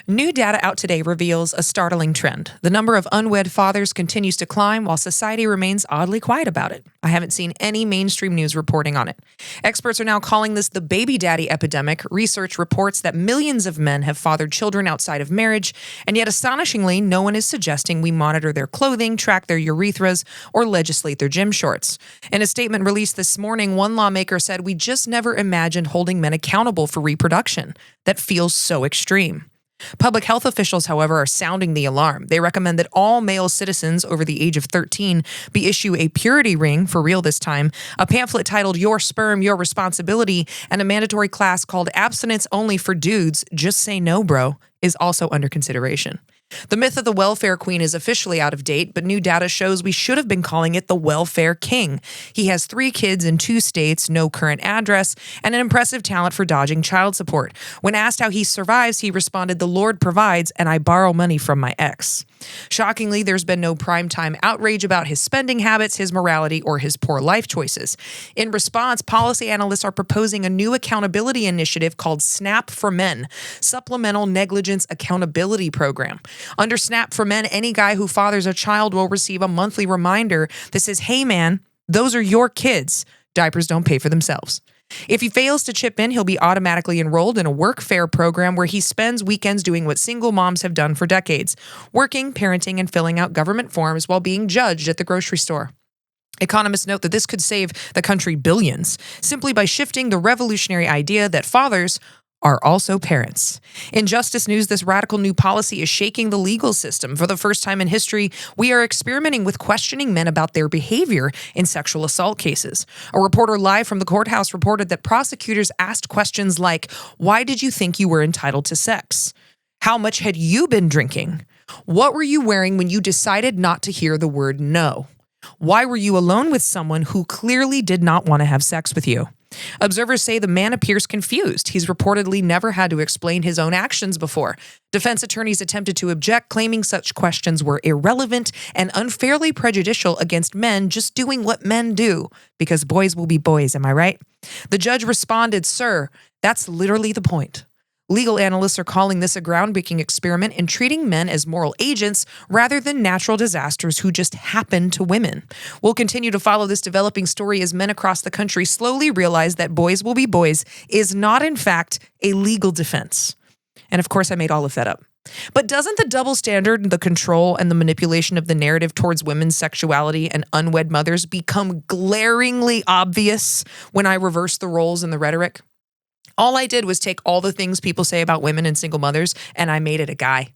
New data out today reveals a startling trend. The number of unwed fathers continues to climb while society remains oddly quiet about it. I haven't seen any mainstream news reporting on it. Experts are now calling this the baby daddy epidemic. Research reports that millions of men have fathered children outside of marriage, and yet astonishingly, no one is suggesting we monitor their clothing, track their urethras, or legislate their gym shorts. In a statement released this morning, one lawmaker said, "We just never imagined holding men accountable for reproduction. That feels so extreme." Public health officials, however, are sounding the alarm. They recommend that all male citizens over the age of 13 be issued a purity ring, for real this time, a pamphlet titled Your Sperm, Your Responsibility, and a mandatory class called Abstinence Only for Dudes, Just Say No, Bro, is also under consideration. The myth of the welfare queen is officially out of date, but new data shows we should have been calling it the welfare king. He has 3 kids in 2 states, no current address, and an impressive talent for dodging child support. When asked how he survives, he responded, "The Lord provides, and I borrow money from my ex." Shockingly, there's been no primetime outrage about his spending habits, his morality, or his poor life choices. In response, policy analysts are proposing a new accountability initiative called SNAP for Men, Supplemental Negligence Accountability Program. Under SNAP for Men, any guy who fathers a child will receive a monthly reminder that says, "Hey man, those are your kids. Diapers don't pay for themselves." If he fails to chip in, he'll be automatically enrolled in a workfare program where he spends weekends doing what single moms have done for decades, working, parenting, and filling out government forms while being judged at the grocery store. Economists note that this could save the country billions simply by shifting the revolutionary idea that fathers are also parents. In justice news, this radical new policy is shaking the legal system. For the first time in history, we are experimenting with questioning men about their behavior in sexual assault cases. A reporter live from the courthouse reported that prosecutors asked questions like, "Why did you think you were entitled to sex? How much had you been drinking? What were you wearing when you decided not to hear the word no? Why were you alone with someone who clearly did not want to have sex with you?" Observers say the man appears confused. He's reportedly never had to explain his own actions before. Defense attorneys attempted to object, claiming such questions were irrelevant and unfairly prejudicial against men just doing what men do, because boys will be boys, am I right? The judge responded, "Sir, that's literally the point." Legal analysts are calling this a groundbreaking experiment in treating men as moral agents rather than natural disasters who just happen to women. We'll continue to follow this developing story as men across the country slowly realize that boys will be boys is not, in fact, a legal defense. And of course, I made all of that up. But doesn't the double standard, the control, and the manipulation of the narrative towards women's sexuality and unwed mothers become glaringly obvious when I reverse the roles in the rhetoric? All I did was take all the things people say about women and single mothers, and I made it a guy.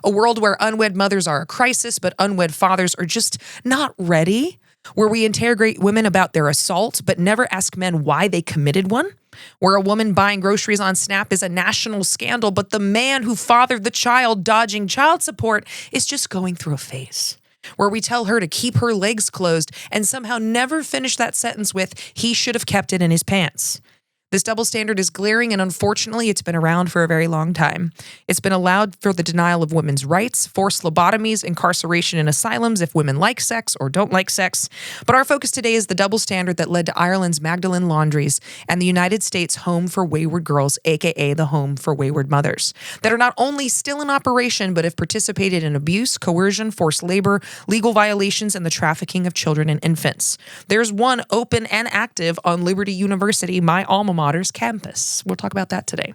A world where unwed mothers are a crisis, but unwed fathers are just not ready. Where we interrogate women about their assault, but never ask men why they committed one. Where a woman buying groceries on SNAP is a national scandal, but the man who fathered the child dodging child support is just going through a phase. Where we tell her to keep her legs closed and somehow never finish that sentence with, "He should have kept it in his pants." This double standard is glaring, and unfortunately, it's been around for a very long time. It's been allowed for the denial of women's rights, forced lobotomies, incarceration in asylums if women like sex or don't like sex. But our focus today is the double standard that led to Ireland's Magdalene Laundries and the United States Home for Wayward Girls, aka the Home for Wayward Mothers, that are not only still in operation, but have participated in abuse, coercion, forced labor, legal violations, and the trafficking of children and infants. There's one open and active on Liberty University, my alma mater's campus. We'll talk about that today.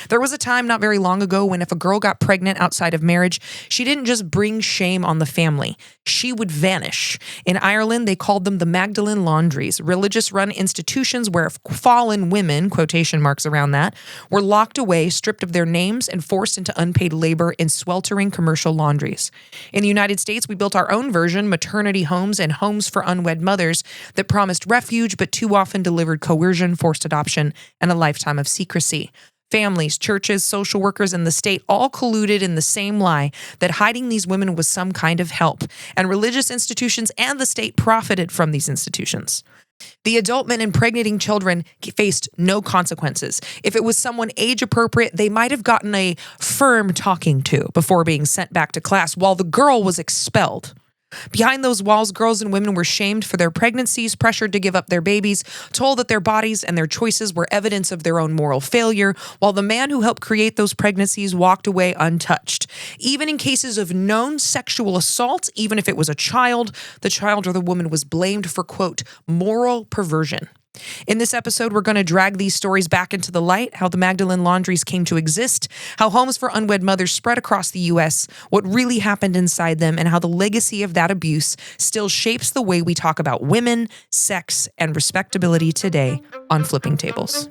There was a time not very long ago when if a girl got pregnant outside of marriage, she didn't just bring shame on the family. She would vanish. In Ireland, they called them the Magdalene Laundries, religious-run institutions where fallen women, quotation marks around that, were locked away, stripped of their names, and forced into unpaid labor in sweltering commercial laundries. In the United States, we built our own version, maternity homes and homes for unwed mothers, that promised refuge but too often delivered coercion, forced adoption, and a lifetime of secrecy. Families, churches, social workers, and the state all colluded in the same lie that hiding these women was some kind of help, and religious institutions and the state profited from these institutions. The adult men impregnating children faced no consequences. If it was someone age appropriate, they might have gotten a firm talking to before being sent back to class, while the girl was expelled. Behind those walls, girls and women were shamed for their pregnancies, pressured to give up their babies, told that their bodies and their choices were evidence of their own moral failure, while the man who helped create those pregnancies walked away untouched. Even in cases of known sexual assault, even if it was a child, the child or the woman was blamed for, quote, moral perversion. In this episode, we're going to drag these stories back into the light, how the Magdalene Laundries came to exist, how homes for unwed mothers spread across the U.S., what really happened inside them, and how the legacy of that abuse still shapes the way we talk about women, sex, and respectability today on Flipping Tables.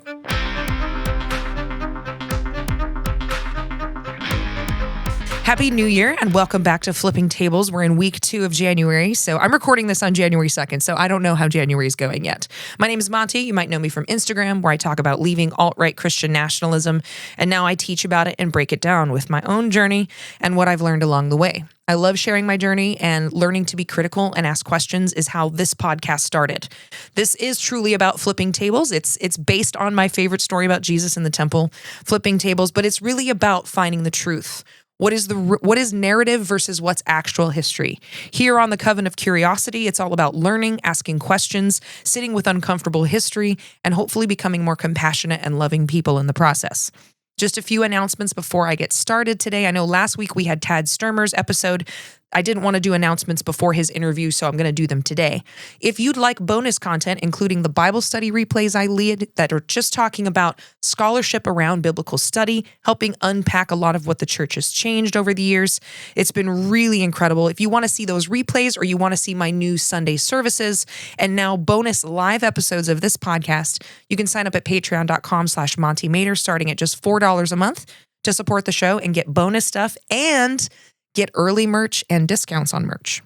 Happy New Year and welcome back to Flipping Tables. We're in week 2 of January, so I'm recording this on January 2nd, so I don't know how January is going yet. My name is Monty. You might know me from Instagram, where I talk about leaving alt-right Christian nationalism, and now I teach about it and break it down with my own journey and what I've learned along the way. I love sharing my journey, and learning to be critical and ask questions is how this podcast started. This is truly about flipping tables. It's based on my favorite story about Jesus in the temple, flipping tables, but it's really about finding the truth. What is narrative versus what's actual history? Here on the Coven of Curiosity, it's all about learning, asking questions, sitting with uncomfortable history, and hopefully becoming more compassionate and loving people in the process. Just a few announcements before I get started today. I know last week we had Tad Sturmer's episode. I didn't want to do announcements before his interview, so I'm going to do them today. If you'd like bonus content, including the Bible study replays I lead that are just talking about scholarship around biblical study, helping unpack a lot of what the church has changed over the years, it's been really incredible. If you want to see those replays or you want to see my new Sunday services and now bonus live episodes of this podcast, you can sign up at patreon.com/Monty Mader, starting at just $4 a month to support the show and get bonus stuff and get early merch and discounts on merch.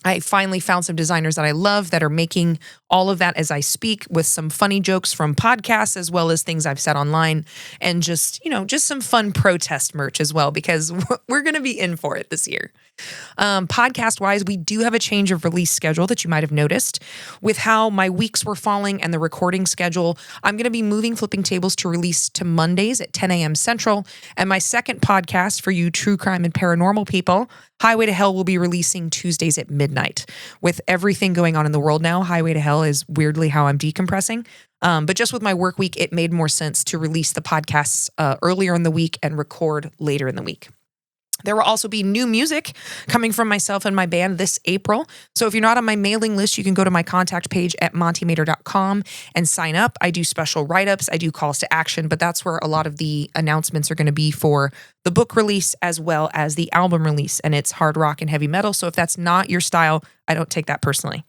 I finally found some designers that I love that are making all of that as I speak, with some funny jokes from podcasts as well as things I've said online, and just some fun protest merch as well, because we're going to be in for it this year. Podcast wise, we do have a change of release schedule that you might have noticed with how my weeks were falling and the recording schedule. I'm going to be moving Flipping Tables to release to Mondays at 10 a.m. Central. And my second podcast for you true crime and paranormal people, Highway to Hell, will be releasing Tuesdays at midnight. With everything going on in the world now, Highway to Hell is weirdly how I'm decompressing. But just with my work week, it made more sense to release the podcasts earlier in the week and record later in the week. There will also be new music coming from myself and my band this April. So if you're not on my mailing list, you can go to my contact page at montymader.com and sign up. I do special write-ups. I do calls to action, but that's where a lot of the announcements are going to be for the book release as well as the album release. And it's hard rock and heavy metal. So if that's not your style, I don't take that personally.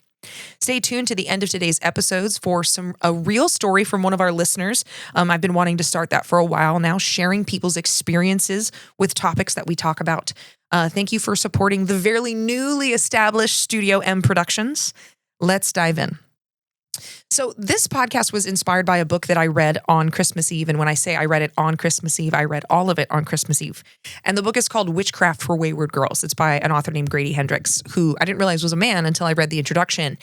Stay tuned to the end of today's episodes for a real story from one of our listeners. I've been wanting to start that for a while now, sharing people's experiences with topics that we talk about. Thank you for supporting the very newly established Studio M Productions. Let's dive in. So this podcast was inspired by a book that I read on Christmas Eve. And when I say I read it on Christmas Eve, I read all of it on Christmas Eve. And the book is called Witchcraft for Wayward Girls. It's by an author named Grady Hendrix, who I didn't realize was a man until I read the introduction.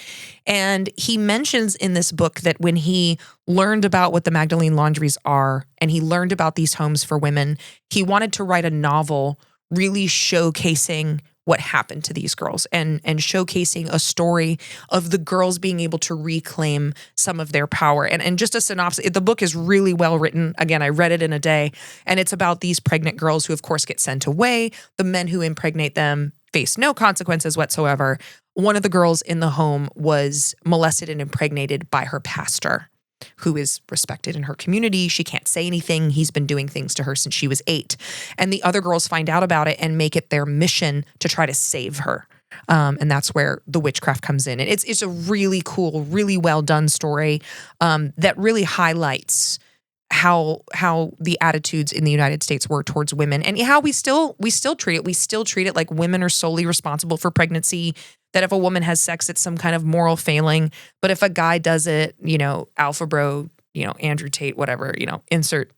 And he mentions in this book that when he learned about what the Magdalene Laundries are, and he learned about these homes for women, he wanted to write a novel really showcasing what happened to these girls and showcasing a story of the girls being able to reclaim some of their power. And just a synopsis, the book is really well written. Again, I read it in a day, and it's about these pregnant girls who, of course, get sent away. The men who impregnate them face no consequences whatsoever. One of the girls in the home was molested and impregnated by her pastor, who is respected in her community. She can't say anything. He's been doing things to her since she was 8. And the other girls find out about it and make it their mission to try to save her. And that's where the witchcraft comes in. And it's a really cool, really well done story that really highlights how the attitudes in the United States were towards women, and how we still treat it. We still treat it like women are solely responsible for pregnancy, that if a woman has sex, it's some kind of moral failing. But if a guy does it, alpha bro, Andrew Tate, whatever, insert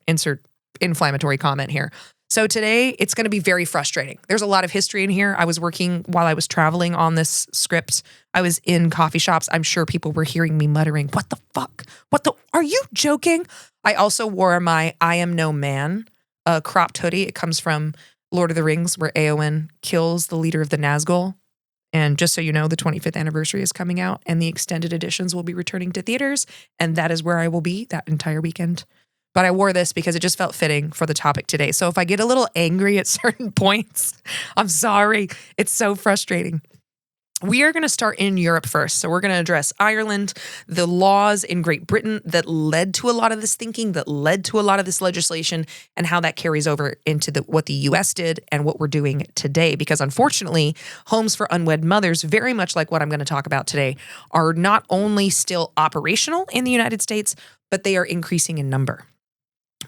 inflammatory comment here. So today it's going to be very frustrating. There's a lot of history in here. I was working while I was traveling on this script. I was in coffee shops. I'm sure people were hearing me muttering, "What the fuck? Are you joking?" I also wore my I Am No Man cropped hoodie. It comes from Lord of the Rings, where Éowyn kills the leader of the Nazgul. And just so you know, the 25th anniversary is coming out and the extended editions will be returning to theaters. And that is where I will be that entire weekend. But I wore this because it just felt fitting for the topic today. So if I get a little angry at certain points, I'm sorry. It's so frustrating. We are going to start in Europe first. So we're going to address Ireland, the laws in Great Britain that led to a lot of this thinking, that led to a lot of this legislation, and how that carries over into what the US did and what we're doing today. Because unfortunately, homes for unwed mothers, very much like what I'm going to talk about today, are not only still operational in the United States, but they are increasing in number.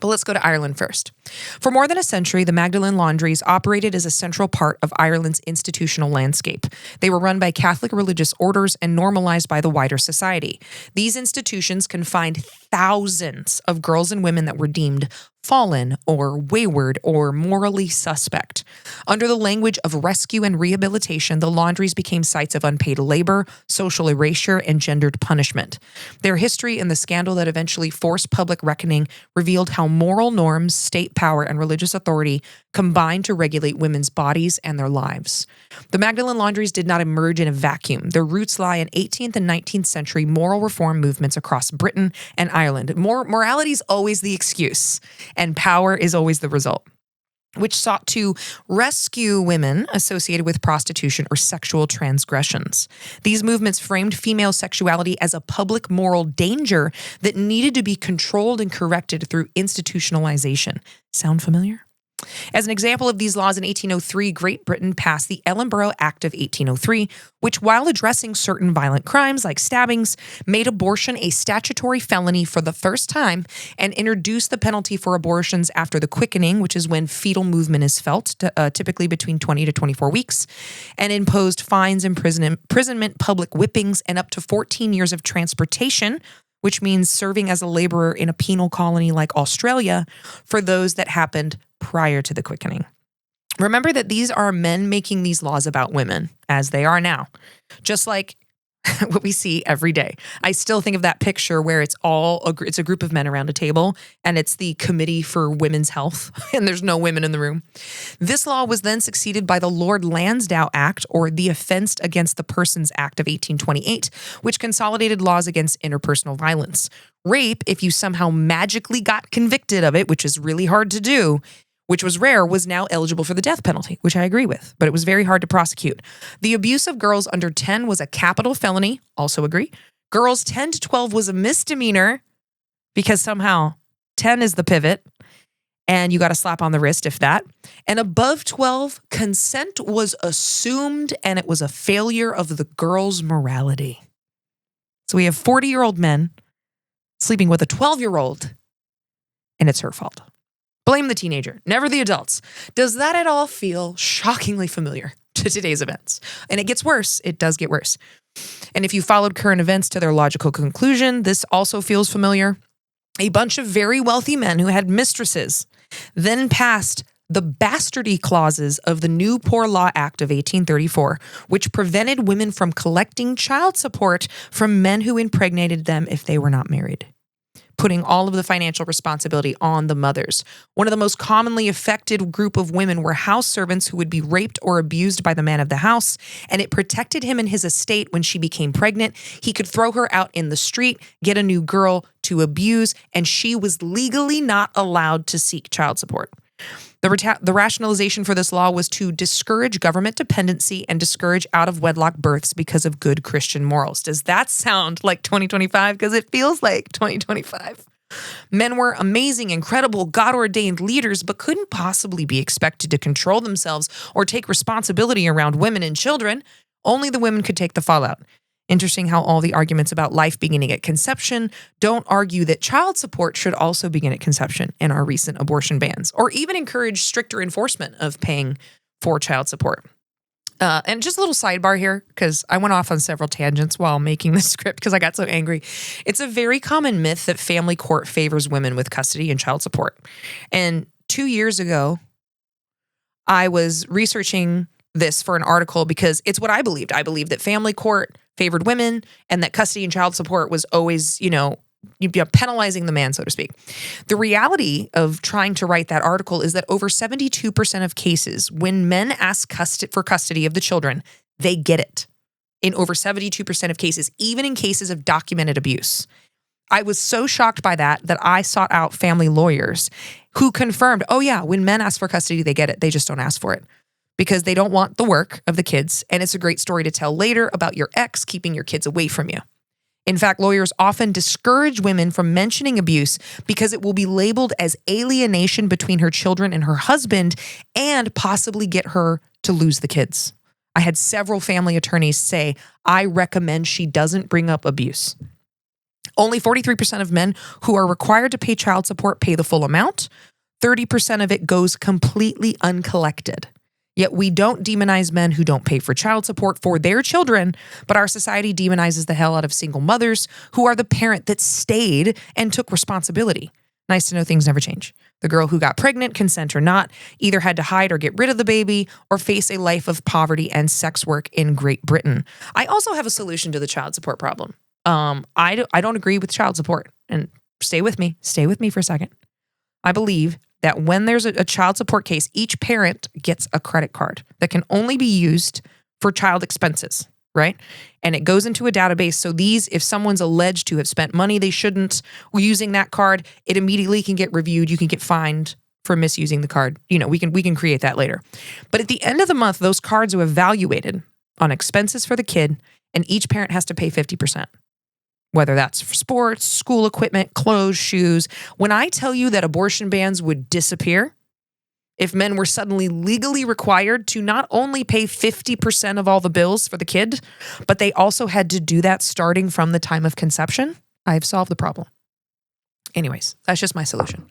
But let's go to Ireland first. For more than a century, the Magdalene Laundries operated as a central part of Ireland's institutional landscape. They were run by Catholic religious orders and normalized by the wider society. These institutions confined thousands of girls and women that were deemed fallen or wayward or morally suspect. Under the language of rescue and rehabilitation, the laundries became sites of unpaid labor, social erasure, and gendered punishment. Their history and the scandal that eventually forced public reckoning revealed how moral norms, state power, and religious authority combined to regulate women's bodies and their lives. The Magdalene Laundries did not emerge in a vacuum. Their roots lie in 18th and 19th century moral reform movements across Britain and Ireland. Morality is always the excuse, and power is always the result, which sought to rescue women associated with prostitution or sexual transgressions. These movements framed female sexuality as a public moral danger that needed to be controlled and corrected through institutionalization. Sound familiar? As an example of these laws, in 1803, Great Britain passed the Ellenborough Act of 1803, which, while addressing certain violent crimes like stabbings, made abortion a statutory felony for the first time and introduced the penalty for abortions after the quickening, which is when fetal movement is felt, typically between 20 to 24 weeks, and imposed fines, imprisonment, public whippings, and up to 14 years of transportation, which means serving as a laborer in a penal colony like Australia for those that happened prior to the quickening. Remember that these are men making these laws about women, as they are now, just like what we see every day. I still think of that picture where it's a group of men around a table and it's the Committee for Women's Health and there's no women in the room. This law was then succeeded by the Lord Lansdowne Act, or the Offence Against the Persons Act of 1828, which consolidated laws against interpersonal violence. Rape, if you somehow magically got convicted of it, which is really hard to do, which was rare, was now eligible for the death penalty, which I agree with, but it was very hard to prosecute. The abuse of girls under 10 was a capital felony, also agree. Girls 10 to 12 was a misdemeanor because somehow 10 is the pivot and you got a slap on the wrist if that. And above 12, consent was assumed and it was a failure of the girl's morality. So we have 40-year-old men sleeping with a 12-year-old and it's her fault. Blame the teenager, never the adults. Does that at all feel shockingly familiar to today's events? And it gets worse. It does get worse. And if you followed current events to their logical conclusion, this also feels familiar. A bunch of very wealthy men who had mistresses then passed the bastardy clauses of the New Poor Law Act of 1834, which prevented women from collecting child support from men who impregnated them if they were not married, putting all of the financial responsibility on the mothers. One of the most commonly affected group of women were house servants who would be raped or abused by the man of the house, and it protected him and his estate when she became pregnant. He could throw her out in the street, get a new girl to abuse, and she was legally not allowed to seek child support. The rationalization for this law was to discourage government dependency and discourage out-of-wedlock births because of good Christian morals. Does that sound like 2025? Because it feels like 2025. Men were amazing, incredible, God-ordained leaders, but couldn't possibly be expected to control themselves or take responsibility around women and children. Only the women could take the fallout. Interesting how all the arguments about life beginning at conception don't argue that child support should also begin at conception in our recent abortion bans, or even encourage stricter enforcement of paying for child support. And just a little sidebar here, because I went off on several tangents while making the script because I got so angry. It's a very common myth that family court favors women with custody and child support. And 2 years ago, I was researching this for an article because it's what I believed. I believed that family court favored women and that custody and child support was always, penalizing the man, so to speak. The reality of trying to write that article is that over 72% of cases, when men ask for custody of the children, They get it in over 72% of cases, even in cases of documented abuse. I was so shocked by that I sought out family lawyers who confirmed, oh yeah, when men ask for custody, they get it. They just don't ask for it because they don't want the work of the kids. And it's a great story to tell later about your ex keeping your kids away from you. In fact, lawyers often discourage women from mentioning abuse because it will be labeled as alienation between her children and her husband and possibly get her to lose the kids. I had several family attorneys say, I recommend she doesn't bring up abuse. Only 43% of men who are required to pay child support pay the full amount. 30% of it goes completely uncollected. Yet we don't demonize men who don't pay for child support for their children, but our society demonizes the hell out of single mothers who are the parent that stayed and took responsibility. Nice to know things never change. The girl who got pregnant, consent or not, either had to hide or get rid of the baby or face a life of poverty and sex work in Great Britain. I also have a solution to the child support problem. I don't agree with child support. And stay with me for a second. I believe that when there's a child support case, each parent gets a credit card that can only be used for child expenses, right? And it goes into a database. So if someone's alleged to have spent money they shouldn't using that card, it immediately can get reviewed. You can get fined for misusing the card. We can create that later. But at the end of the month, those cards are evaluated on expenses for the kid, and each parent has to pay 50%. Whether that's for sports, school equipment, clothes, shoes. When I tell you that abortion bans would disappear if men were suddenly legally required to not only pay 50% of all the bills for the kid, but they also had to do that starting from the time of conception, I've solved the problem. Anyways, that's just my solution.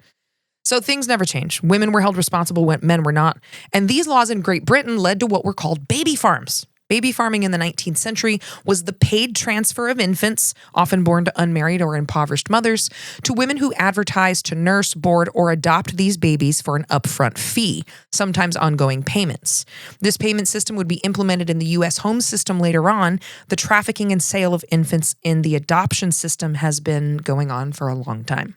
So things never change. Women were held responsible when men were not. And these laws in Great Britain led to what were called baby farms. Baby farming in the 19th century was the paid transfer of infants, often born to unmarried or impoverished mothers, to women who advertised to nurse, board, or adopt these babies for an upfront fee, sometimes ongoing payments. This payment system would be implemented in the U.S. home system later on. The trafficking and sale of infants in the adoption system has been going on for a long time.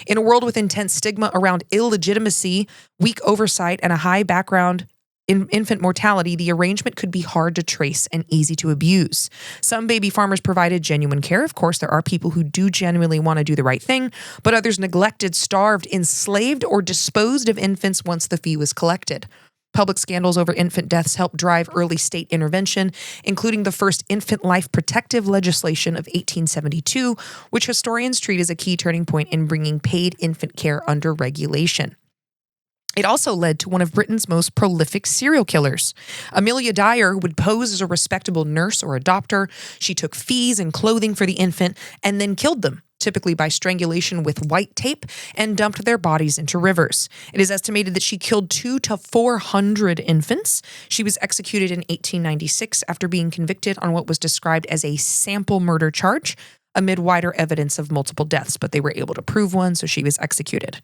In a world with intense stigma around illegitimacy, weak oversight, and a high background in infant mortality, the arrangement could be hard to trace and easy to abuse. Some baby farmers provided genuine care. Of course, there are people who do genuinely want to do the right thing, but others neglected, starved, enslaved, or disposed of infants once the fee was collected. Public scandals over infant deaths helped drive early state intervention, including the first infant life protective legislation of 1872, which historians treat as a key turning point in bringing paid infant care under regulation. It also led to one of Britain's most prolific serial killers. Amelia Dyer would pose as a respectable nurse or adopter. She took fees and clothing for the infant and then killed them, typically by strangulation with white tape, and dumped their bodies into rivers. It is estimated that she killed 200 to 400 infants. She was executed in 1896 after being convicted on what was described as a sample murder charge, amid wider evidence of multiple deaths, but they were able to prove one, so she was executed.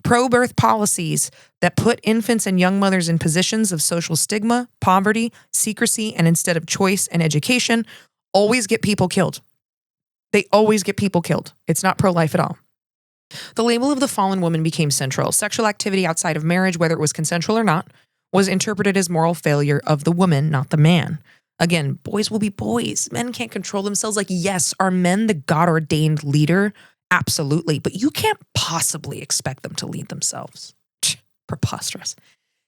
Pro-birth policies that put infants and young mothers in positions of social stigma, poverty, secrecy, and instead of choice and education always get people killed. They always get people killed. It's not pro-life at all. The label of the fallen woman became central. Sexual activity outside of marriage, whether it was consensual or not, was interpreted as moral failure of the woman, not the man. Again, boys will be boys. Men can't control themselves. Like, yes, are men the God-ordained leader? Absolutely. But you can't possibly expect them to lead themselves. Preposterous.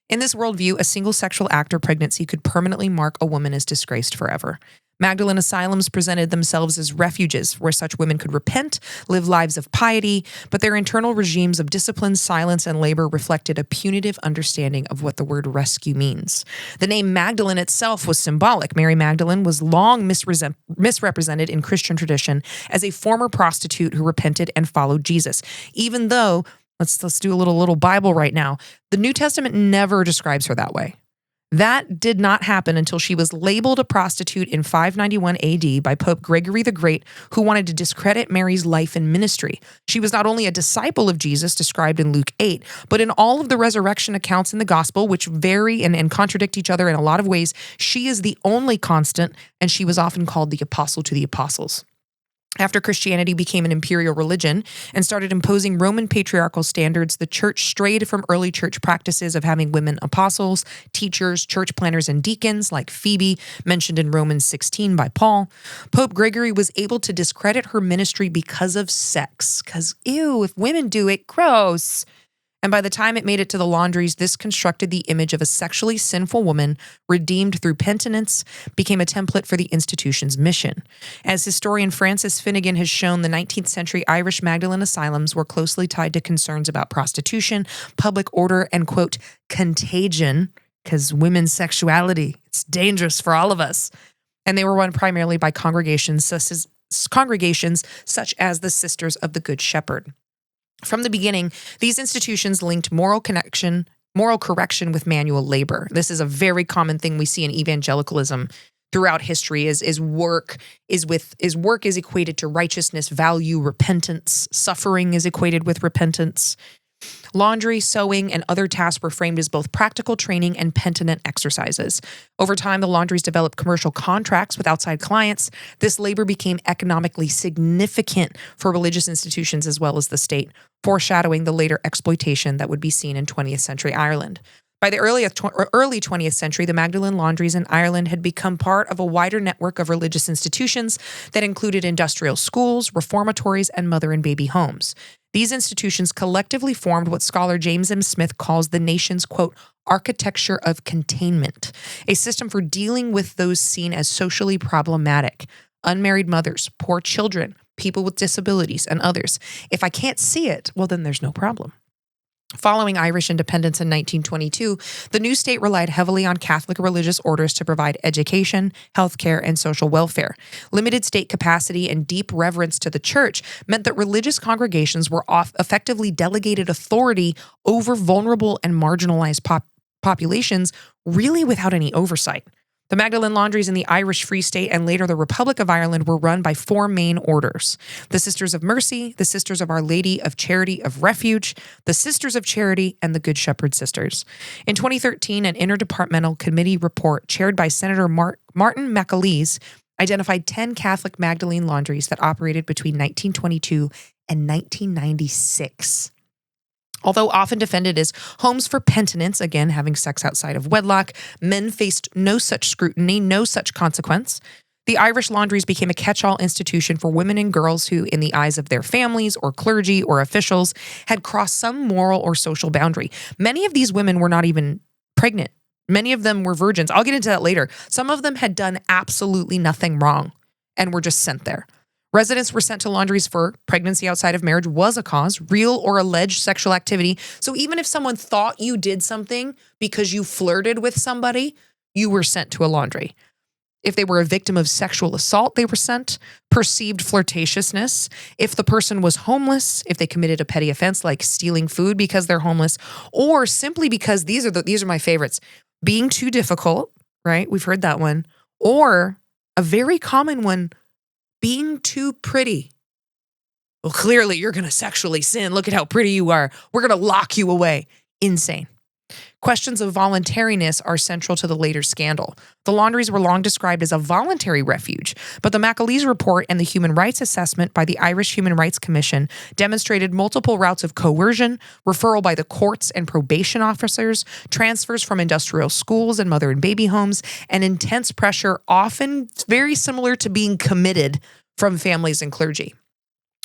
In this worldview, a single sexual act or pregnancy could permanently mark a woman as disgraced forever. Magdalene asylums presented themselves as refuges where such women could repent, live lives of piety, but their internal regimes of discipline, silence, and labor reflected a punitive understanding of what the word rescue means. The name Magdalene itself was symbolic. Mary Magdalene was long misrepresented in Christian tradition as a former prostitute who repented and followed Jesus, even though, let's do a little Bible right now, the New Testament never describes her that way. That did not happen until she was labeled a prostitute in 591 AD by Pope Gregory the Great, who wanted to discredit Mary's life and ministry. She was not only a disciple of Jesus, described in Luke 8, but in all of the resurrection accounts in the gospel, which vary and contradict each other in a lot of ways, she is the only constant, and she was often called the apostle to the apostles. After Christianity became an imperial religion and started imposing Roman patriarchal standards, the church strayed from early church practices of having women apostles, teachers, church planners, and deacons, like Phoebe, mentioned in Romans 16 by Paul. Pope Gregory was able to discredit her ministry because of sex. Because, ew, if women do it, gross. And by the time it made it to the Laundries, this constructed the image of a sexually sinful woman redeemed through penitence, became a template for the institution's mission. As historian Francis Finnegan has shown, the 19th century Irish Magdalene asylums were closely tied to concerns about prostitution, public order, and, quote, contagion, because women's sexuality, it's dangerous for all of us. And they were run primarily by congregations such as the Sisters of the Good Shepherd. From the beginning, these institutions linked moral correction with manual labor. This is a very common thing we see in evangelicalism throughout history. Is work is equated to righteousness, value, repentance. Suffering is equated with repentance. Laundry, sewing, and other tasks were framed as both practical training and penitent exercises. Over time, the laundries developed commercial contracts with outside clients. This labor became economically significant for religious institutions as well as the state, foreshadowing the later exploitation that would be seen in 20th century Ireland. By the early 20th century, the Magdalene Laundries in Ireland had become part of a wider network of religious institutions that included industrial schools, reformatories, and mother and baby homes. These institutions collectively formed what scholar James M. Smith calls the nation's, quote, architecture of containment, a system for dealing with those seen as socially problematic, unmarried mothers, poor children, people with disabilities, and others. If I can't see it, well, then there's no problem. Following Irish independence in 1922, the new state relied heavily on Catholic religious orders to provide education, healthcare, and social welfare. Limited state capacity and deep reverence to the church meant that religious congregations were effectively delegated authority over vulnerable and marginalized populations, really without any oversight. The Magdalene Laundries in the Irish Free State and later the Republic of Ireland were run by four main orders: the Sisters of Mercy, the Sisters of Our Lady of Charity of Refuge, the Sisters of Charity, and the Good Shepherd Sisters. In 2013, an interdepartmental committee report chaired by Senator Martin McAleese identified 10 Catholic Magdalene Laundries that operated between 1922 and 1996. Although often defended as homes for penitents, again, having sex outside of wedlock, men faced no such scrutiny, no such consequence. The Irish laundries became a catch-all institution for women and girls who, in the eyes of their families or clergy or officials, had crossed some moral or social boundary. Many of these women were not even pregnant. Many of them were virgins. I'll get into that later. Some of them had done absolutely nothing wrong and were just sent there. Residents were sent to laundries for pregnancy outside of marriage was a cause, real or alleged sexual activity. So even if someone thought you did something because you flirted with somebody, you were sent to a laundry. If they were a victim of sexual assault, they were sent. Perceived flirtatiousness. If the person was homeless, if they committed a petty offense like stealing food because they're homeless, or simply because these are my favorites, being too difficult, right? We've heard that one. Or a very common one, being too pretty. Well, clearly you're going to sexually sin. Look at how pretty you are. We're going to lock you away. Insane. Questions of voluntariness are central to the later scandal. The laundries were long described as a voluntary refuge, but the McAleese report and the human rights assessment by the Irish Human Rights Commission demonstrated multiple routes of coercion, referral by the courts and probation officers, transfers from industrial schools and mother and baby homes, and intense pressure, often very similar to being committed from families and clergy.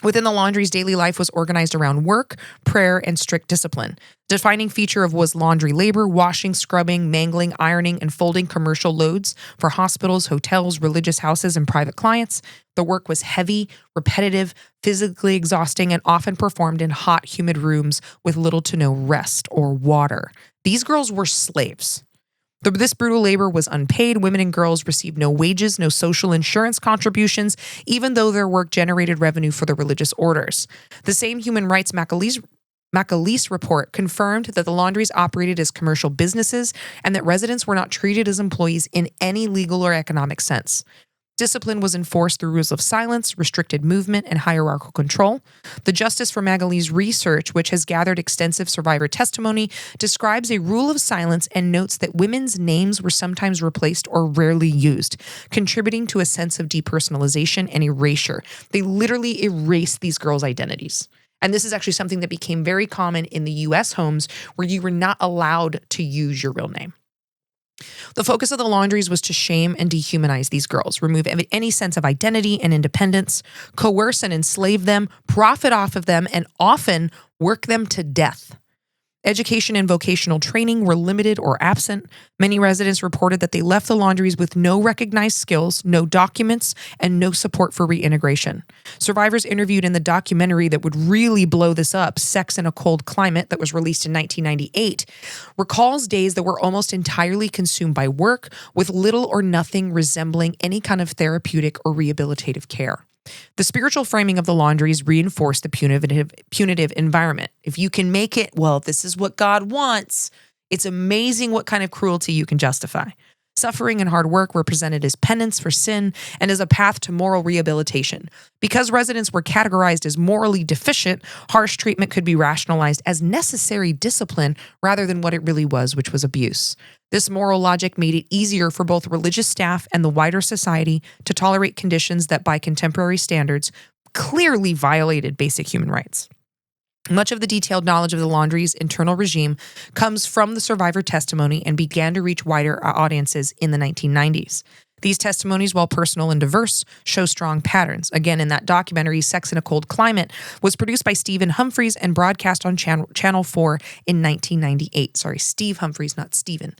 Within the laundries, daily life was organized around work, prayer, and strict discipline. The defining feature was laundry labor, washing, scrubbing, mangling, ironing, and folding commercial loads for hospitals, hotels, religious houses, and private clients. The work was heavy, repetitive, physically exhausting, and often performed in hot, humid rooms with little to no rest or water. These girls were slaves. This brutal labor was unpaid. Women and girls received no wages, no social insurance contributions, even though their work generated revenue for the religious orders. The same Human Rights McAleese report confirmed that the laundries operated as commercial businesses and that residents were not treated as employees in any legal or economic sense. Discipline was enforced through rules of silence, restricted movement, and hierarchical control. The Justice for Magdalene's research, which has gathered extensive survivor testimony, describes a rule of silence and notes that women's names were sometimes replaced or rarely used, contributing to a sense of depersonalization and erasure. They literally erased these girls' identities. And this is actually something that became very common in the U.S. homes where you were not allowed to use your real name. The focus of the laundries was to shame and dehumanize these girls, remove any sense of identity and independence, coerce and enslave them, profit off of them, and often work them to death. Education and vocational training were limited or absent. Many residents reported that they left the laundries with no recognized skills, no documents, and no support for reintegration. Survivors interviewed in the documentary that would really blow this up, Sex in a Cold Climate, that was released in 1998, recalls days that were almost entirely consumed by work, with little or nothing resembling any kind of therapeutic or rehabilitative care. The spiritual framing of the laundries reinforced the punitive environment. If you can make it, well, this is what God wants. It's amazing what kind of cruelty you can justify. Suffering and hard work were presented as penance for sin and as a path to moral rehabilitation. Because residents were categorized as morally deficient, harsh treatment could be rationalized as necessary discipline rather than what it really was, which was abuse. This moral logic made it easier for both religious staff and the wider society to tolerate conditions that, by contemporary standards, clearly violated basic human rights. Much of the detailed knowledge of the laundry's internal regime comes from the survivor testimony and began to reach wider audiences in the 1990s. These testimonies, while personal and diverse, show strong patterns. Again, in that documentary, Sex in a Cold Climate, was produced by Stephen Humphreys and broadcast on Channel 4 in 1998. Sorry, Steve Humphreys, not Stephen.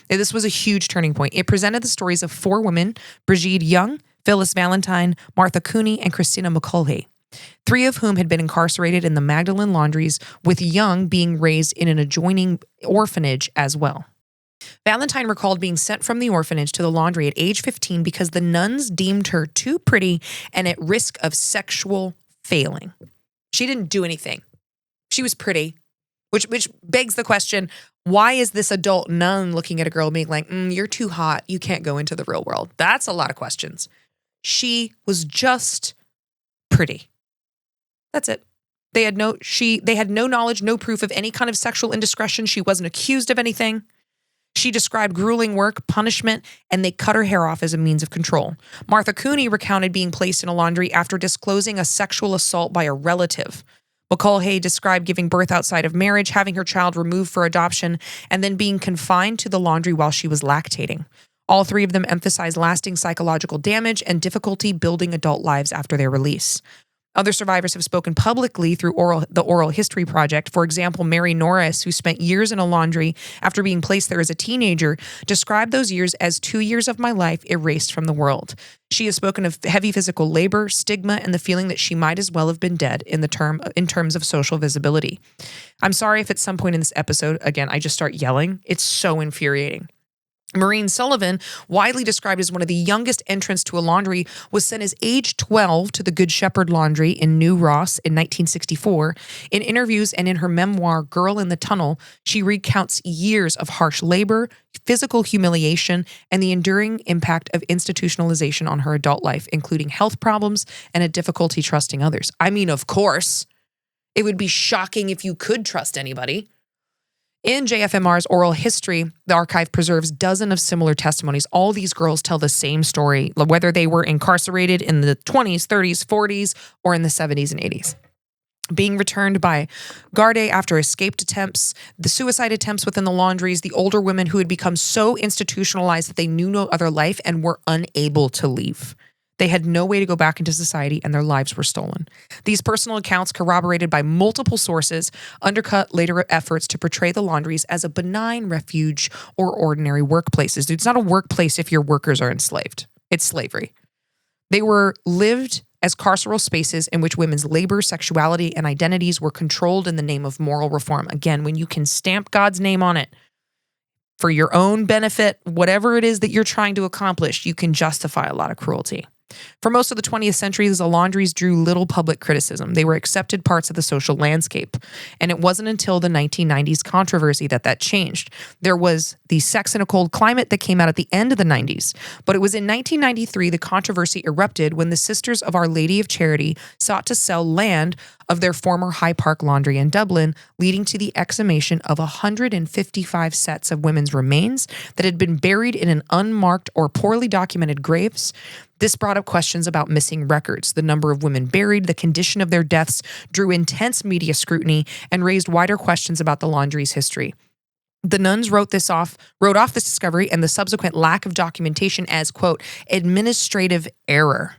This was a huge turning point. It presented the stories of 4 women, Brigitte Young, Phyllis Valentine, Martha Cooney, and Christina McCullough, 3 of whom had been incarcerated in the Magdalene Laundries, with Young being raised in an adjoining orphanage as well. Valentine recalled being sent from the orphanage to the laundry at age 15 because the nuns deemed her too pretty and at risk of sexual failing. She didn't do anything. She was pretty, which begs the question, why is this adult nun looking at a girl being like, you're too hot, you can't go into the real world? That's a lot of questions. She was just pretty. That's it. They had no knowledge, no proof of any kind of sexual indiscretion. She wasn't accused of anything. She described grueling work, punishment, and they cut her hair off as a means of control. Martha Cooney recounted being placed in a laundry after disclosing a sexual assault by a relative. McCullough described giving birth outside of marriage, having her child removed for adoption, and then being confined to the laundry while she was lactating. All 3 of them emphasized lasting psychological damage and difficulty building adult lives after their release. Other survivors have spoken publicly through the Oral History Project. For example, Mary Norris, who spent years in a laundry after being placed there as a teenager, described those years as 2 years of my life erased from the world. She has spoken of heavy physical labor, stigma, and the feeling that she might as well have been dead in terms of social visibility. I'm sorry if at some point in this episode, again, I just start yelling. It's so infuriating. Maureen Sullivan, widely described as one of the youngest entrants to a laundry, was sent as age 12 to the Good Shepherd Laundry in New Ross in 1964. In interviews and in her memoir, Girl in the Tunnel, she recounts years of harsh labor, physical humiliation, and the enduring impact of institutionalization on her adult life, including health problems and a difficulty trusting others. I mean, of course, it would be shocking if you could trust anybody. In JFMR's oral history, the archive preserves dozens of similar testimonies. All these girls tell the same story, whether they were incarcerated in the 20s, 30s, 40s, or in the 70s and 80s. Being returned by Garde after escaped attempts, the suicide attempts within the laundries, the older women who had become so institutionalized that they knew no other life and were unable to leave. They had no way to go back into society, and their lives were stolen. These personal accounts, corroborated by multiple sources, undercut later efforts to portray the laundries as a benign refuge or ordinary workplaces. It's not a workplace if your workers are enslaved. It's slavery. They were lived as carceral spaces in which women's labor, sexuality, and identities were controlled in the name of moral reform. Again, when you can stamp God's name on it for your own benefit, whatever it is that you're trying to accomplish, you can justify a lot of cruelty. For most of the 20th century, the laundries drew little public criticism. They were accepted parts of the social landscape. And it wasn't until the 1990s controversy that changed. There was the Sex in a Cold Climate that came out at the end of the 90s. But it was in 1993 the controversy erupted when the Sisters of Our Lady of Charity sought to sell land of their former High Park Laundry in Dublin, leading to the exhumation of 155 sets of women's remains that had been buried in an unmarked or poorly documented graves. This brought up questions about missing records. The number of women buried, the condition of their deaths drew intense media scrutiny and raised wider questions about the laundry's history. The nuns wrote off this discovery and the subsequent lack of documentation as, quote, administrative error.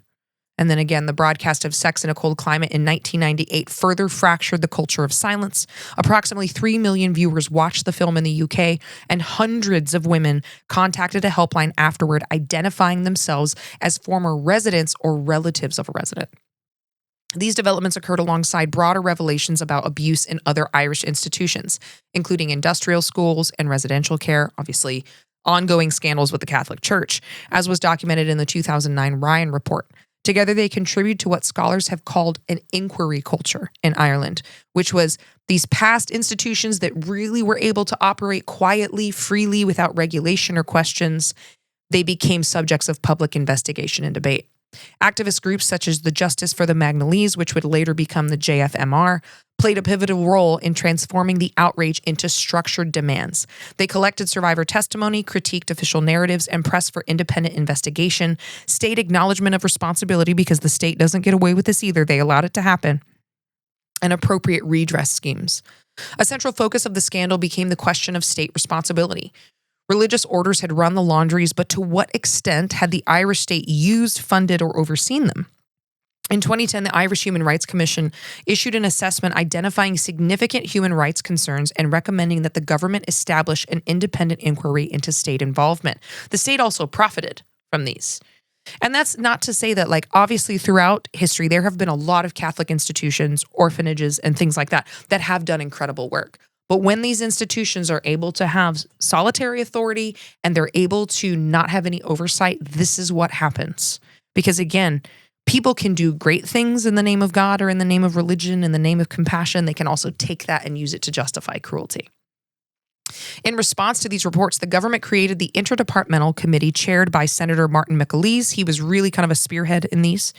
And then again, the broadcast of Sex in a Cold Climate in 1998 further fractured the culture of silence. Approximately 3 million viewers watched the film in the UK, and hundreds of women contacted a helpline afterward, identifying themselves as former residents or relatives of a resident. These developments occurred alongside broader revelations about abuse in other Irish institutions, including industrial schools and residential care, obviously ongoing scandals with the Catholic Church, as was documented in the 2009 Ryan Report. Together, they contribute to what scholars have called an inquiry culture in Ireland, which was these past institutions that really were able to operate quietly, freely, without regulation or questions. They became subjects of public investigation and debate. Activist groups such as the Justice for the Magdalenes, which would later become the JFMR, played a pivotal role in transforming the outrage into structured demands. They collected survivor testimony, critiqued official narratives, and pressed for independent investigation, state acknowledgement of responsibility, because the state doesn't get away with this either. They allowed it to happen, and appropriate redress schemes. A central focus of the scandal became the question of state responsibility. Religious orders had run the laundries, but to what extent had the Irish state used, funded, or overseen them? In 2010, the Irish Human Rights Commission issued an assessment identifying significant human rights concerns and recommending that the government establish an independent inquiry into state involvement. The state also profited from these. And that's not to say that, obviously throughout history, there have been a lot of Catholic institutions, orphanages, and things like that have done incredible work. But when these institutions are able to have solitary authority and they're able to not have any oversight, this is what happens. Because again, people can do great things in the name of God or in the name of religion, in the name of compassion. They can also take that and use it to justify cruelty. In response to these reports, the government created the Interdepartmental Committee chaired by Senator Martin McAleese. He was really kind of a spearhead in these.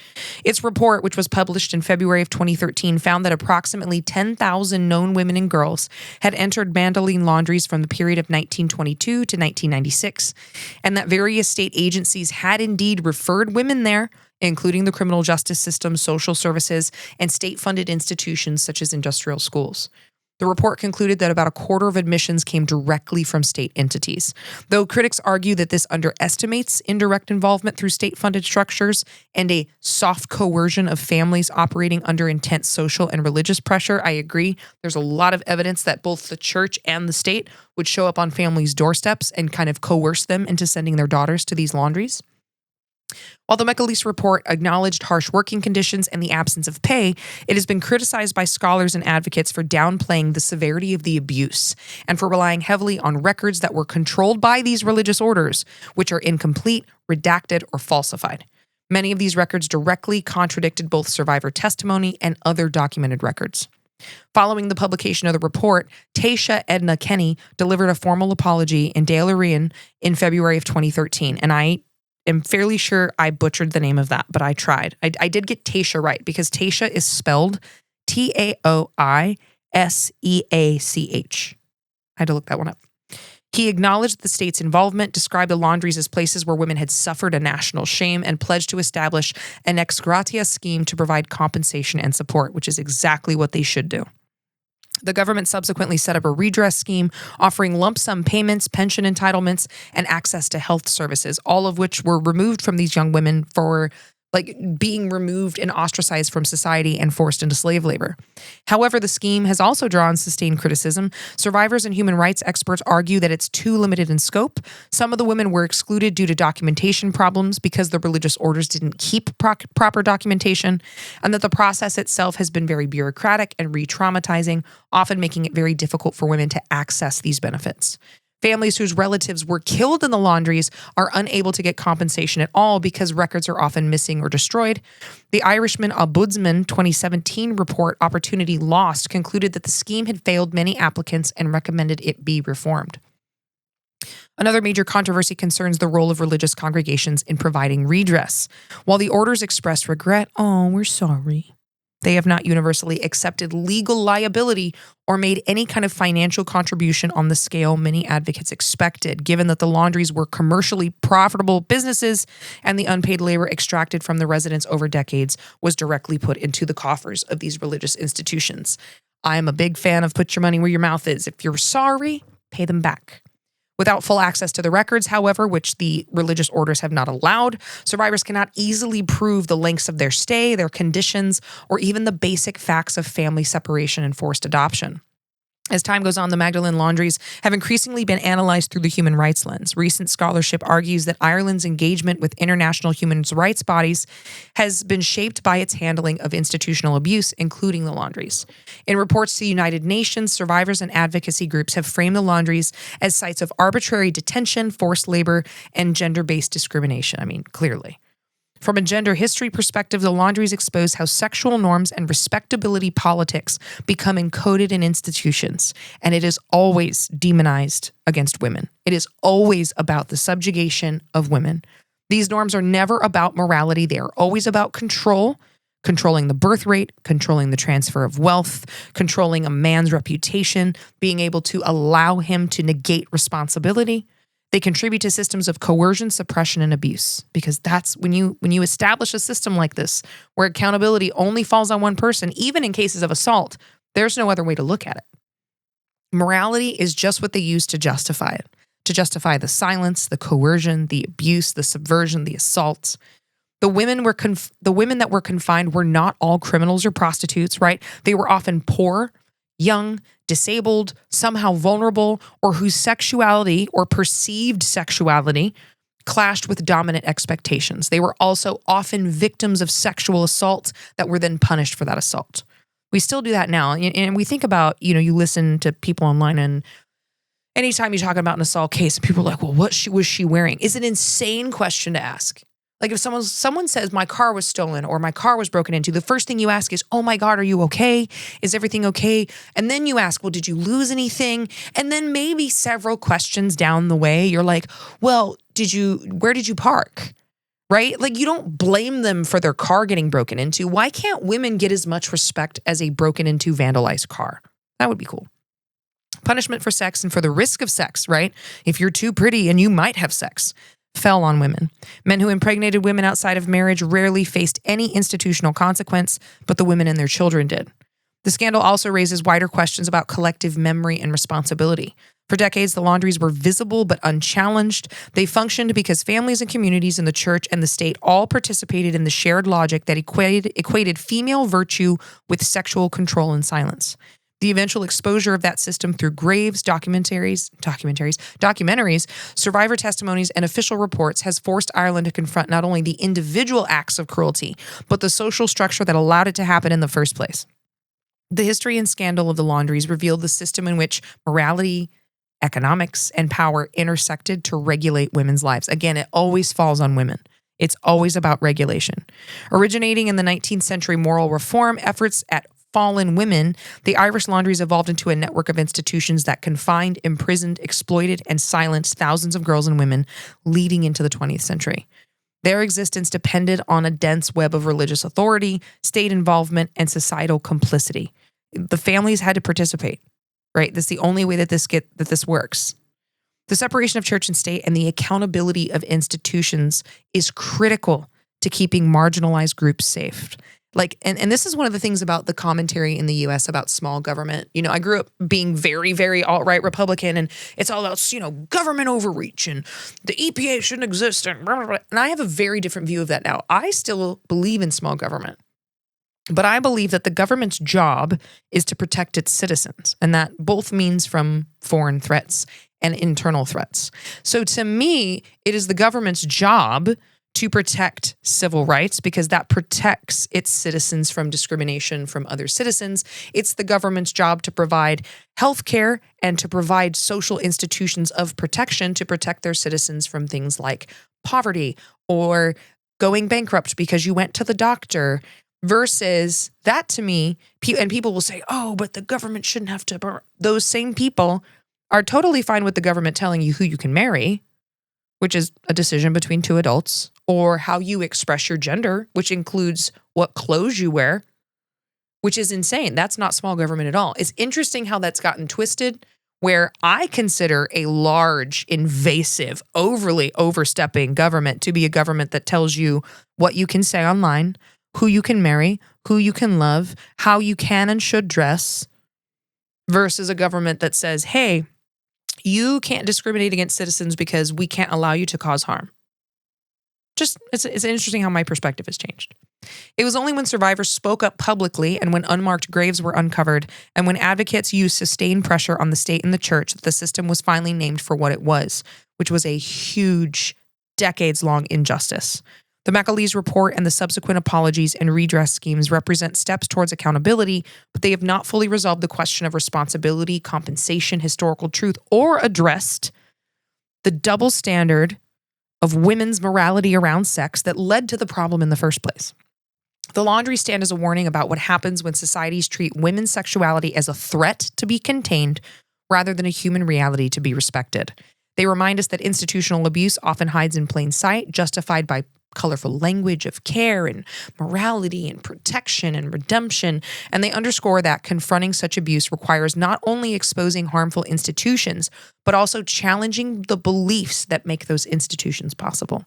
Its report, which was published in February of 2013, found that approximately 10,000 known women and girls had entered Magdalene Laundries from the period of 1922 to 1996, and that various state agencies had indeed referred women there, including the criminal justice system, social services, and state-funded institutions such as industrial schools. The report concluded that about a quarter of admissions came directly from state entities, though critics argue that this underestimates indirect involvement through state-funded structures and a soft coercion of families operating under intense social and religious pressure. I agree. There's a lot of evidence that both the church and the state would show up on families' doorsteps and kind of coerce them into sending their daughters to these laundries. While the McAleese report acknowledged harsh working conditions and the absence of pay, it has been criticized by scholars and advocates for downplaying the severity of the abuse and for relying heavily on records that were controlled by these religious orders, which are incomplete, redacted, or falsified. Many of these records directly contradicted both survivor testimony and other documented records. Following the publication of the report, Taoiseach Edna Kenny delivered a formal apology in Dáil Éireann in February of 2013, and I am fairly sure I butchered the name of that, but I tried. I did get Taoiseach right, because Taoiseach is spelled Taoiseach. I had to look that one up. He acknowledged the state's involvement, described the laundries as places where women had suffered a national shame, and pledged to establish an ex gratia scheme to provide compensation and support, which is exactly what they should do. The government subsequently set up a redress scheme offering lump sum payments, pension entitlements, and access to health services, all of which were removed from these young women for being removed and ostracized from society and forced into slave labor. However, the scheme has also drawn sustained criticism. Survivors and human rights experts argue that it's too limited in scope. Some of the women were excluded due to documentation problems because the religious orders didn't keep proper documentation, and that the process itself has been very bureaucratic and re-traumatizing, often making it very difficult for women to access these benefits. Families whose relatives were killed in the laundries are unable to get compensation at all because records are often missing or destroyed. The Irishman Ombudsman 2017 report, Opportunity Lost, concluded that the scheme had failed many applicants and recommended it be reformed. Another major controversy concerns the role of religious congregations in providing redress. While the orders expressed regret, oh, we're sorry, they have not universally accepted legal liability or made any kind of financial contribution on the scale many advocates expected, given that the laundries were commercially profitable businesses and the unpaid labor extracted from the residents over decades was directly put into the coffers of these religious institutions. I am a big fan of put your money where your mouth is. If you're sorry, pay them back. Without full access to the records, however, which the religious orders have not allowed, survivors cannot easily prove the lengths of their stay, their conditions, or even the basic facts of family separation and forced adoption. As time goes on, the Magdalene Laundries have increasingly been analyzed through the human rights lens. Recent scholarship argues that Ireland's engagement with international human rights bodies has been shaped by its handling of institutional abuse, including the laundries. In reports to the United Nations, survivors and advocacy groups have framed the laundries as sites of arbitrary detention, forced labor, and gender-based discrimination. I mean, clearly. From a gender history perspective, the laundries expose how sexual norms and respectability politics become encoded in institutions, and it is always demonized against women. It is always about the subjugation of women. These norms are never about morality. They are always about control, controlling the birth rate, controlling the transfer of wealth, controlling a man's reputation, being able to allow him to negate responsibility. They contribute to systems of coercion, suppression, and abuse, because that's when you establish a system like this where accountability only falls on one person, even in cases of assault, there's no other way to look at it. Morality is just what they use to justify it, to justify the silence, the coercion, the abuse, the subversion, the assaults. The women that were confined were not all criminals or prostitutes, right? They were often poor, young, disabled, somehow vulnerable, or whose sexuality or perceived sexuality clashed with dominant expectations. They were also often victims of sexual assault that were then punished for that assault. We still do that now. And we think about, you listen to people online, and anytime you talk about an assault case, people are like, well, what was she wearing? It's an insane question to ask. Like if someone says my car was stolen or my car was broken into, the first thing you ask is, oh my God, are you okay? Is everything okay? And then you ask, well, did you lose anything? And then maybe several questions down the way, you're like, well, where did you park? Right? Like you don't blame them for their car getting broken into. Why can't women get as much respect as a broken into, vandalized car? That would be cool. Punishment for sex and for the risk of sex, right? If you're too pretty and you might have sex, fell on women. Men who impregnated women outside of marriage rarely faced any institutional consequence, but the women and their children did. The scandal also raises wider questions about collective memory and responsibility. For decades, the laundries were visible but unchallenged. They functioned because families and communities in the church and the state all participated in the shared logic that equated female virtue with sexual control and silence. The eventual exposure of that system through graves, documentaries, survivor testimonies, and official reports has forced Ireland to confront not only the individual acts of cruelty, but the social structure that allowed it to happen in the first place. The history and scandal of the laundries revealed the system in which morality, economics, and power intersected to regulate women's lives. Again, it always falls on women. It's always about regulation. Originating in the 19th century moral reform efforts at fallen women, the Irish laundries evolved into a network of institutions that confined, imprisoned, exploited, and silenced thousands of girls and women leading into the 20th century. Their existence depended on a dense web of religious authority, state involvement, and societal complicity. The families had to participate, right? That's the only way that this works. The separation of church and state and the accountability of institutions is critical to keeping marginalized groups safe. And this is one of the things about the commentary in the US about small government. I grew up being very, very alt-right Republican, and it's all about, government overreach and the EPA shouldn't exist and blah, blah, blah. And I have a very different view of that now. I still believe in small government, but I believe that the government's job is to protect its citizens, and that both means from foreign threats and internal threats. So to me, it is the government's job to protect civil rights because that protects its citizens from discrimination from other citizens. It's the government's job to provide healthcare and to provide social institutions of protection to protect their citizens from things like poverty or going bankrupt because you went to the doctor. Versus that, to me, and people will say, oh, but the government shouldn't have to. Those same people are totally fine with the government telling you who you can marry, which is a decision between two adults, or how you express your gender, which includes what clothes you wear, which is insane. That's not small government at all. It's interesting how that's gotten twisted, where I consider a large, invasive, overly overstepping government to be a government that tells you what you can say online, who you can marry, who you can love, how you can and should dress, versus a government that says, hey, you can't discriminate against citizens because we can't allow you to cause harm. It's interesting how my perspective has changed. It was only when survivors spoke up publicly and when unmarked graves were uncovered and when advocates used sustained pressure on the state and the church that the system was finally named for what it was, which was a huge, decades-long injustice. The McAleese report and the subsequent apologies and redress schemes represent steps towards accountability, but they have not fully resolved the question of responsibility, compensation, historical truth, or addressed the double standard of women's morality around sex that led to the problem in the first place. The laundries stand as a warning about what happens when societies treat women's sexuality as a threat to be contained rather than a human reality to be respected. They remind us that institutional abuse often hides in plain sight, justified by colorful language of care and morality and protection and redemption, and they underscore that confronting such abuse requires not only exposing harmful institutions, but also challenging the beliefs that make those institutions possible.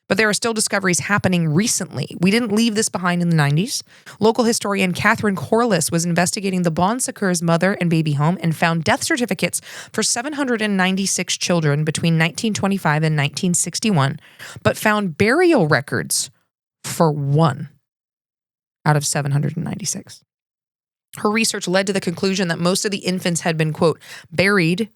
But there are still discoveries happening recently. We didn't leave this behind in the 90s. Local historian Catherine Corliss was investigating the Bon Secours mother and baby home and found death certificates for 796 children between 1925 and 1961, but found burial records for 1 out of 796. Her research led to the conclusion that most of the infants had been, quote, buried,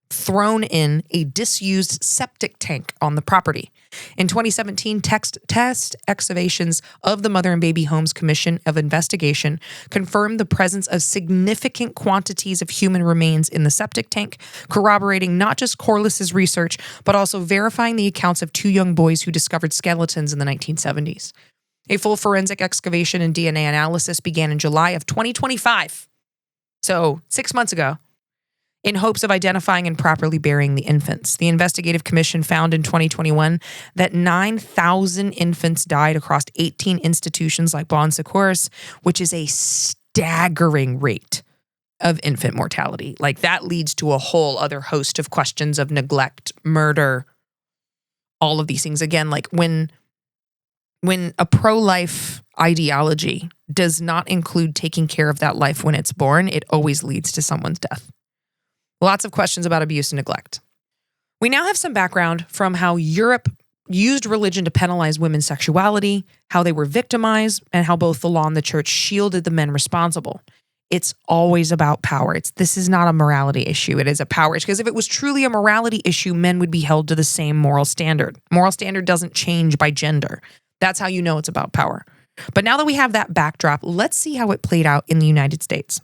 thrown in a disused septic tank on the property. In 2017, test excavations of the Mother and Baby Homes Commission of Investigation confirmed the presence of significant quantities of human remains in the septic tank, corroborating not just Corliss's research, but also verifying the accounts of 2 young boys who discovered skeletons in the 1970s. A full forensic excavation and DNA analysis began in July of 2025, so 6 months ago, in hopes of identifying and properly burying the infants. The investigative commission found in 2021 that 9,000 infants died across 18 institutions like Bon Secours, which is a staggering rate of infant mortality. Like, that leads to a whole other host of questions of neglect, murder, all of these things. Again, like when a pro-life ideology does not include taking care of that life when it's born, it always leads to someone's death. Lots of questions about abuse and neglect. We now have some background from how Europe used religion to penalize women's sexuality, how they were victimized, and how both the law and the church shielded the men responsible. It's always about power. This is not a morality issue. It is a power issue. Because if it was truly a morality issue, men would be held to the same moral standard. Moral standard doesn't change by gender. That's how you know it's about power. But now that we have that backdrop, let's see how it played out in the United States.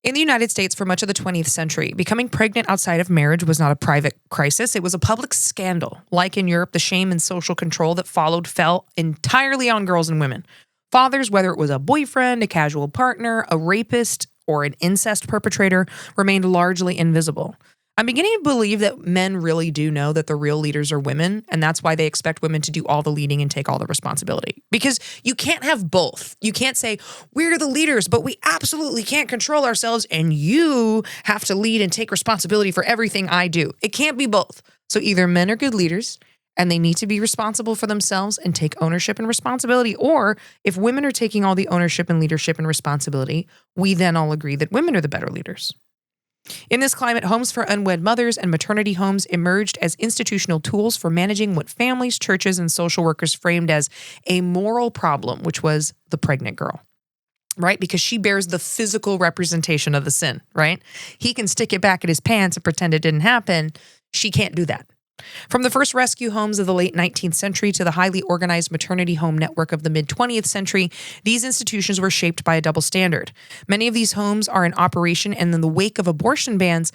In the United States, for much of the 20th century, becoming pregnant outside of marriage was not a private crisis. It was a public scandal. Like in Europe, the shame and social control that followed fell entirely on girls and women. Fathers, whether it was a boyfriend, a casual partner, a rapist, or an incest perpetrator, remained largely invisible. I'm beginning to believe that men really do know that the real leaders are women, and that's why they expect women to do all the leading and take all the responsibility. Because you can't have both. You can't say, we're the leaders, but we absolutely can't control ourselves, and you have to lead and take responsibility for everything I do. It can't be both. So either men are good leaders, and they need to be responsible for themselves and take ownership and responsibility, or if women are taking all the ownership and leadership and responsibility, we then all agree that women are the better leaders. In this climate, homes for unwed mothers and maternity homes emerged as institutional tools for managing what families, churches, and social workers framed as a moral problem, which was the pregnant girl, right? Because she bears the physical representation of the sin, right? He can stick it back in his pants and pretend it didn't happen. She can't do that. From the first rescue homes of the late 19th century to the highly organized maternity home network of the mid-20th century, these institutions were shaped by a double standard. Many of these homes are in operation, and in the wake of abortion bans,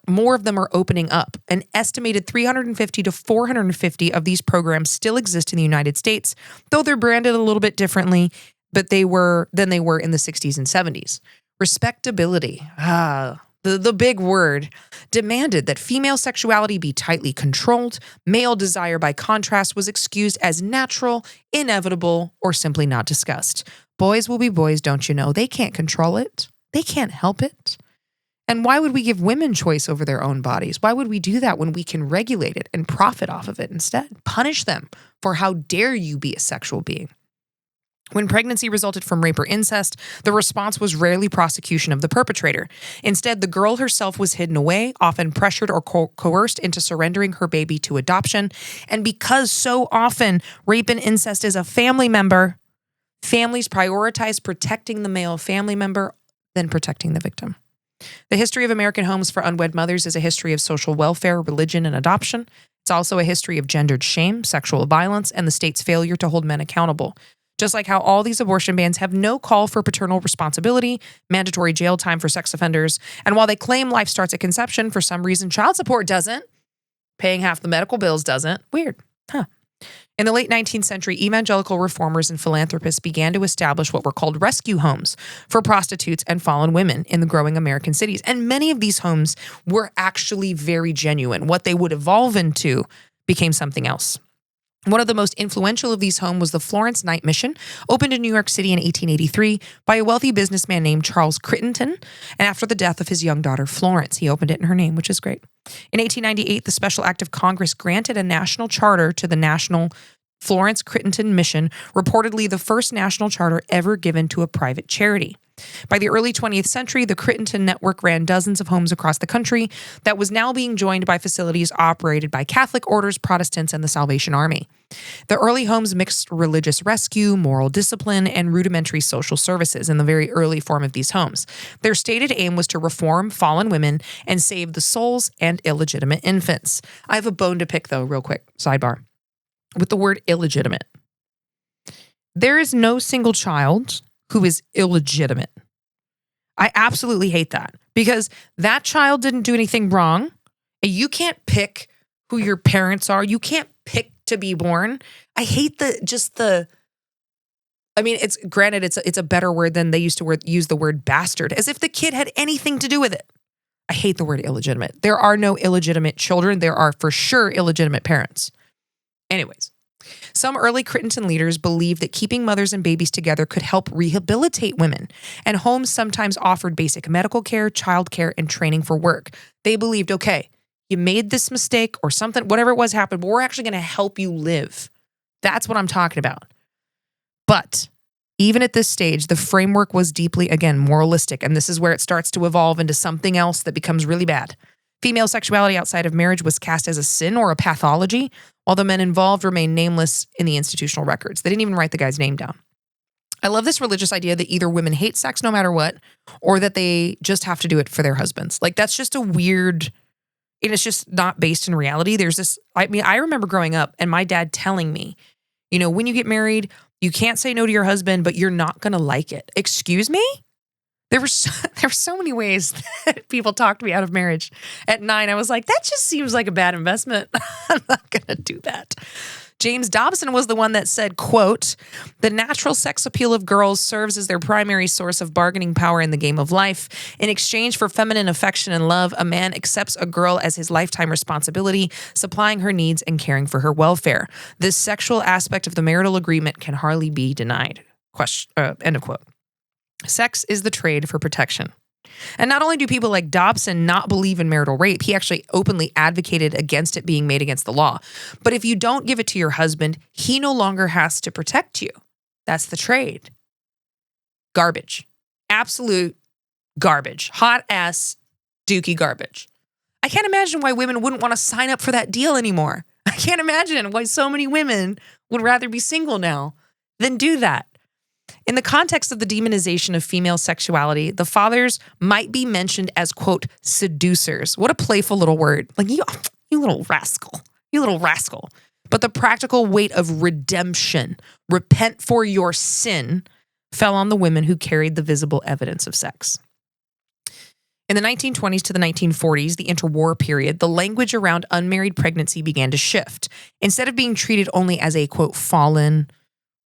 more of them are opening up. An estimated 350 to 450 of these programs still exist in the United States, though they're branded a little bit differently than they were in the 60s and 70s. Respectability. the big word, demanded that female sexuality be tightly controlled. Male desire, by contrast, was excused as natural, inevitable, or simply not discussed. Boys will be boys, don't you know? They can't control it. They can't help it. And why would we give women choice over their own bodies? Why would we do that when we can regulate it and profit off of it instead? Punish them for how dare you be a sexual being. When pregnancy resulted from rape or incest, the response was rarely prosecution of the perpetrator. Instead, the girl herself was hidden away, often pressured or coerced into surrendering her baby to adoption. And because so often rape and incest is a family member, families prioritize protecting the male family member than protecting the victim. The history of American homes for unwed mothers is a history of social welfare, religion, and adoption. It's also a history of gendered shame, sexual violence, and the state's failure to hold men accountable. Just like how all these abortion bans have no call for paternal responsibility, mandatory jail time for sex offenders, and while they claim life starts at conception, for some reason child support doesn't, paying half the medical bills doesn't. Weird, huh? In the late 19th century, evangelical reformers and philanthropists began to establish what were called rescue homes for prostitutes and fallen women in the growing American cities. And many of these homes were actually very genuine. What they would evolve into became something else. One of the most influential of these homes was the Florence Night Mission, opened in New York City in 1883 by a wealthy businessman named Charles Crittenden, and after the death of his young daughter Florence. He opened it in her name, which is great. In 1898, the Special Act of Congress granted a national charter to the National Florence Crittenden Mission, reportedly the first national charter ever given to a private charity. By the early 20th century, the Crittenden network ran dozens of homes across the country that was now being joined by facilities operated by Catholic orders, Protestants, and the Salvation Army. The early homes mixed religious rescue, moral discipline, and rudimentary social services in the very early form of these homes. Their stated aim was to reform fallen women and save the souls and illegitimate infants. I have a bone to pick, though, real quick, sidebar, with the word illegitimate. There is no single child who is illegitimate. I absolutely hate that because that child didn't do anything wrong. And you can't pick who your parents are. You can't pick to be born. I hate it's granted it's a better word than they used to use the word bastard, as if the kid had anything to do with it. I hate the word illegitimate. There are no illegitimate children. There are for sure illegitimate parents. Anyways, some early Crittenden leaders believed that keeping mothers and babies together could help rehabilitate women, and homes sometimes offered basic medical care, child care, and training for work. They believed, okay, you made this mistake or something, whatever it was happened, but we're actually going to help you live. That's what I'm talking about. But even at this stage, the framework was deeply, again, moralistic, and this is where it starts to evolve into something else that becomes really bad. Female sexuality outside of marriage was cast as a sin or a pathology, while the men involved remained nameless in the institutional records. They didn't even write the guy's name down. I love this religious idea that either women hate sex no matter what, or that they just have to do it for their husbands. Like, that's just a weird, and it's just not based in reality. There's this, I remember growing up and my dad telling me, when you get married, you can't say no to your husband, but you're not going to like it. Excuse me? There were so many ways that people talked me out of marriage. At 9, I was like, that just seems like a bad investment. I'm not going to do that. James Dobson was the one that said, quote, "The natural sex appeal of girls serves as their primary source of bargaining power in the game of life. In exchange for feminine affection and love, a man accepts a girl as his lifetime responsibility, supplying her needs and caring for her welfare. This sexual aspect of the marital agreement can hardly be denied." End of quote. Sex is the trade for protection. And not only do people like Dobson not believe in marital rape, he actually openly advocated against it being made against the law. But if you don't give it to your husband, he no longer has to protect you. That's the trade. Garbage. Absolute garbage. Hot ass dookie garbage. I can't imagine why women wouldn't want to sign up for that deal anymore. I can't imagine why so many women would rather be single now than do that. In the context of the demonization of female sexuality, the fathers might be mentioned as, quote, seducers. What a playful little word. Like, you little rascal. You little rascal. But the practical weight of redemption, repent for your sin, fell on the women who carried the visible evidence of sex. In the 1920s to the 1940s, the interwar period, the language around unmarried pregnancy began to shift. Instead of being treated only as a, quote, fallen,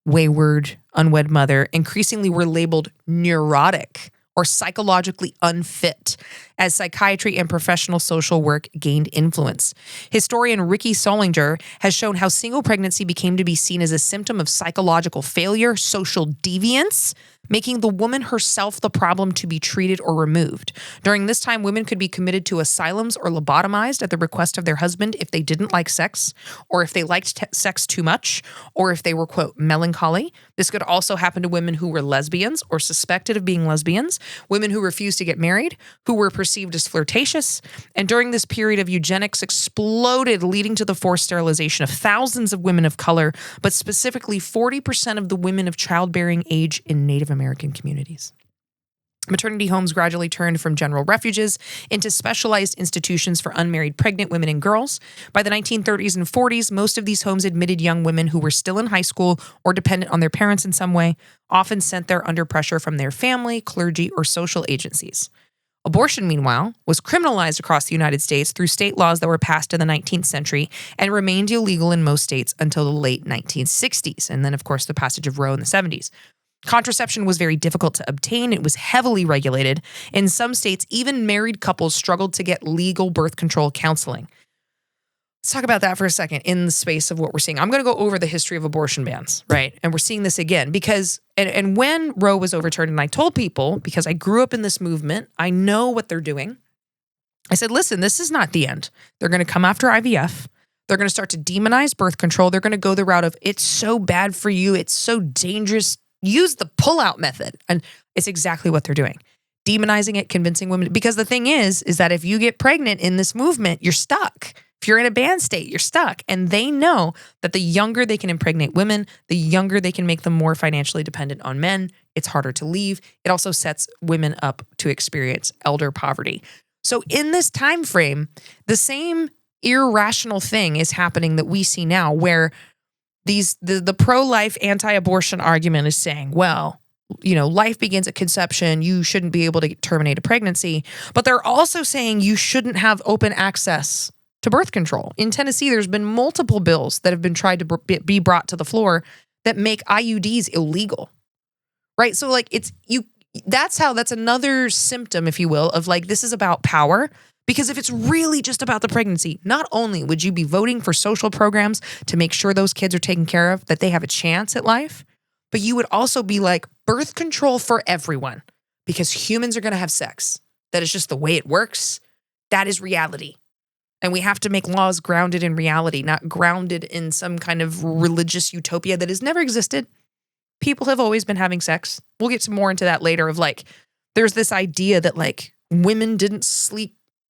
wayward, unwed mother, increasingly were labeled neurotic or psychologically unfit. as psychiatry and professional social work gained influence. Historian Ricky Solinger has shown how single pregnancy became to be seen as a symptom of psychological failure, social deviance, making the woman herself the problem to be treated or removed. During this time, women could be committed to asylums or lobotomized at the request of their husband if they didn't like sex, or if they liked sex too much, or if they were, quote, melancholy. This could also happen to women who were lesbians or suspected of being lesbians, women who refused to get married, who were perceived as flirtatious. And during this period of eugenics exploded, leading to the forced sterilization of thousands of women of color, but specifically 40% of the women of childbearing age in Native American communities. Maternity homes gradually turned from general refuges into specialized institutions for unmarried pregnant women and girls. By the 1930s and 40s, most of these homes admitted young women who were still in high school or dependent on their parents in some way, often sent there under pressure from their family, clergy, or social agencies. Abortion, meanwhile, was criminalized across the United States through state laws that were passed in the 19th century and remained illegal in most states until the late 1960s, and then, of course, the passage of Roe in the 70s. Contraception was very difficult to obtain. It was heavily regulated. In some states, even married couples struggled to get legal birth control counseling. Let's talk about that for a second in the space of what we're seeing. I'm going to go over the history of abortion bans, right? And we're seeing this again because, and when Roe was overturned, and I told people, because I grew up in this movement, I know what they're doing. I said, listen, this is not the end. They're going to come after IVF. They're going to start to demonize birth control. They're going to go the route of, it's so bad for you. It's so dangerous. Use the pull-out method. And it's exactly what they're doing. Demonizing it, convincing women. Because the thing is that if you get pregnant in this movement, you're stuck. If you're in a banned state, you're stuck. And they know that the younger they can impregnate women, the younger they can make them more financially dependent on men. It's harder to leave. It also sets women up to experience elder poverty. So in this time frame, the same irrational thing is happening that we see now, where the pro-life, anti-abortion argument is saying, well, you know, life begins at conception. You shouldn't be able to terminate a pregnancy. But they're also saying you shouldn't have open access to birth control. In Tennessee, there's been multiple bills that have been tried to be brought to the floor that make IUDs illegal, right? So like that's another symptom, if you will, of like, this is about power. Because if it's really just about the pregnancy, not only would you be voting for social programs to make sure those kids are taken care of, that they have a chance at life, but you would also be like, birth control for everyone, because humans are going to have sex. That is just the way it works. That is reality. And we have to make laws grounded in reality, not grounded in some kind of religious utopia that has never existed. People have always been having sex. We'll get some more into that later of like, there's this idea that like women didn't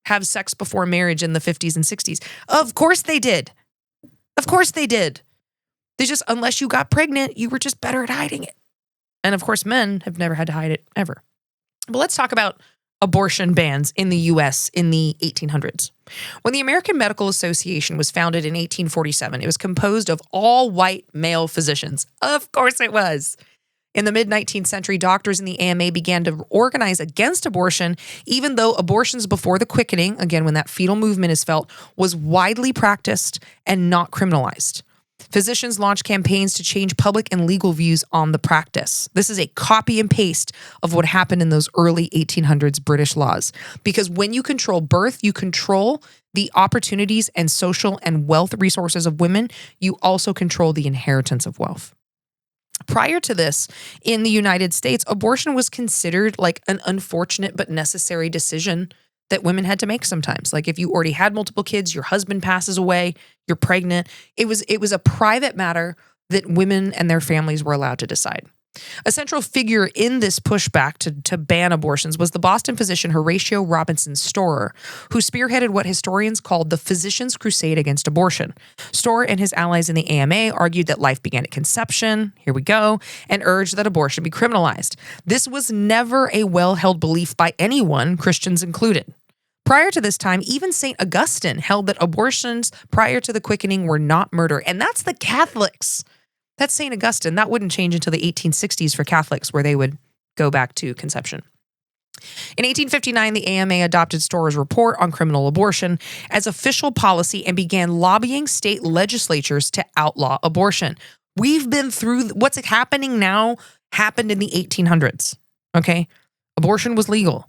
have sex before marriage in the 50s and 60s. Of course they did. Of course they did. They just, unless you got pregnant, you were just better at hiding it. And of course, men have never had to hide it ever. But let's talk about abortion bans in the U.S. in the 1800s. When the American Medical Association was founded in 1847, it was composed of all white male physicians. Of course it was. In the mid-19th century, doctors in the AMA began to organize against abortion, even though abortions before the quickening, again, when that fetal movement is felt, was widely practiced and not criminalized. Physicians launched campaigns to change public and legal views on the practice. This is a copy and paste of what happened in those early 1800s British laws. Because when you control birth, you control the opportunities and social and wealth resources of women. You also control the inheritance of wealth. Prior to this, in the United States, abortion was considered like an unfortunate but necessary decision that women had to make sometimes. Like if you already had multiple kids, your husband passes away, you're pregnant. It was a private matter that women and their families were allowed to decide. A central figure in this pushback to ban abortions was the Boston physician Horatio Robinson Storer, who spearheaded what historians called the Physicians' Crusade against abortion. Storer and his allies in the AMA argued that life began at conception, here we go, and urged that abortion be criminalized. This was never a well-held belief by anyone, Christians included. Prior to this time, even St. Augustine held that abortions prior to the quickening were not murder, and that's the Catholics. That's St. Augustine. That wouldn't change until the 1860s for Catholics, where they would go back to conception. In 1859, the AMA adopted Storer's report on criminal abortion as official policy and began lobbying state legislatures to outlaw abortion. We've been through what's happening now happened in the 1800s, okay? Abortion was legal.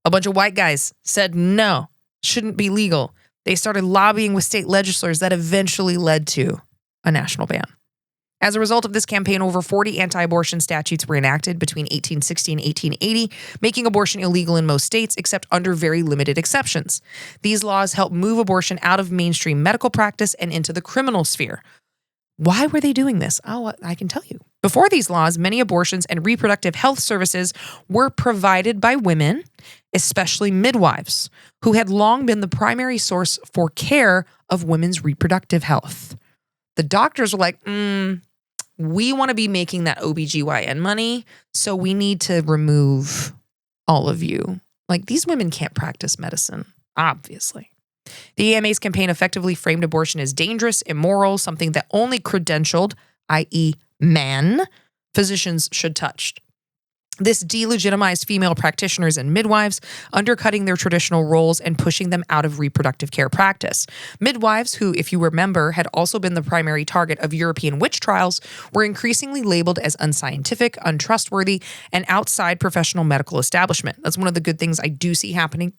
A bunch of white guys said no, shouldn't be legal. They started lobbying with state legislators that eventually led to a national ban. As a result of this campaign, over 40 anti-abortion statutes were enacted between 1860 and 1880, making abortion illegal in most states except under very limited exceptions. These laws helped move abortion out of mainstream medical practice and into the criminal sphere. Why were they doing this? Oh, I can tell you. Before these laws, many abortions and reproductive health services were provided by women, especially midwives, who had long been the primary source for care of women's reproductive health. The doctors were like, we want to be making that OBGYN money, so we need to remove all of you. Like, these women can't practice medicine, obviously. The AMA's campaign effectively framed abortion as dangerous, immoral, something that only credentialed, i.e. man, physicians should touch. This delegitimized female practitioners and midwives, undercutting their traditional roles and pushing them out of reproductive care practice. Midwives, who, if you remember, had also been the primary target of European witch trials, were increasingly labeled as unscientific, untrustworthy, and outside professional medical establishment. That's one of the good things I do see happening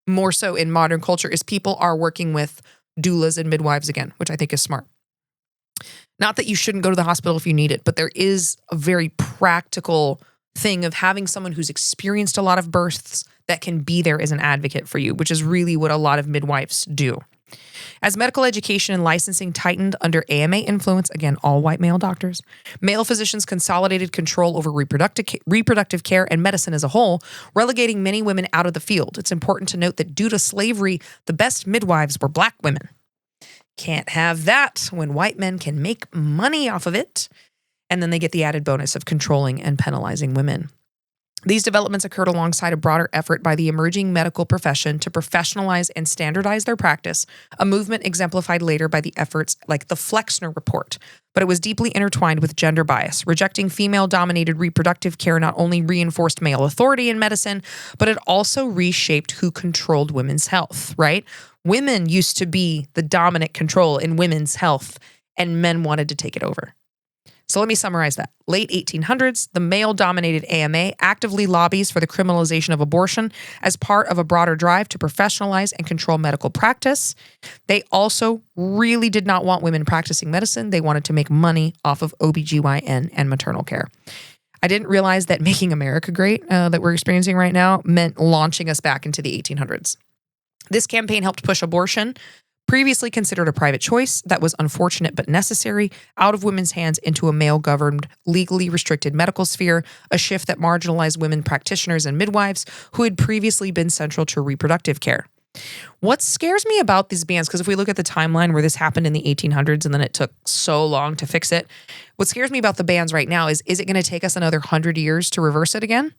more so in modern culture is people are working with doulas and midwives again, which I think is smart. Not that you shouldn't go to the hospital if you need it, but there is a very practical thing of having someone who's experienced a lot of births that can be there as an advocate for you, which is really what a lot of midwives do. As medical education and licensing tightened under AMA influence, again, all white male doctors, male physicians consolidated control over reproductive care and medicine as a whole, relegating many women out of the field. It's important to note that due to slavery, the best midwives were black women. Can't have that when white men can make money off of it. And then they get the added bonus of controlling and penalizing women. These developments occurred alongside a broader effort by the emerging medical profession to professionalize and standardize their practice, a movement exemplified later by the efforts like the Flexner Report. But it was deeply intertwined with gender bias. Rejecting female-dominated reproductive care not only reinforced male authority in medicine, but it also reshaped who controlled women's health, right? Women used to be the dominant control in women's health, and men wanted to take it over. So let me summarize that. Late 1800s, the male-dominated AMA actively lobbies for the criminalization of abortion as part of a broader drive to professionalize and control medical practice. They also really did not want women practicing medicine. They wanted to make money off of OBGYN and maternal care. I didn't realize that making America great that we're experiencing right now meant launching us back into the 1800s. This campaign helped push abortion, previously considered a private choice that was unfortunate but necessary, out of women's hands into a male-governed, legally restricted medical sphere, a shift that marginalized women practitioners and midwives who had previously been central to reproductive care. What scares me about these bans, because if we look at the timeline where this happened in the 1800s and then it took so long to fix it, what scares me about the bans right now is it going to take us another 100 years to reverse it again?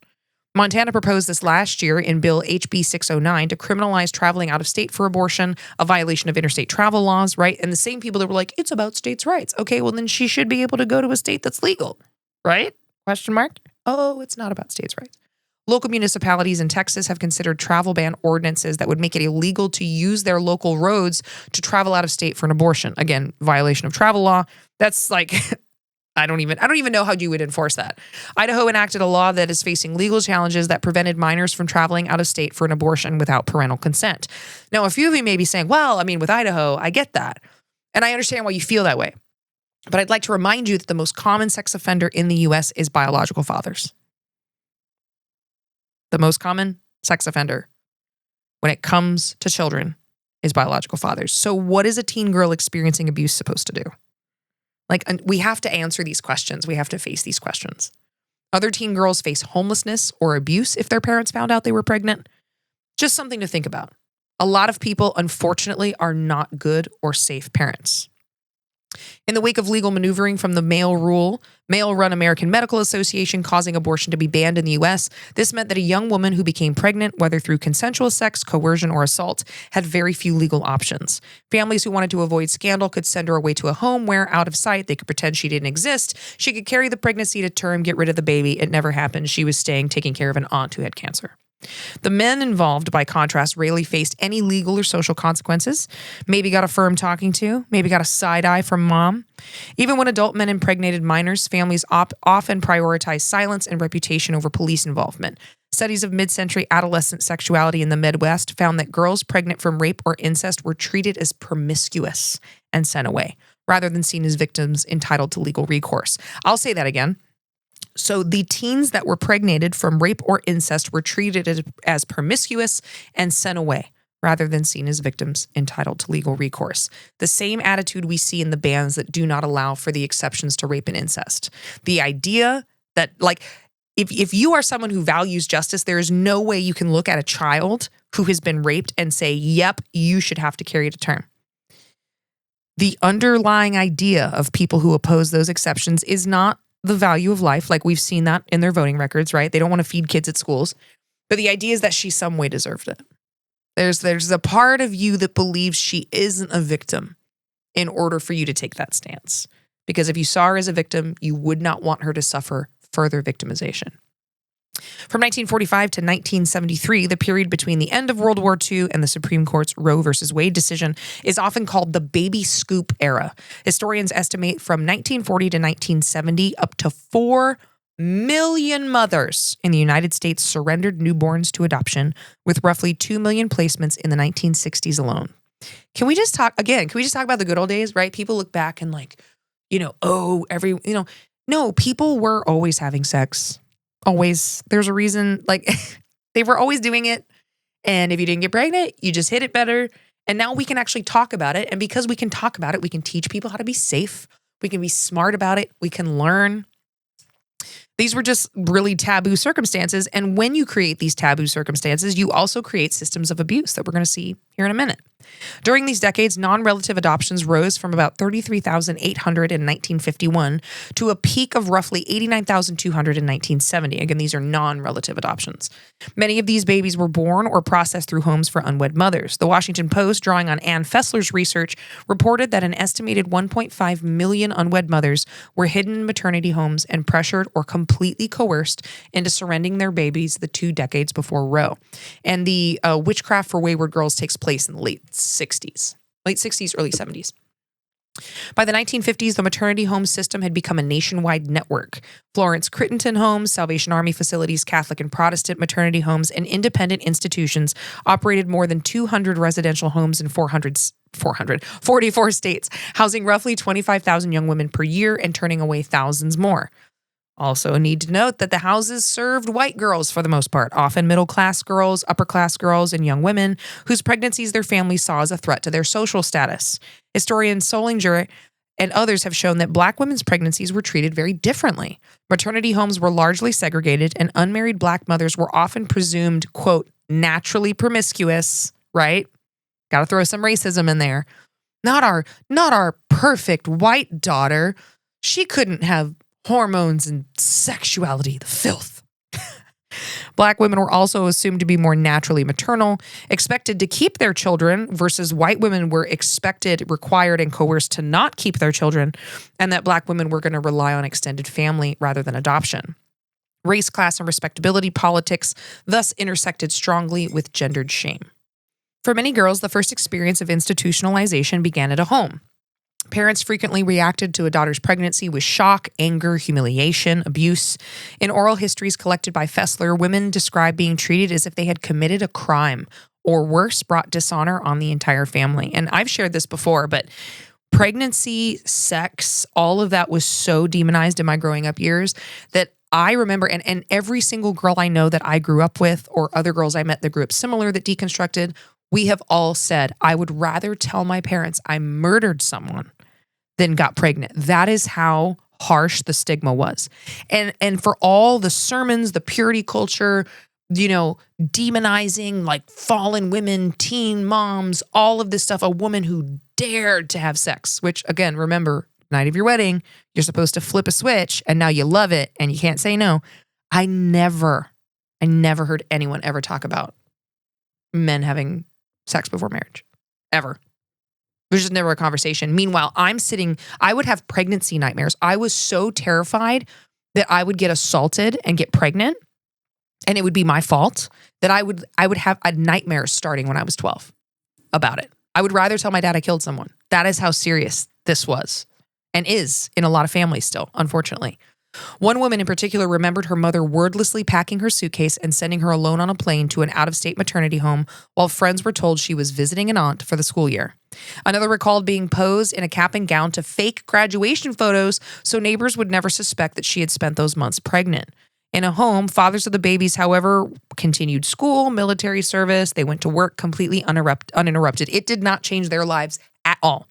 Montana proposed this last year in Bill HB 609 to criminalize traveling out of state for abortion, a violation of interstate travel laws, right? And the same people that were like, it's about states' rights. Okay, well then she should be able to go to a state that's legal, right? Question mark? Oh, it's not about states' rights. Local municipalities in Texas have considered travel ban ordinances that would make it illegal to use their local roads to travel out of state for an abortion. Again, violation of travel law. That's like... I don't even know how you would enforce that. Idaho enacted a law that is facing legal challenges that prevented minors from traveling out of state for an abortion without parental consent. Now, a few of you may be saying, well, I mean, with Idaho, I get that. And I understand why you feel that way. But I'd like to remind you that the most common sex offender in the U.S. is biological fathers. The most common sex offender when it comes to children is biological fathers. So what is a teen girl experiencing abuse supposed to do? Like, we have to answer these questions. We have to face these questions. Other teen girls face homelessness or abuse if their parents found out they were pregnant. Just something to think about. A lot of people, unfortunately, are not good or safe parents. In the wake of legal maneuvering from the male-run American Medical Association causing abortion to be banned in the U.S., this meant that a young woman who became pregnant, whether through consensual sex, coercion, or assault, had very few legal options. Families who wanted to avoid scandal could send her away to a home where, out of sight, they could pretend she didn't exist. She could carry the pregnancy to term, get rid of the baby. It never happened. She was staying, taking care of an aunt who had cancer. The men involved, by contrast, rarely faced any legal or social consequences, maybe got a firm talking to, maybe got a side eye from mom. Even when adult men impregnated minors, families often prioritized silence and reputation over police involvement. Studies of mid-century adolescent sexuality in the Midwest found that girls pregnant from rape or incest were treated as promiscuous and sent away, rather than seen as victims entitled to legal recourse. I'll say that again. So the teens that were pregnated from rape or incest were treated as promiscuous and sent away, rather than seen as victims entitled to legal recourse. The same attitude we see in the bans that do not allow for the exceptions to rape and incest. The idea that, like, if you are someone who values justice, there is no way you can look at a child who has been raped and say, yep, you should have to carry it to term. The underlying idea of people who oppose those exceptions is not the value of life, like we've seen that in their voting records, right? They don't want to feed kids at schools. But the idea is that she some way deserved it. There's a part of you that believes she isn't a victim in order for you to take that stance. Because if you saw her as a victim, you would not want her to suffer further victimization. From 1945 to 1973, the period between the end of World War II and the Supreme Court's Roe versus Wade decision is often called the baby scoop era. Historians estimate from 1940 to 1970, up to 4 million mothers in the United States surrendered newborns to adoption, with roughly 2 million placements in the 1960s alone. Can we just talk about the good old days, right? People look back and no, people were always having sex. Always. There's a reason, like, they were always doing it. And if you didn't get pregnant, you just hid it better. And now we can actually talk about it. And because we can talk about it, we can teach people how to be safe. We can be smart about it. We can learn. These were just really taboo circumstances. And when you create these taboo circumstances, you also create systems of abuse that we're going to see here in a minute. During these decades, non-relative adoptions rose from about 33,800 in 1951 to a peak of roughly 89,200 in 1970. Again, these are non-relative adoptions. Many of these babies were born or processed through homes for unwed mothers. The Washington Post, drawing on Ann Fessler's research, reported that an estimated 1.5 million unwed mothers were hidden in maternity homes and pressured or completely coerced into surrendering their babies the 2 decades before Roe. And the Witchcraft for Wayward Girls takes place in the late 60s, early 70s. By the 1950s, the maternity home system had become a nationwide network. Florence Crittenton homes, Salvation Army facilities, Catholic and Protestant maternity homes, and independent institutions operated more than 200 residential homes in 44 states, housing roughly 25,000 young women per year and turning away thousands more. Also, need to note that the houses served white girls for the most part, often middle-class girls, upper-class girls, and young women whose pregnancies their families saw as a threat to their social status. Historian Solinger and others have shown that Black women's pregnancies were treated very differently. Maternity homes were largely segregated, and unmarried Black mothers were often presumed, quote, naturally promiscuous, right? Got to throw some racism in there. Not our perfect white daughter. She couldn't have hormones and sexuality, the filth. Black women were also assumed to be more naturally maternal, expected to keep their children, versus white women were expected, required, and coerced to not keep their children, and that Black women were going to rely on extended family rather than adoption. Race, class, and respectability politics thus intersected strongly with gendered shame. For many girls, the first experience of institutionalization began at a home. Parents frequently reacted to a daughter's pregnancy with shock, anger, humiliation, abuse. In oral histories collected by Fessler, women described being treated as if they had committed a crime, or worse, brought dishonor on the entire family. And I've shared this before, but pregnancy, sex, all of that was so demonized in my growing up years that I remember, and every single girl I know that I grew up with, or other girls I met that grew up similar that deconstructed, we have all said, I would rather tell my parents I murdered someone than got pregnant. That is how harsh the stigma was. And for all the sermons, the purity culture, demonizing like fallen women, teen moms, all of this stuff, a woman who dared to have sex, which again, remember, night of your wedding, you're supposed to flip a switch and now you love it and you can't say no. I never heard anyone ever talk about men having sex before marriage, ever. There's just never a conversation. Meanwhile, I would have pregnancy nightmares. I was so terrified that I would get assaulted and get pregnant And it would be my fault that I would have a nightmare starting when I was 12 about it. I would rather tell my dad I killed someone. That is how serious this was and is in a lot of families still, unfortunately. One woman in particular remembered her mother wordlessly packing her suitcase and sending her alone on a plane to an out-of-state maternity home while friends were told she was visiting an aunt for the school year. Another recalled being posed in a cap and gown to fake graduation photos so neighbors would never suspect that she had spent those months pregnant. In a home, fathers of the babies, however, continued school, military service. They went to work completely uninterrupted. It did not change their lives at all.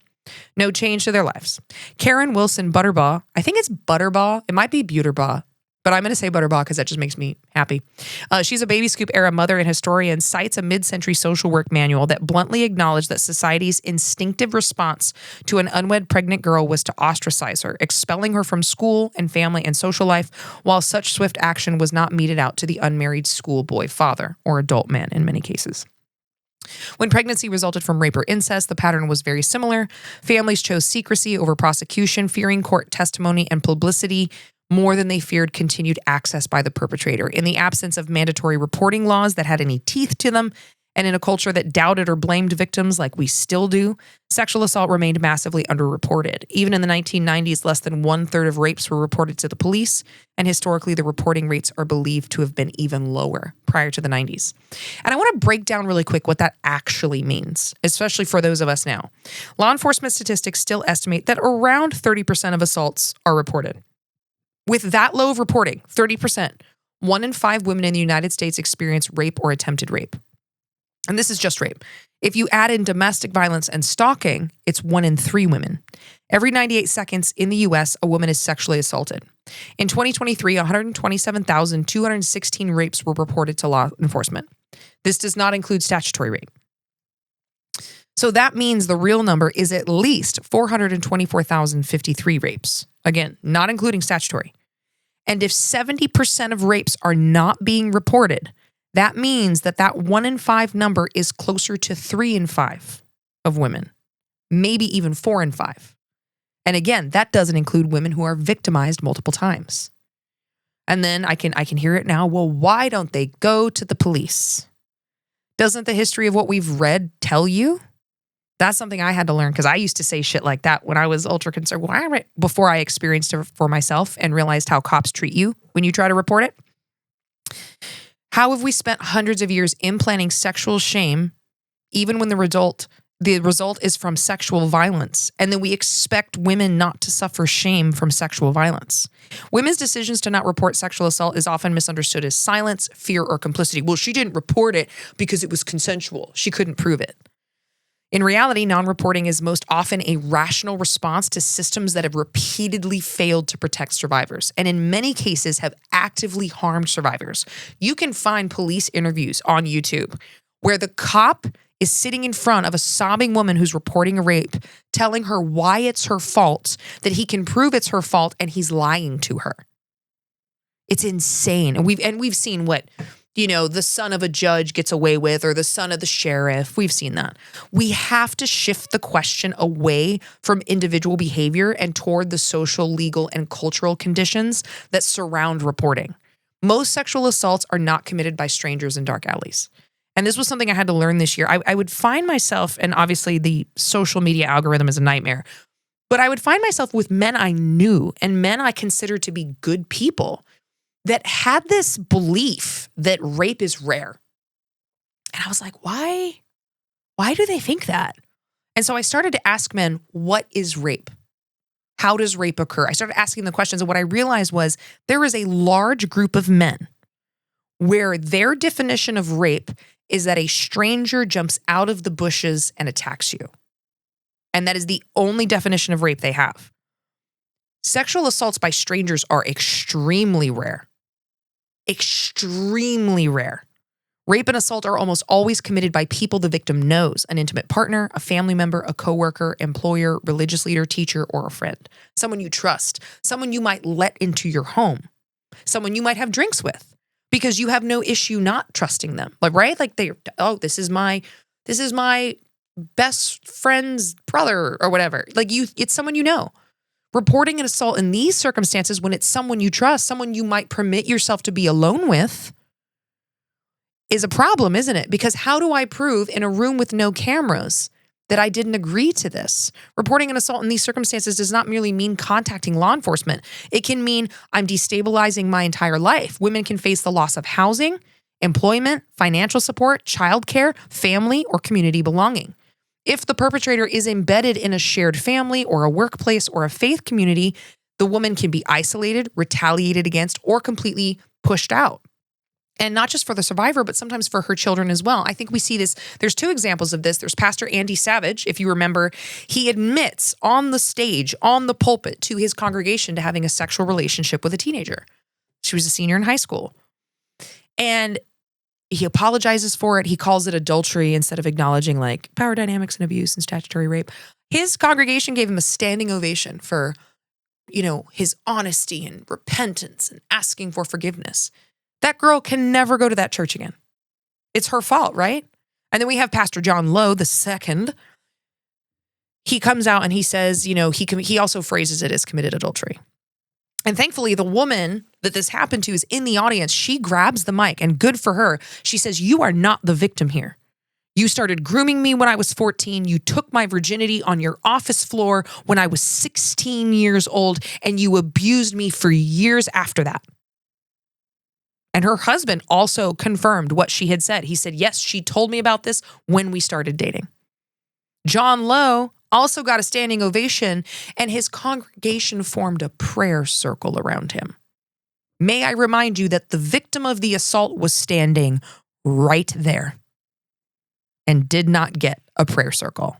No change to their lives. Karen Wilson Butterbaugh, I think it's Butterbaugh. It might be Buterbaugh, but I'm going to say Butterbaugh because that just makes me happy. She's a Baby Scoop era mother and historian, cites a mid-century social work manual that bluntly acknowledged that society's instinctive response to an unwed pregnant girl was to ostracize her, expelling her from school and family and social life, while such swift action was not meted out to the unmarried schoolboy father or adult man in many cases. When pregnancy resulted from rape or incest, the pattern was very similar. Families chose secrecy over prosecution, fearing court testimony and publicity more than they feared continued access by the perpetrator. In the absence of mandatory reporting laws that had any teeth to them, and in a culture that doubted or blamed victims like we still do, sexual assault remained massively underreported. Even in the 1990s, less than 1/3 of rapes were reported to the police, and historically the reporting rates are believed to have been even lower prior to the 90s. And I want to break down really quick what that actually means, especially for those of us now. Law enforcement statistics still estimate that around 30% of assaults are reported. With that low of reporting, 30%, 1 in 5 women in the United States experience rape or attempted rape. And this is just rape. If you add in domestic violence and stalking, it's 1 in 3 women. Every 98 seconds in the U.S., a woman is sexually assaulted. In 2023, 127,216 rapes were reported to law enforcement. This does not include statutory rape. So that means the real number is at least 424,053 rapes. Again, not including statutory. And if 70% of rapes are not being reported, that means that 1 in 5 number is closer to 3 in 5 of women, maybe even 4 in 5. And again, that doesn't include women who are victimized multiple times. And then I can hear it now. Well, why don't they go to the police? Doesn't the history of what we've read tell you? That's something I had to learn because I used to say shit like that when I was ultra concerned. Before I experienced it for myself and realized how cops treat you when you try to report it. How have we spent hundreds of years implanting sexual shame, even when the result is from sexual violence, and then we expect women not to suffer shame from sexual violence? Women's decisions to not report sexual assault is often misunderstood as silence, fear, or complicity. Well, she didn't report it because it was consensual. She couldn't prove it. In reality, non-reporting is most often a rational response to systems that have repeatedly failed to protect survivors, and in many cases have actively harmed survivors. You can find police interviews on YouTube where the cop is sitting in front of a sobbing woman who's reporting a rape, telling her why it's her fault, that he can prove it's her fault, and he's lying to her. It's insane. And we've seen what, the son of a judge gets away with, or the son of the sheriff. We've seen that. We have to shift the question away from individual behavior and toward the social, legal, and cultural conditions that surround reporting. Most sexual assaults are not committed by strangers in dark alleys. And this was something I had to learn this year. I would find myself, and obviously the social media algorithm is a nightmare, but I would find myself with men I knew and men I considered to be good people that had this belief that rape is rare. And I was like, why? Why do they think that? And so I started to ask men, what is rape? How does rape occur? I started asking the questions, and what I realized was there is a large group of men where their definition of rape is that a stranger jumps out of the bushes and attacks you. And that is the only definition of rape they have. Sexual assaults by strangers are extremely rare. Extremely rare. Rape and assault are almost always committed by people the victim knows, an intimate partner, a family member, a coworker, employer, religious leader, teacher, or a friend. Someone you trust, someone you might let into your home, someone you might have drinks with because you have no issue not trusting them. Right? This is my best friend's brother or whatever. It's someone you know. Reporting an assault in these circumstances, when it's someone you trust, someone you might permit yourself to be alone with, is a problem, isn't it? Because how do I prove in a room with no cameras that I didn't agree to this? Reporting an assault in these circumstances does not merely mean contacting law enforcement. It can mean I'm destabilizing my entire life. Women can face the loss of housing, employment, financial support, childcare, family, or community belonging. If the perpetrator is embedded in a shared family or a workplace or a faith community, the woman can be isolated, retaliated against, or completely pushed out. And not just for the survivor, but sometimes for her children as well. I think we see this. There's two examples of this. There's Pastor Andy Savage. If you remember, he admits on the stage, on the pulpit to his congregation to having a sexual relationship with a teenager. She was a senior in high school. And he apologizes for it. He calls it adultery instead of acknowledging like power dynamics and abuse and statutory rape. His congregation gave him a standing ovation for, his honesty and repentance and asking for forgiveness. That girl can never go to that church again. It's her fault, right? And then we have Pastor John Lowe II. He comes out and he says, he also phrases it as committed adultery. And thankfully, the woman that this happened to is in the audience. She grabs the mic, and good for her. She says, "You are not the victim here. You started grooming me when I was 14. You took my virginity on your office floor when I was 16 years old, and you abused me for years after that." And her husband also confirmed what she had said. He said, "Yes, she told me about this when we started dating." John Lowe also got a standing ovation, and his congregation formed a prayer circle around him. May I remind you that the victim of the assault was standing right there and did not get a prayer circle.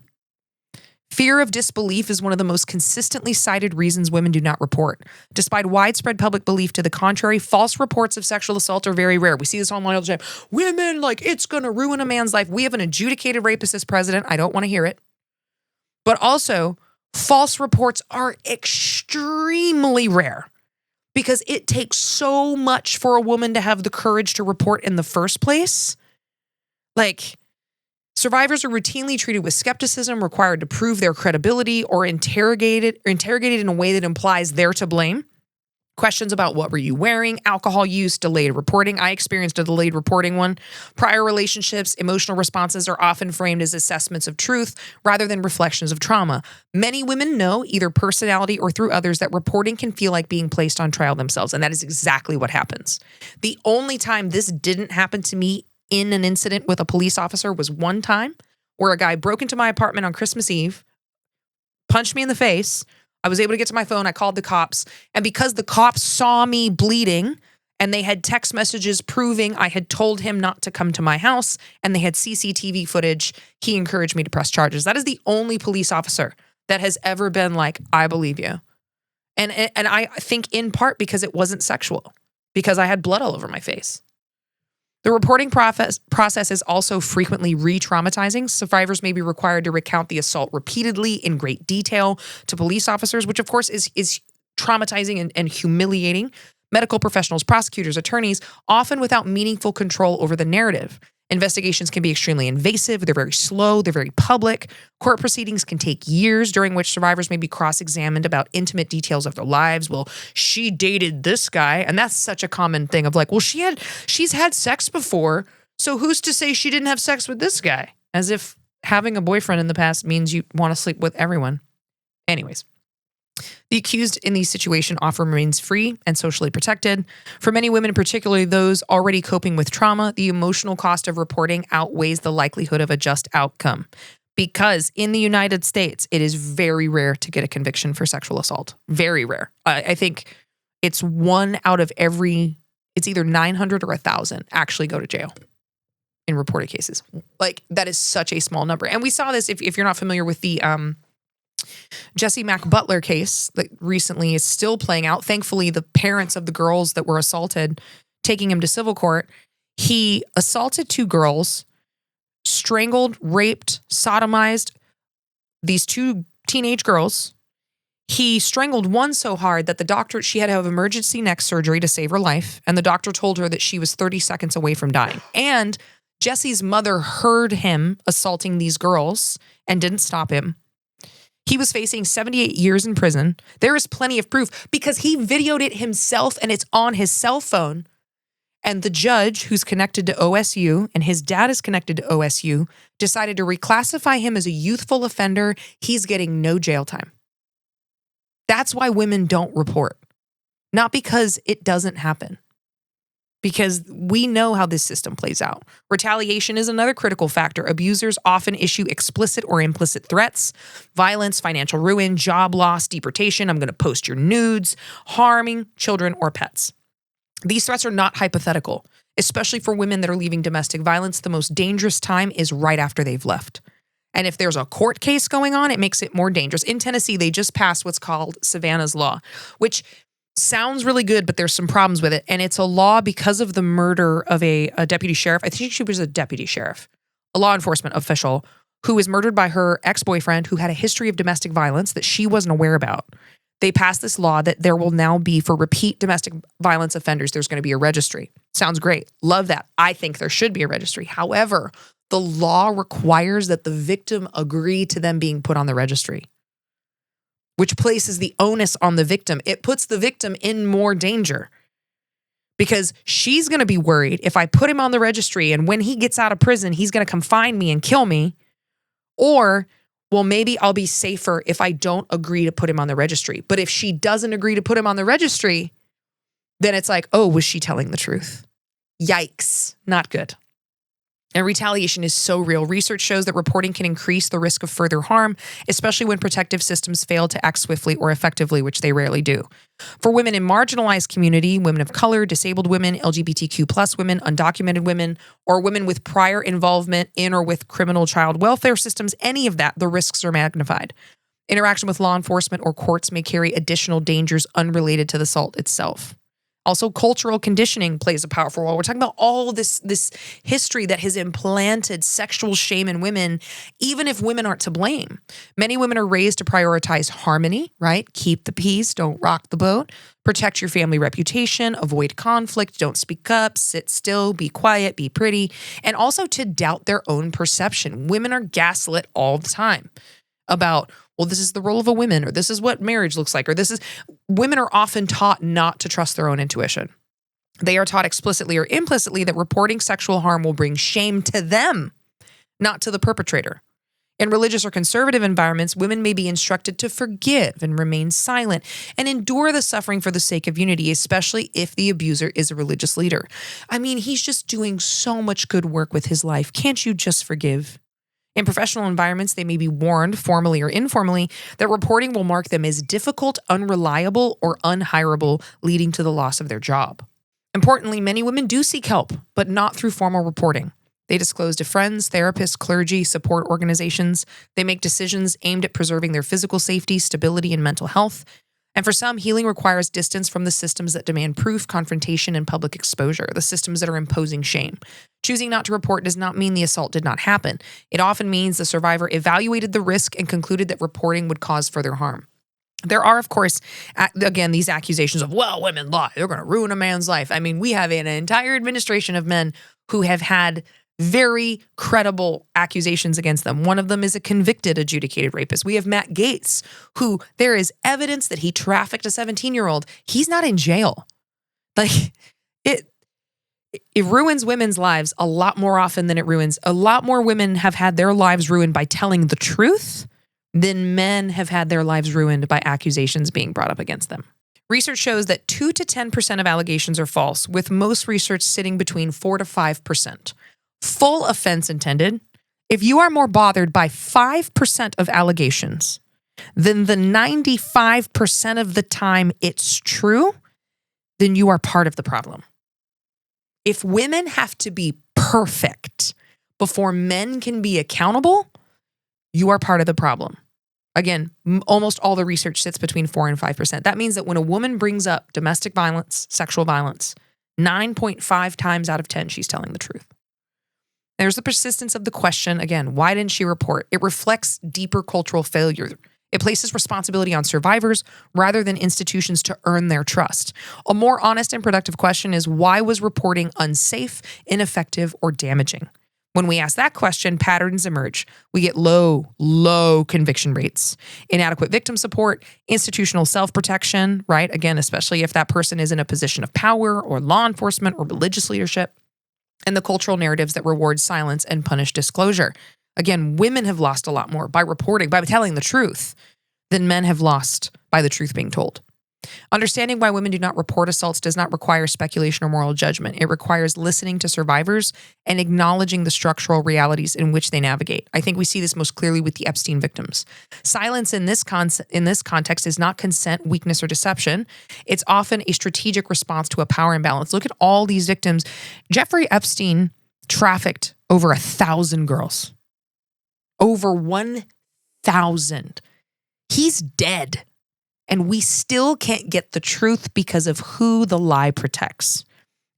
Fear of disbelief is one of the most consistently cited reasons women do not report. Despite widespread public belief to the contrary, false reports of sexual assault are very rare. We see this online all the time. Women, it's going to ruin a man's life. We have an adjudicated rapist as president. I don't want to hear it. But also, false reports are extremely rare because it takes so much for a woman to have the courage to report in the first place. Survivors are routinely treated with skepticism, required to prove their credibility, or interrogated in a way that implies they're to blame. Questions about what were you wearing, alcohol use, delayed reporting. I experienced a delayed reporting one. Prior relationships, emotional responses are often framed as assessments of truth rather than reflections of trauma. Many women know, either personality or through others, that reporting can feel like being placed on trial themselves, and that is exactly what happens. The only time this didn't happen to me in an incident with a police officer was one time where a guy broke into my apartment on Christmas Eve, punched me in the face. I was able to get to my phone. I called the cops. And because the cops saw me bleeding and they had text messages proving I had told him not to come to my house and they had CCTV footage, he encouraged me to press charges. That is the only police officer that has ever been like, "I believe you." And I think in part because it wasn't sexual, because I had blood all over my face. The reporting process is also frequently re-traumatizing. Survivors may be required to recount the assault repeatedly in great detail to police officers, which of course is traumatizing and humiliating. Medical professionals, prosecutors, attorneys, often without meaningful control over the narrative. Investigations can be extremely invasive. They're very slow. They're very public. Court proceedings can take years, during which survivors may be cross-examined about intimate details of their lives. Well, she dated this guy. And that's such a common thing of she's had sex before. So who's to say she didn't have sex with this guy? As if having a boyfriend in the past means you want to sleep with everyone. Anyways. The accused in these situations often remains free and socially protected. For many women, particularly those already coping with trauma, the emotional cost of reporting outweighs the likelihood of a just outcome. Because in the United States, it is very rare to get a conviction for sexual assault. Very rare. I think it's one out of it's either 900 or 1,000 actually go to jail in reported cases. That is such a small number. And we saw this, if you're not familiar with the Jesse Mack Butler case that recently is still playing out. Thankfully, the parents of the girls that were assaulted, taking him to civil court, he assaulted 2 girls, strangled, raped, sodomized these 2 teenage girls. He strangled one so hard that she had to have emergency neck surgery to save her life. And the doctor told her that she was 30 seconds away from dying. And Jesse's mother heard him assaulting these girls and didn't stop him. He was facing 78 years in prison. There is plenty of proof because he videoed it himself and it's on his cell phone. And the judge, who's connected to OSU, and his dad is connected to OSU, decided to reclassify him as a youthful offender. He's getting no jail time. That's why women don't report. Not because it doesn't happen. Because we know how this system plays out. Retaliation is another critical factor. Abusers often issue explicit or implicit threats, violence, financial ruin, job loss, deportation, I'm going to post your nudes, harming children or pets. These threats are not hypothetical, especially for women that are leaving domestic violence. The most dangerous time is right after they've left. And if there's a court case going on, it makes it more dangerous. In Tennessee, they just passed what's called Savannah's Law, which sounds really good, but there's some problems with it. And it's a law because of the murder of a deputy sheriff. I think she was a deputy sheriff, a law enforcement official who was murdered by her ex-boyfriend who had a history of domestic violence that she wasn't aware about. They passed this law that there will now be, for repeat domestic violence offenders, there's going to be a registry. Sounds great. Love that. I think there should be a registry. However, the law requires that the victim agree to them being put on the registry, which places the onus on the victim. It puts the victim in more danger because she's going to be worried if I put him on the registry and when he gets out of prison, he's going to come find me and kill me. Or, well, maybe I'll be safer if I don't agree to put him on the registry. But if she doesn't agree to put him on the registry, then it's like, oh, was she telling the truth? Yikes, not good. And retaliation is so real. Research shows that reporting can increase the risk of further harm, especially when protective systems fail to act swiftly or effectively, which they rarely do. For women in marginalized community, women of color, disabled women, LGBTQ+ women, undocumented women, or women with prior involvement in or with criminal child welfare systems, any of that, the risks are magnified. Interaction with law enforcement or courts may carry additional dangers unrelated to the assault itself. Also, cultural conditioning plays a powerful role. We're talking about all this history that has implanted sexual shame in women, even if women aren't to blame. Many women are raised to prioritize harmony, right? Keep the peace, don't rock the boat, protect your family reputation, avoid conflict, don't speak up, sit still, be quiet, be pretty, and also to doubt their own perception. Women are gaslit all the time about, well, this is the role of a woman, or this is what marriage looks like, or women are often taught not to trust their own intuition. They are taught explicitly or implicitly that reporting sexual harm will bring shame to them, not to the perpetrator. In religious or conservative environments, women may be instructed to forgive and remain silent and endure the suffering for the sake of unity, especially if the abuser is a religious leader. I mean, he's just doing so much good work with his life. Can't you just forgive? In professional environments, they may be warned, formally or informally, that reporting will mark them as difficult, unreliable, or unhireable, leading to the loss of their job. Importantly, many women do seek help, but not through formal reporting. They disclose to friends, therapists, clergy, support organizations. They make decisions aimed at preserving their physical safety, stability, and mental health. And for some, healing requires distance from the systems that demand proof, confrontation, and public exposure, the systems that are imposing shame. Choosing not to report does not mean the assault did not happen. It often means the survivor evaluated the risk and concluded that reporting would cause further harm. There are, of course, again, these accusations of, well, women lie. They're going to ruin a man's life. I mean, we have an entire administration of men who have had very credible accusations against them. One of them is a convicted adjudicated rapist. We have Matt Gaetz, who there is evidence that he trafficked a 17-year-old. He's not in jail. Like, it ruins women's lives a lot more often than it ruins. A lot more women have had their lives ruined by telling the truth than men have had their lives ruined by accusations being brought up against them. Research shows that 2 to 10% of allegations are false, with most research sitting between 4 to 5%. Full offense intended. If you are more bothered by 5% of allegations than the 95% of the time it's true, then you are part of the problem. If women have to be perfect before men can be accountable, you are part of the problem. Again, almost all the research sits between 4 and 5%. That means that when a woman brings up domestic violence, sexual violence, 9.5 times out of 10, she's telling the truth. There's the persistence of the question. Again, why didn't she report? It reflects deeper cultural failure. It places responsibility on survivors rather than institutions to earn their trust. A more honest and productive question is, why was reporting unsafe, ineffective, or damaging? When we ask that question, patterns emerge. We get low conviction rates, inadequate victim support, institutional self-protection, right? Again, especially if that person is in a position of power or law enforcement or religious leadership, and the cultural narratives that reward silence and punish disclosure. Again, women have lost a lot more by reporting, by telling the truth, than men have lost by the truth being told. Understanding why women do not report assaults does not require speculation or moral judgment. It requires listening to survivors and acknowledging the structural realities in which they navigate. I think we see this most clearly with the Epstein victims. Silence in this context is not consent, weakness, or deception. It's often a strategic response to a power imbalance. Look at all these victims. Jeffrey Epstein trafficked over 1,000 girls. Over 1,000. He's dead. And we still can't get the truth because of who the lie protects.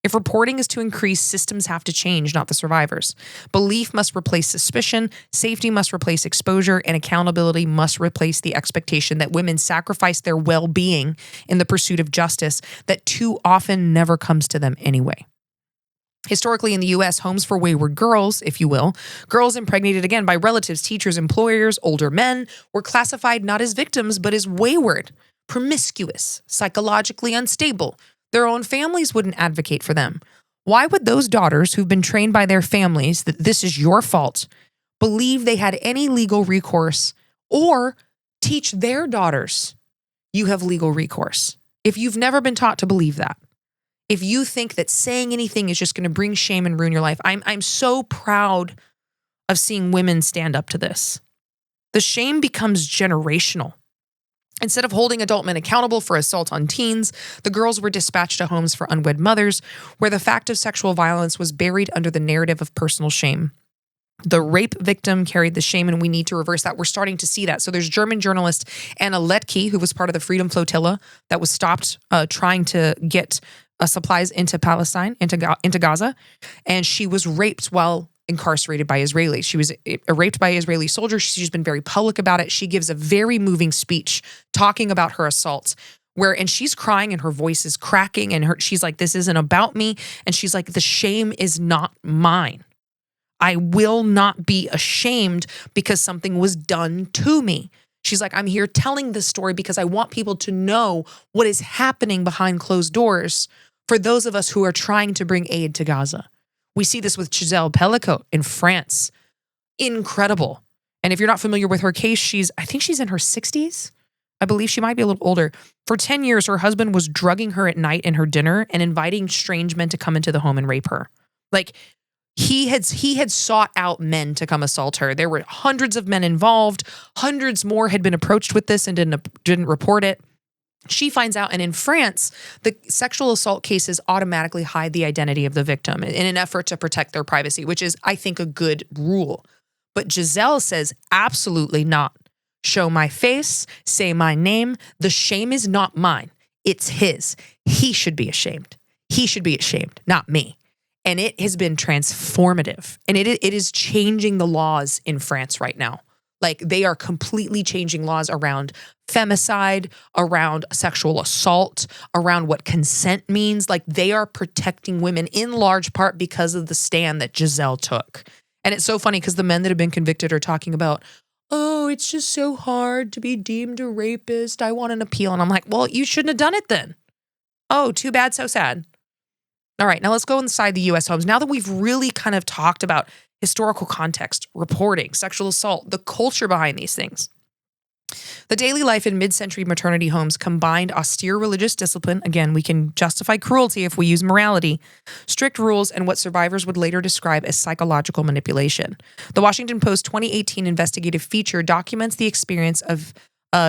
If reporting is to increase, systems have to change, not the survivors. Belief must replace suspicion, safety must replace exposure, and accountability must replace the expectation that women sacrifice their well-being in the pursuit of justice that too often never comes to them anyway. Historically in the U.S., homes for wayward girls, if you will, girls impregnated again by relatives, teachers, employers, older men, were classified not as victims, but as wayward, promiscuous, psychologically unstable. Their own families wouldn't advocate for them. Why would those daughters who've been trained by their families that this is your fault believe they had any legal recourse or teach their daughters you have legal recourse if you've never been taught to believe that? If you think that saying anything is just going to bring shame and ruin your life, I'm so proud of seeing women stand up to this. The shame becomes generational. Instead of holding adult men accountable for assault on teens, the girls were dispatched to homes for unwed mothers, where the fact of sexual violence was buried under the narrative of personal shame. The rape victim carried the shame, and we need to reverse that. We're starting to see that. So there's German journalist Anna Letke, who was part of the Freedom Flotilla that was stopped trying to get supplies into Palestine, into Gaza, and she was raped while incarcerated by Israelis. She was raped by Israeli soldiers. She's been very public about it. She gives a very moving speech talking about her assaults, and she's crying and her voice is cracking, and she's like, "This isn't about me," and she's like, "The shame is not mine. I will not be ashamed because something was done to me." She's like, "I'm here telling this story because I want people to know what is happening behind closed doors for those of us who are trying to bring aid to Gaza." We see this with Giselle Pellicotte in France. Incredible. And if you're not familiar with her case, I think she's in her 60s. I believe she might be a little older. For 10 years, her husband was drugging her at night in her dinner and inviting strange men to come into the home and rape her. Like, he had sought out men to come assault her. There were hundreds of men involved. Hundreds more had been approached with this and didn't report it. She finds out, and in France, the sexual assault cases automatically hide the identity of the victim in an effort to protect their privacy, which is, I think, a good rule. But Giselle says, absolutely not. Show my face, say my name. The shame is not mine. It's his. He should be ashamed. He should be ashamed, not me. And it has been transformative. And it is changing the laws in France right now. Like, they are completely changing laws around femicide, around sexual assault, around what consent means. Like, they are protecting women in large part because of the stand that Giselle took. And it's so funny because the men that have been convicted are talking about, "Oh, it's just so hard to be deemed a rapist. I want an appeal." And I'm like, well, you shouldn't have done it then. Oh, too bad, so sad. All right, now let's go inside the U.S. homes. Now that we've really kind of talked about historical context, reporting, sexual assault, the culture behind these things. The daily life in mid-century maternity homes combined austere religious discipline. Again, we can justify cruelty if we use morality, strict rules, and what survivors would later describe as psychological manipulation. The Washington Post 2018 investigative feature documents the experience of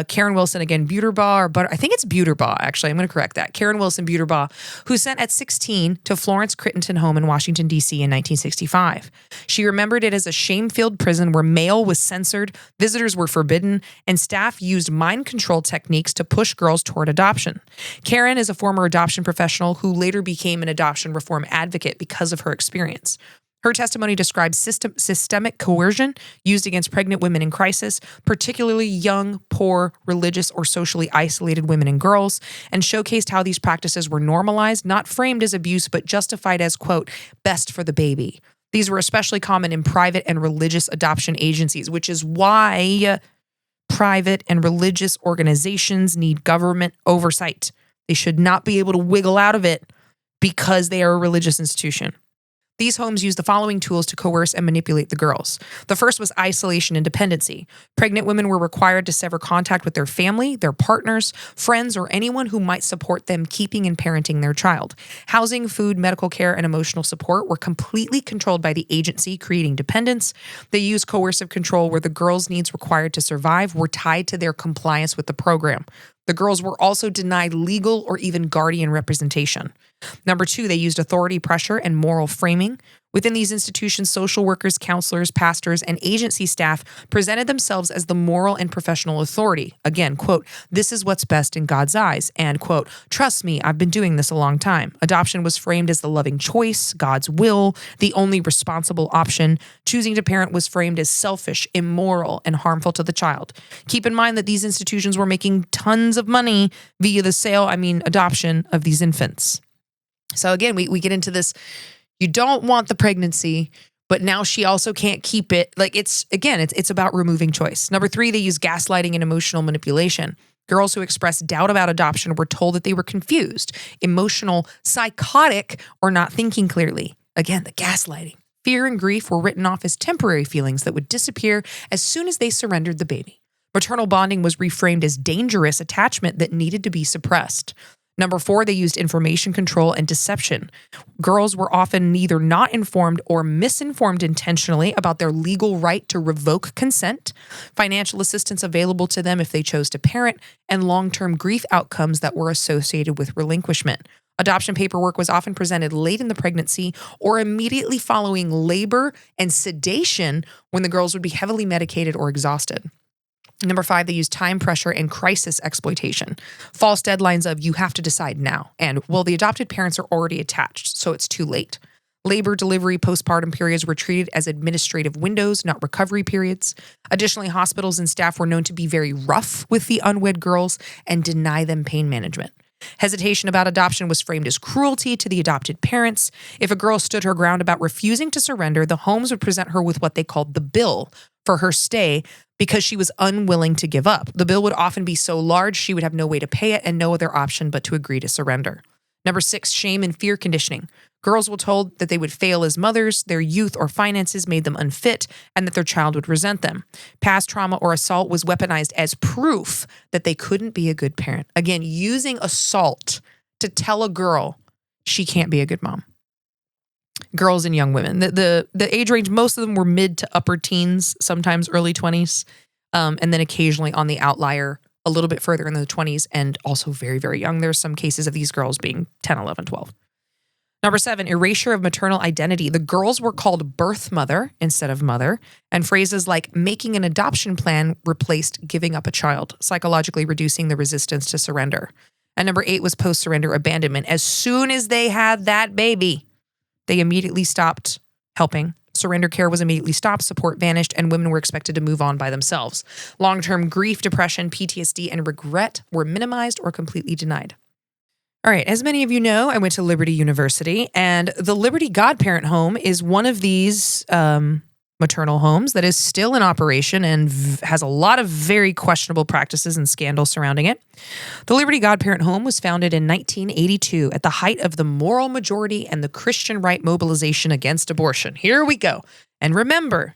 Karen Wilson, again, Buterbaugh, but I think it's Buterbaugh, actually. I'm going to correct that. Karen Wilson Buterbaugh, who sent at 16 to Florence Crittenton home in Washington, D.C. in 1965. She remembered it as a shame-filled prison where mail was censored, visitors were forbidden, and staff used mind control techniques to push girls toward adoption. Karen is a former adoption professional who later became an adoption reform advocate because of her experience. Her testimony describes systemic coercion used against pregnant women in crisis, particularly young, poor, religious, or socially isolated women and girls, and showcased how these practices were normalized, not framed as abuse, but justified as, quote, best for the baby. These were especially common in private and religious adoption agencies, which is why private and religious organizations need government oversight. They should not be able to wiggle out of it because they are a religious institution. These homes used the following tools to coerce and manipulate the girls. The first was isolation and dependency. Pregnant women were required to sever contact with their family, their partners, friends, or anyone who might support them keeping and parenting their child. Housing, food, medical care, and emotional support were completely controlled by the agency, creating dependence. They used coercive control where the girls' needs required to survive were tied to their compliance with the program. The girls were also denied legal or even guardian representation. Number two, they used authority pressure and moral framing. Within these institutions, social workers, counselors, pastors, and agency staff presented themselves as the moral and professional authority. Again, quote, "This is what's best in God's eyes," and quote, "Trust me, I've been doing this a long time." Adoption was framed as the loving choice, God's will, the only responsible option. Choosing to parent was framed as selfish, immoral, and harmful to the child. Keep in mind that these institutions were making tons of money via the adoption of these infants. So again, we get into this. You don't want the pregnancy, but now she also can't keep it. It's about removing choice. Number three, they use gaslighting and emotional manipulation. Girls who expressed doubt about adoption were told that they were confused, emotional, psychotic, or not thinking clearly. Again, the gaslighting. Fear and grief were written off as temporary feelings that would disappear as soon as they surrendered the baby. Maternal bonding was reframed as dangerous attachment that needed to be suppressed. Number four, they used information control and deception. Girls were often neither not informed or misinformed intentionally about their legal right to revoke consent, financial assistance available to them if they chose to parent, and long-term grief outcomes that were associated with relinquishment. Adoption paperwork was often presented late in the pregnancy or immediately following labor and sedation when the girls would be heavily medicated or exhausted. Number five, they use time pressure and crisis exploitation. False deadlines of you have to decide now. And, well, the adopted parents are already attached, so it's too late. Labor, delivery, postpartum periods were treated as administrative windows, not recovery periods. Additionally, hospitals and staff were known to be very rough with the unwed girls and deny them pain management. Hesitation about adoption was framed as cruelty to the adopted parents. If a girl stood her ground about refusing to surrender, the homes would present her with what they called the bill for her stay because she was unwilling to give up. The bill would often be so large she would have no way to pay it and no other option but to agree to surrender. Number six, shame and fear conditioning. Girls were told that they would fail as mothers, their youth or finances made them unfit, and that their child would resent them. Past trauma or assault was weaponized as proof that they couldn't be a good parent. Again, using assault to tell a girl she can't be a good mom. Girls and young women. The age range, most of them were mid to upper teens, sometimes early 20s, and then occasionally on the outlier a little bit further in the 20s and also very, very young. There's some cases of these girls being 10, 11, 12. Number seven, erasure of maternal identity. The girls were called birth mother instead of mother, and phrases like making an adoption plan replaced giving up a child, psychologically reducing the resistance to surrender. And number eight was post-surrender abandonment. As soon as they had that baby, they immediately stopped helping. Surrender care was immediately stopped, support vanished, and women were expected to move on by themselves. Long-term grief, depression, PTSD, and regret were minimized or completely denied. All right, as many of you know, I went to Liberty University, and the Liberty Godparent Home is one of these maternal homes that is still in operation and has a lot of very questionable practices and scandals surrounding it. The Liberty Godparent Home was founded in 1982 at the height of the moral majority and the Christian right mobilization against abortion. Here we go. And remember,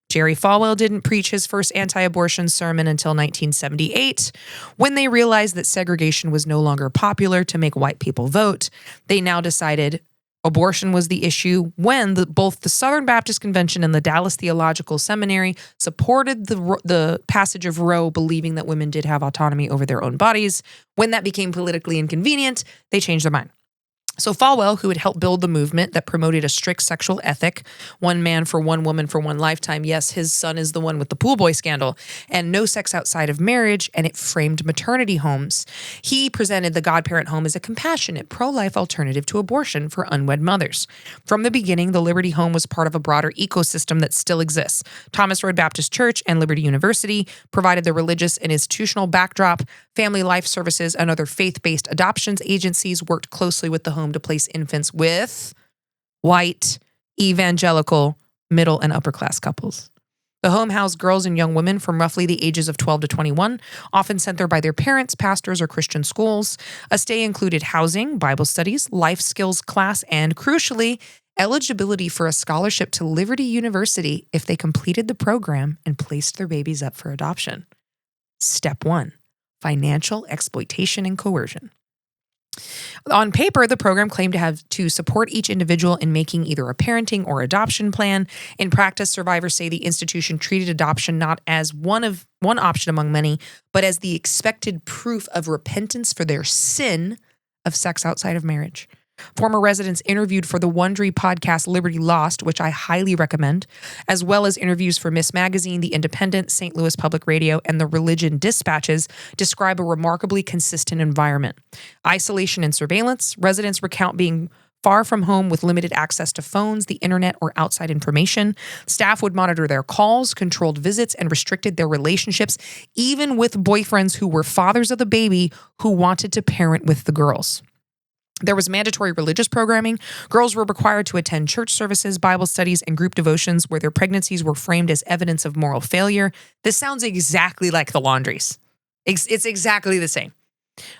Jerry Falwell didn't preach his first anti-abortion sermon until 1978, when they realized that segregation was no longer popular to make white people vote. They now decided abortion was the issue when both the Southern Baptist Convention and the Dallas Theological Seminary supported the passage of Roe, believing that women did have autonomy over their own bodies. When that became politically inconvenient, they changed their mind. So Falwell, who had helped build the movement that promoted a strict sexual ethic, one man for one woman for one lifetime. Yes, his son is the one with the pool boy scandal, and no sex outside of marriage, and it framed maternity homes. He presented the Godparent Home as a compassionate, pro-life alternative to abortion for unwed mothers. From the beginning, the Liberty Home was part of a broader ecosystem that still exists. Thomas Road Baptist Church and Liberty University provided the religious and institutional backdrop. Family Life Services and other faith-based adoptions agencies worked closely with the home to place infants with white, evangelical, middle, and upper class couples. The home housed girls and young women from roughly the ages of 12 to 21, often sent there by their parents, pastors, or Christian schools. A stay included housing, Bible studies, life skills class, and crucially, eligibility for a scholarship to Liberty University if they completed the program and placed their babies up for adoption. Step 1, financial exploitation and coercion. On paper, the program claimed to support each individual in making either a parenting or adoption plan. In practice, survivors say the institution treated adoption not as one option among many, but as the expected proof of repentance for their sin of sex outside of marriage. Former residents interviewed for the Wondery podcast Liberty Lost, which I highly recommend, as well as interviews for Miss Magazine, The Independent, St. Louis Public Radio, and the Religion Dispatches, describe a remarkably consistent environment. Isolation and surveillance, residents recount being far from home with limited access to phones, the internet, or outside information. Staff would monitor their calls, controlled visits, and restricted their relationships, even with boyfriends who were fathers of the baby who wanted to parent with the girls. There was mandatory religious programming. Girls were required to attend church services, Bible studies, and group devotions where their pregnancies were framed as evidence of moral failure. This sounds exactly like the Laundries. It's exactly the same.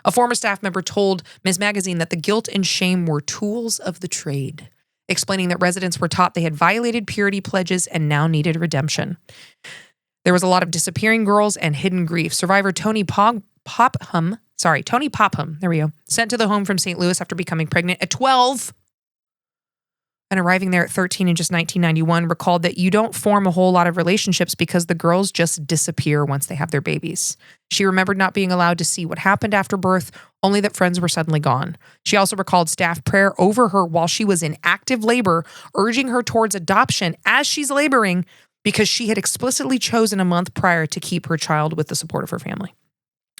A former staff member told Ms. Magazine that the guilt and shame were tools of the trade, explaining that residents were taught they had violated purity pledges and now needed redemption. There was a lot of disappearing girls and hidden grief. Survivor Tony Popham, there we go, sent to the home from St. Louis after becoming pregnant at 12 and arriving there at 13 in just 1991, recalled that you don't form a whole lot of relationships because the girls just disappear once they have their babies. She remembered not being allowed to see what happened after birth, only that friends were suddenly gone. She also recalled staff prayer over her while she was in active labor, urging her towards adoption as she's laboring because she had explicitly chosen a month prior to keep her child with the support of her family.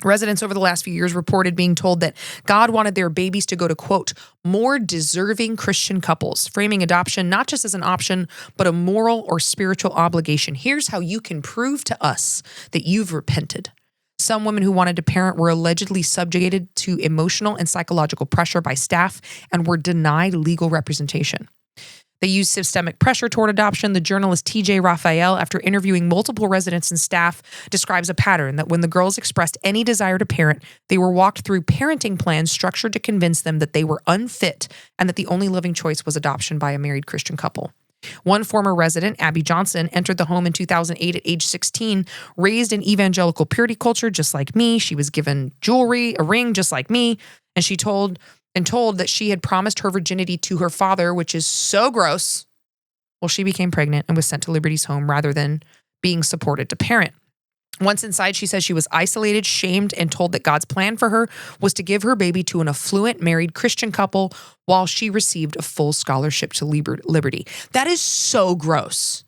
Residents over the last few years reported being told that God wanted their babies to go to, quote, more deserving Christian couples, framing adoption not just as an option, but a moral or spiritual obligation. Here's how you can prove to us that you've repented. Some women who wanted to parent were allegedly subjugated to emotional and psychological pressure by staff and were denied legal representation. They used systemic pressure toward adoption. The journalist TJ Raphael, after interviewing multiple residents and staff, describes a pattern that when the girls expressed any desire to parent, they were walked through parenting plans structured to convince them that they were unfit and that the only living choice was adoption by a married Christian couple. One former resident, Abby Johnson, entered the home in 2008 at age 16, raised in evangelical purity culture just like me. She was given jewelry, a ring just like me, and she told that she had promised her virginity to her father, which is so gross. Well, she became pregnant and was sent to Liberty's home rather than being supported to parent. Once inside, she says she was isolated, shamed, and told that God's plan for her was to give her baby to an affluent married Christian couple while she received a full scholarship to Liberty. That is so gross,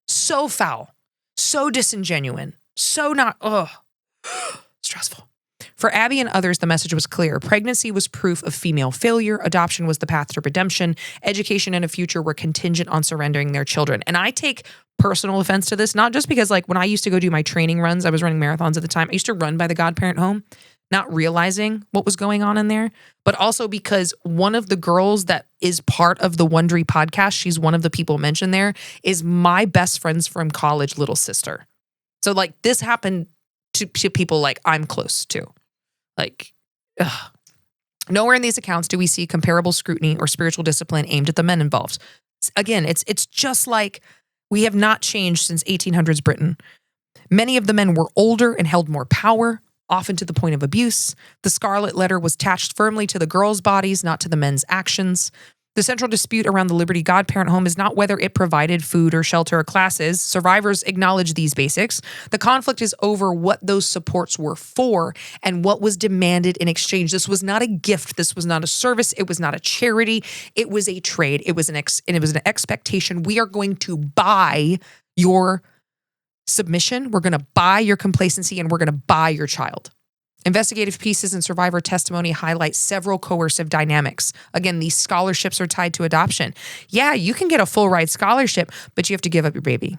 so foul, so disingenuous, so not, stressful. For Abby and others, the message was clear. Pregnancy was proof of female failure. Adoption was the path to redemption. Education and a future were contingent on surrendering their children. And I take personal offense to this, not just because like when I used to go do my training runs, I was running marathons at the time. I used to run by the Godparent home, not realizing what was going on in there, but also because one of the girls that is part of the Wondery podcast, she's one of the people mentioned there, is my best friend's from college little sister. So like this happened to people like I'm close to. Like, ugh. Nowhere in these accounts do we see comparable scrutiny or spiritual discipline aimed at the men involved. Again, it's just like we have not changed since 1800s Britain. Many of the men were older and held more power, often to the point of abuse. The scarlet letter was attached firmly to the girls' bodies, not to the men's actions. The central dispute around the Liberty Godparent home is not whether it provided food or shelter or classes. Survivors acknowledge these basics. The conflict is over what those supports were for and what was demanded in exchange. This was not a gift. This was not a service. It was not a charity. It was a trade. It was an expectation. We are going to buy your submission. We're going to buy your complacency, and we're going to buy your child. Investigative pieces and survivor testimony highlight several coercive dynamics. Again, these scholarships are tied to adoption. Yeah, you can get a full ride scholarship, but you have to give up your baby.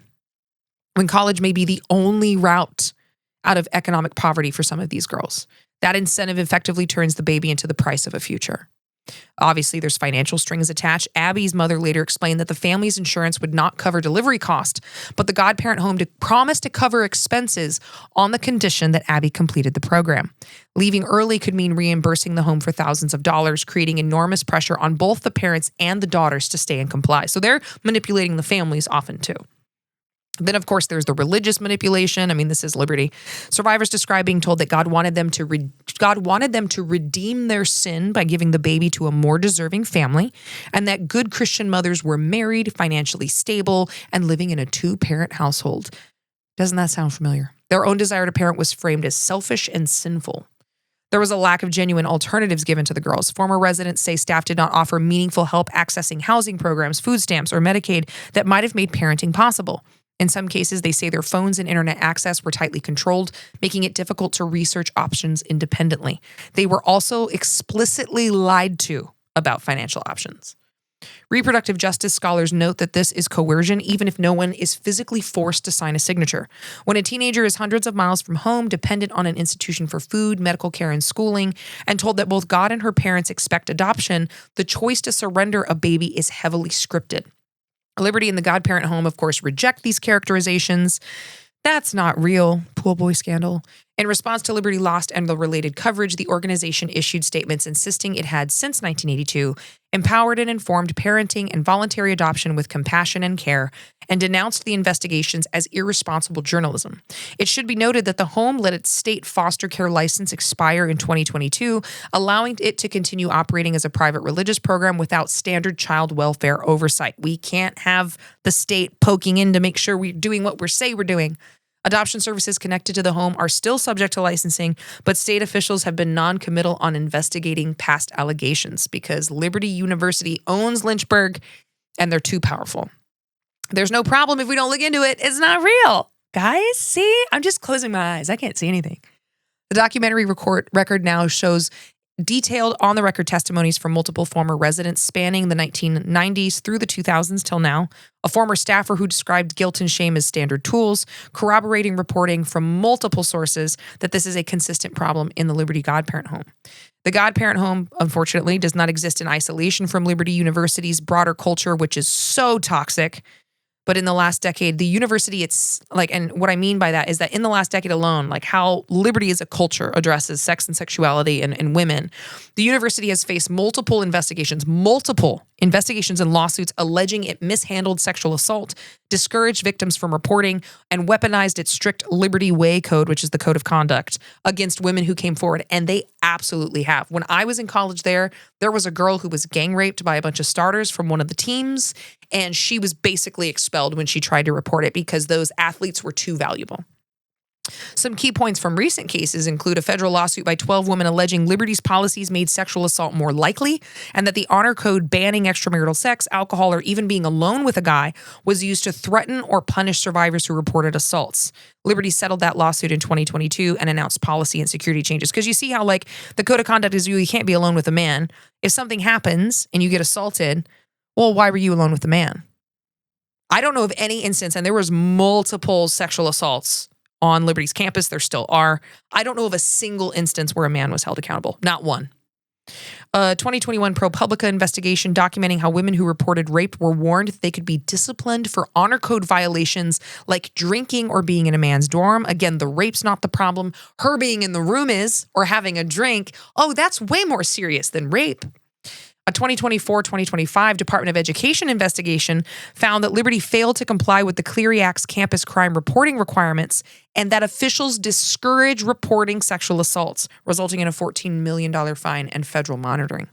When college may be the only route out of economic poverty for some of these girls, that incentive effectively turns the baby into the price of a future. Obviously, there's financial strings attached. Abby's mother later explained that the family's insurance would not cover delivery cost, but the godparent home promised to cover expenses on the condition that Abby completed the program. Leaving early could mean reimbursing the home for thousands of dollars, creating enormous pressure on both the parents and the daughters to stay and comply. So they're manipulating the families often too. Then, of course, there's the religious manipulation. I mean, this is Liberty. Survivors describe being told that God wanted them to redeem their sin by giving the baby to a more deserving family, and that good Christian mothers were married, financially stable, and living in a 2-parent household. Doesn't that sound familiar? Their own desire to parent was framed as selfish and sinful. There was a lack of genuine alternatives given to the girls. Former residents say staff did not offer meaningful help accessing housing programs, food stamps, or Medicaid that might have made parenting possible. In some cases, they say their phones and internet access were tightly controlled, making it difficult to research options independently. They were also explicitly lied to about financial options. Reproductive justice scholars note that this is coercion, even if no one is physically forced to sign a signature. When a teenager is hundreds of miles from home, dependent on an institution for food, medical care, and schooling, and told that both God and her parents expect adoption, the choice to surrender a baby is heavily scripted. Liberty and the godparent home, of course, reject these characterizations. That's not real. Pool boy scandal. In response to Liberty Lost and the related coverage, the organization issued statements insisting it had, since 1982, empowered and informed parenting and voluntary adoption with compassion and care, and denounced the investigations as irresponsible journalism. It should be noted that the home let its state foster care license expire in 2022, allowing it to continue operating as a private religious program without standard child welfare oversight. We can't have the state poking in to make sure we're doing what we say we're doing. Adoption services connected to the home are still subject to licensing, but state officials have been non-committal on investigating past allegations because Liberty University owns Lynchburg and they're too powerful. There's no problem if we don't look into it. It's not real. Guys, see? I'm just closing my eyes. I can't see anything. The documentary record now shows detailed on-the-record testimonies from multiple former residents spanning the 1990s through the 2000s till now, a former staffer who described guilt and shame as standard tools, corroborating reporting from multiple sources that this is a consistent problem in the Liberty Godparent Home. The Godparent Home, unfortunately, does not exist in isolation from Liberty University's broader culture, which is so toxic. But in the last decade, the university, it's like, and what I mean by that is that in the last decade alone, like how Liberty as a culture addresses sex and sexuality and women, the university has faced multiple investigations and lawsuits alleging it mishandled sexual assault, discouraged victims from reporting, and weaponized its strict Liberty Way code, which is the code of conduct, against women who came forward. And they absolutely have. When I was in college there was a girl who was gang raped by a bunch of starters from one of the teams, and she was basically expelled when she tried to report it because those athletes were too valuable. Some key points from recent cases include a federal lawsuit by 12 women alleging Liberty's policies made sexual assault more likely, and that the honor code banning extramarital sex, alcohol, or even being alone with a guy was used to threaten or punish survivors who reported assaults. Liberty settled that lawsuit in 2022 and announced policy and security changes. Because you see how, like, the code of conduct is you can't be alone with a man. If something happens and you get assaulted, well, why were you alone with the man? I don't know of any instance, and there was multiple sexual assaults on Liberty's campus. There still are. I don't know of a single instance where a man was held accountable. Not one. A 2021 ProPublica investigation documenting how women who reported rape were warned that they could be disciplined for honor code violations like drinking or being in a man's dorm. Again, the rape's not the problem. Her being in the room is, or having a drink. Oh, that's way more serious than rape. A 2024-2025 Department of Education investigation found that Liberty failed to comply with the Clery Act's campus crime reporting requirements and that officials discourage reporting sexual assaults, resulting in a $14 million fine and federal monitoring.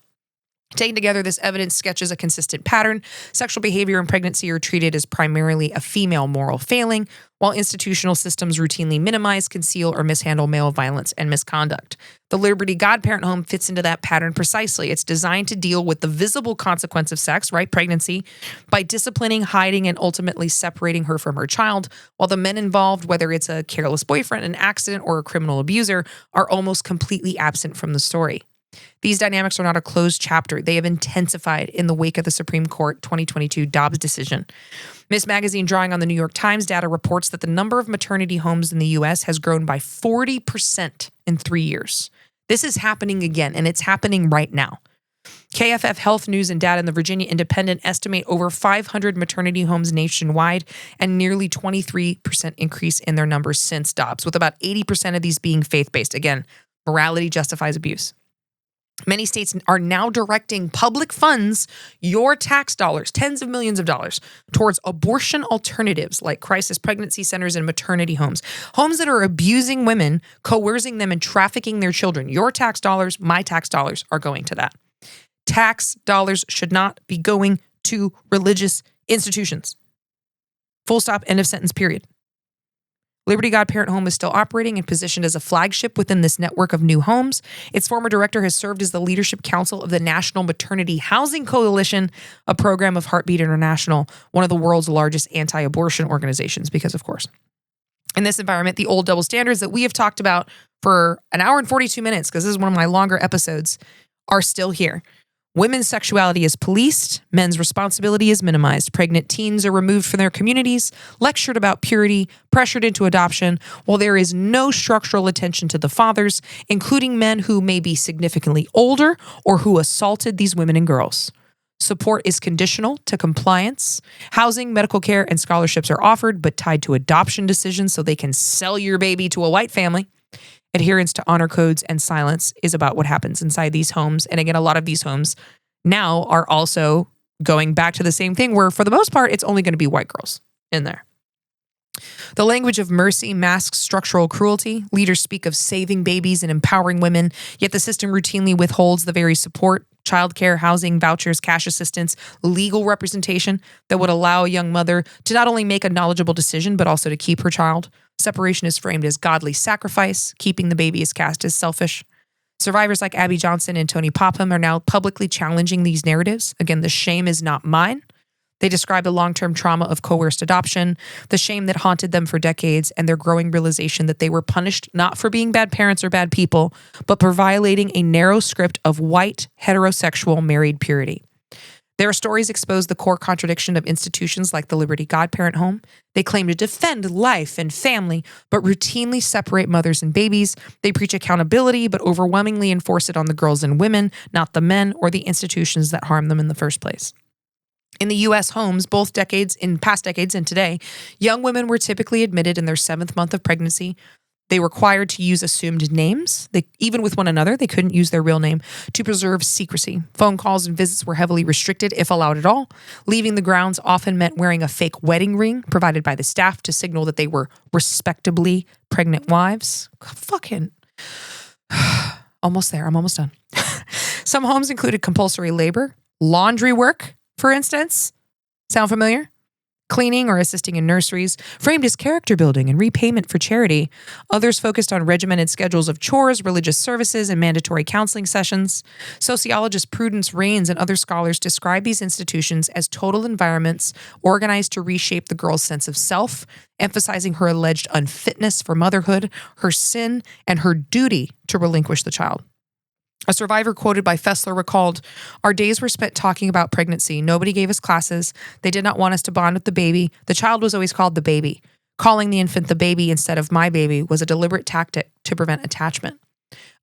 Taken together, this evidence sketches a consistent pattern. Sexual behavior in pregnancy are treated as primarily a female moral failing, while institutional systems routinely minimize, conceal, or mishandle male violence and misconduct. The Liberty Godparent Home fits into that pattern precisely. It's designed to deal with the visible consequence of sex, right, pregnancy, by disciplining, hiding, and ultimately separating her from her child, while the men involved, whether it's a careless boyfriend, an accident, or a criminal abuser, are almost completely absent from the story. These dynamics are not a closed chapter. They have intensified in the wake of the Supreme Court 2022 Dobbs decision. Ms. Magazine, drawing on the New York Times data, reports that the number of maternity homes in the U.S. has grown by 40% in 3 years. This is happening again, and it's happening right now. KFF Health News and Data and the Virginia Independent estimate over 500 maternity homes nationwide and nearly 23% increase in their numbers since Dobbs, with about 80% of these being faith-based. Again, morality justifies abuse. Many states are now directing public funds, your tax dollars, tens of millions of dollars, towards abortion alternatives like crisis pregnancy centers and maternity homes. Homes that are abusing women, coercing them, and trafficking their children. Your tax dollars, my tax dollars are going to that. Tax dollars should not be going to religious institutions. Full stop, end of sentence, period. Liberty Godparent Home is still operating and positioned as a flagship within this network of new homes. Its former director has served as the leadership council of the National Maternity Housing Coalition, a program of Heartbeat International, one of the world's largest anti-abortion organizations, because of course. In this environment, the old double standards that we have talked about for an hour and 42 minutes, because this is one of my longer episodes, are still here. Women's sexuality is policed, men's responsibility is minimized. Pregnant teens are removed from their communities, lectured about purity, pressured into adoption, while there is no structural attention to the fathers, including men who may be significantly older or who assaulted these women and girls. Support is conditional to compliance. Housing, medical care, and scholarships are offered, but tied to adoption decisions so they can sell your baby to a white family. Adherence to honor codes and silence is about what happens inside these homes. And again, a lot of these homes now are also going back to the same thing where, for the most part, it's only going to be white girls in there. The language of mercy masks structural cruelty. Leaders speak of saving babies and empowering women, yet the system routinely withholds the very support, childcare, housing, vouchers, cash assistance, legal representation that would allow a young mother to not only make a knowledgeable decision, but also to keep her child. Separation is framed as godly sacrifice. Keeping the baby is cast as selfish. Survivors like Abby Johnson and Tony Popham are now publicly challenging these narratives. Again, the shame is not mine. They describe the long-term trauma of coerced adoption, the shame that haunted them for decades, and their growing realization that they were punished not for being bad parents or bad people, but for violating a narrow script of white, heterosexual, married purity. Their stories expose the core contradiction of institutions like the Liberty Godparent Home. They claim to defend life and family, but routinely separate mothers and babies. They preach accountability, but overwhelmingly enforce it on the girls and women, not the men or the institutions that harm them in the first place. In the U.S. homes, in past decades and today, young women were typically admitted in their 7th month of pregnancy. They were required to use assumed names. Even with one another, they couldn't use their real name to preserve secrecy. Phone calls and visits were heavily restricted, if allowed at all. Leaving the grounds often meant wearing a fake wedding ring provided by the staff to signal that they were respectably pregnant wives. Fucking almost there. I'm almost done. Some homes included compulsory labor, laundry work, for instance. Sound familiar? Cleaning or assisting in nurseries, framed as character building and repayment for charity. Others focused on regimented schedules of chores, religious services, and mandatory counseling sessions. Sociologist Prudence Raines and other scholars describe these institutions as total environments organized to reshape the girl's sense of self, emphasizing her alleged unfitness for motherhood, her sin, and her duty to relinquish the child. A survivor quoted by Fessler recalled, "Our days were spent talking about pregnancy. Nobody gave us classes. They did not want us to bond with the baby. The child was always called the baby. Calling the infant the baby instead of my baby was a deliberate tactic to prevent attachment."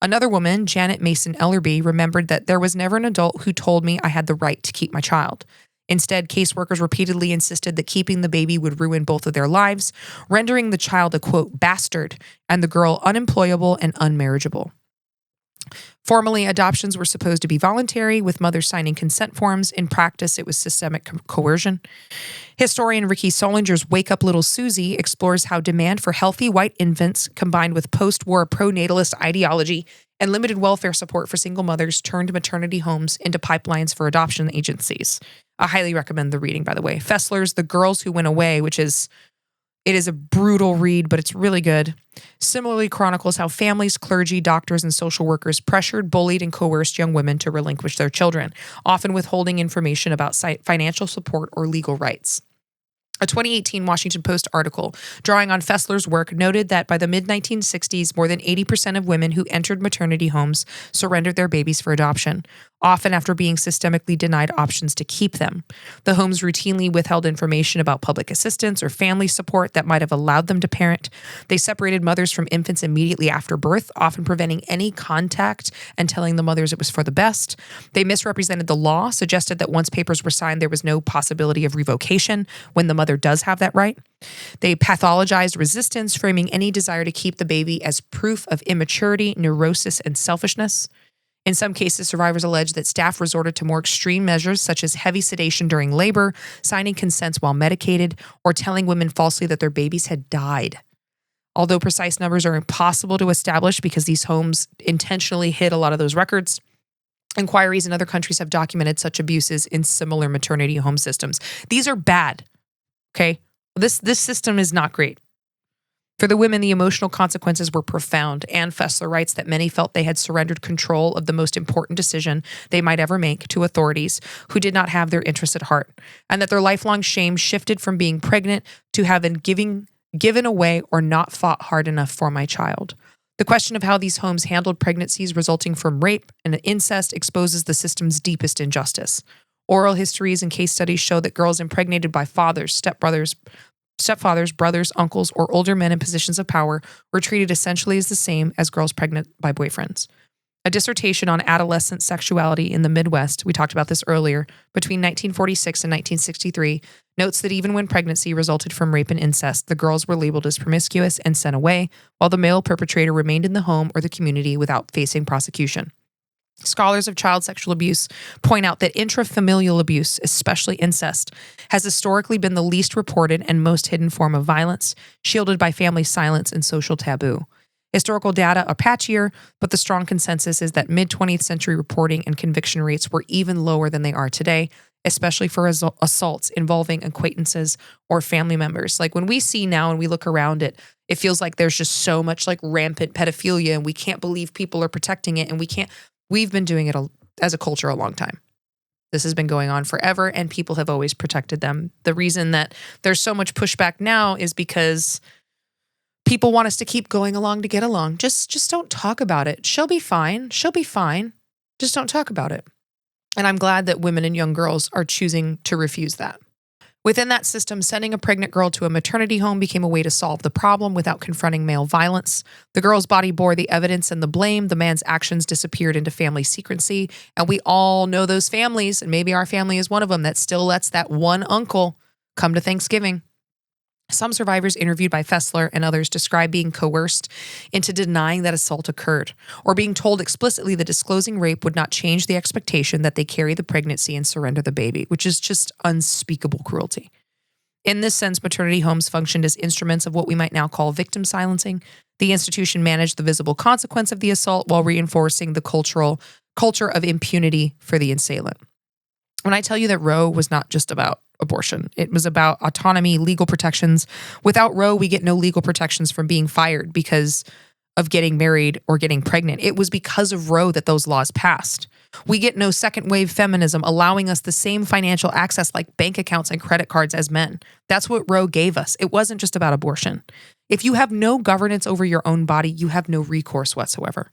Another woman, Janet Mason Ellerby, remembered that there was never an adult who told me I had the right to keep my child. Instead, caseworkers repeatedly insisted that keeping the baby would ruin both of their lives, rendering the child a, quote, bastard, and the girl unemployable and unmarriageable. Formally, adoptions were supposed to be voluntary, with mothers signing consent forms. In practice, it was systemic coercion. Historian Ricky Solinger's Wake Up Little Susie explores how demand for healthy white infants, combined with post-war pro-natalist ideology and limited welfare support for single mothers, turned maternity homes into pipelines for adoption agencies. I highly recommend the reading, by the way. Fessler's The Girls Who Went Away, it is a brutal read, but it's really good. Similarly chronicles how families, clergy, doctors, and social workers pressured, bullied, and coerced young women to relinquish their children, often withholding information about financial support or legal rights. A 2018 Washington Post article drawing on Fessler's work noted that by the mid-1960s, more than 80% of women who entered maternity homes surrendered their babies for adoption. often after being systemically denied options to keep them. The homes routinely withheld information about public assistance or family support that might have allowed them to parent. They separated mothers from infants immediately after birth, often preventing any contact and telling the mothers it was for the best. They misrepresented the law, suggested that once papers were signed, there was no possibility of revocation when the mother does have that right. They pathologized resistance, framing any desire to keep the baby as proof of immaturity, neurosis, and selfishness. In some cases, survivors allege that staff resorted to more extreme measures such as heavy sedation during labor, signing consents while medicated, or telling women falsely that their babies had died. Although precise numbers are impossible to establish because these homes intentionally hid a lot of those records, inquiries in other countries have documented such abuses in similar maternity home systems. These are bad, okay? This system is not great. For the women, the emotional consequences were profound. Ann Fessler writes that many felt they had surrendered control of the most important decision they might ever make to authorities who did not have their interests at heart, and that their lifelong shame shifted from being pregnant to having given away or not fought hard enough for my child. The question of how these homes handled pregnancies resulting from rape and incest exposes the system's deepest injustice. Oral histories and case studies show that girls impregnated by fathers, stepfathers, brothers, uncles, or older men in positions of power were treated essentially as the same as girls pregnant by boyfriends. A dissertation on adolescent sexuality in the Midwest, we talked about this earlier, between 1946 and 1963, notes that even when pregnancy resulted from rape and incest, the girls were labeled as promiscuous and sent away, while the male perpetrator remained in the home or the community without facing prosecution. Scholars of child sexual abuse point out that intrafamilial abuse, especially incest, has historically been the least reported and most hidden form of violence, shielded by family silence and social taboo. Historical data are patchier, but the strong consensus is that mid-20th century reporting and conviction rates were even lower than they are today, especially for assaults involving acquaintances or family members. Like when we see now and we look around it, it feels like there's just so much like rampant pedophilia and we can't believe people are protecting it and we've been doing it as a culture a long time. This has been going on forever and people have always protected them. The reason that there's so much pushback now is because people want us to keep going along to get along. Just don't talk about it. She'll be fine. She'll be fine. Just don't talk about it. And I'm glad that women and young girls are choosing to refuse that. Within that system, sending a pregnant girl to a maternity home became a way to solve the problem without confronting male violence. The girl's body bore the evidence and the blame. The man's actions disappeared into family secrecy. And we all know those families, and maybe our family is one of them, that still lets that one uncle come to Thanksgiving. Some survivors interviewed by Fessler and others describe being coerced into denying that assault occurred, or being told explicitly that disclosing rape would not change the expectation that they carry the pregnancy and surrender the baby, which is just unspeakable cruelty. In this sense, maternity homes functioned as instruments of what we might now call victim silencing. The institution managed the visible consequence of the assault while reinforcing the culture of impunity for the assailant. When I tell you that Roe was not just about abortion, it was about autonomy, legal protections. Without Roe, we get no legal protections from being fired because of getting married or getting pregnant. It was because of Roe that those laws passed. We get no second wave feminism allowing us the same financial access like bank accounts and credit cards as men. That's what Roe gave us. It wasn't just about abortion. If you have no governance over your own body, you have no recourse whatsoever.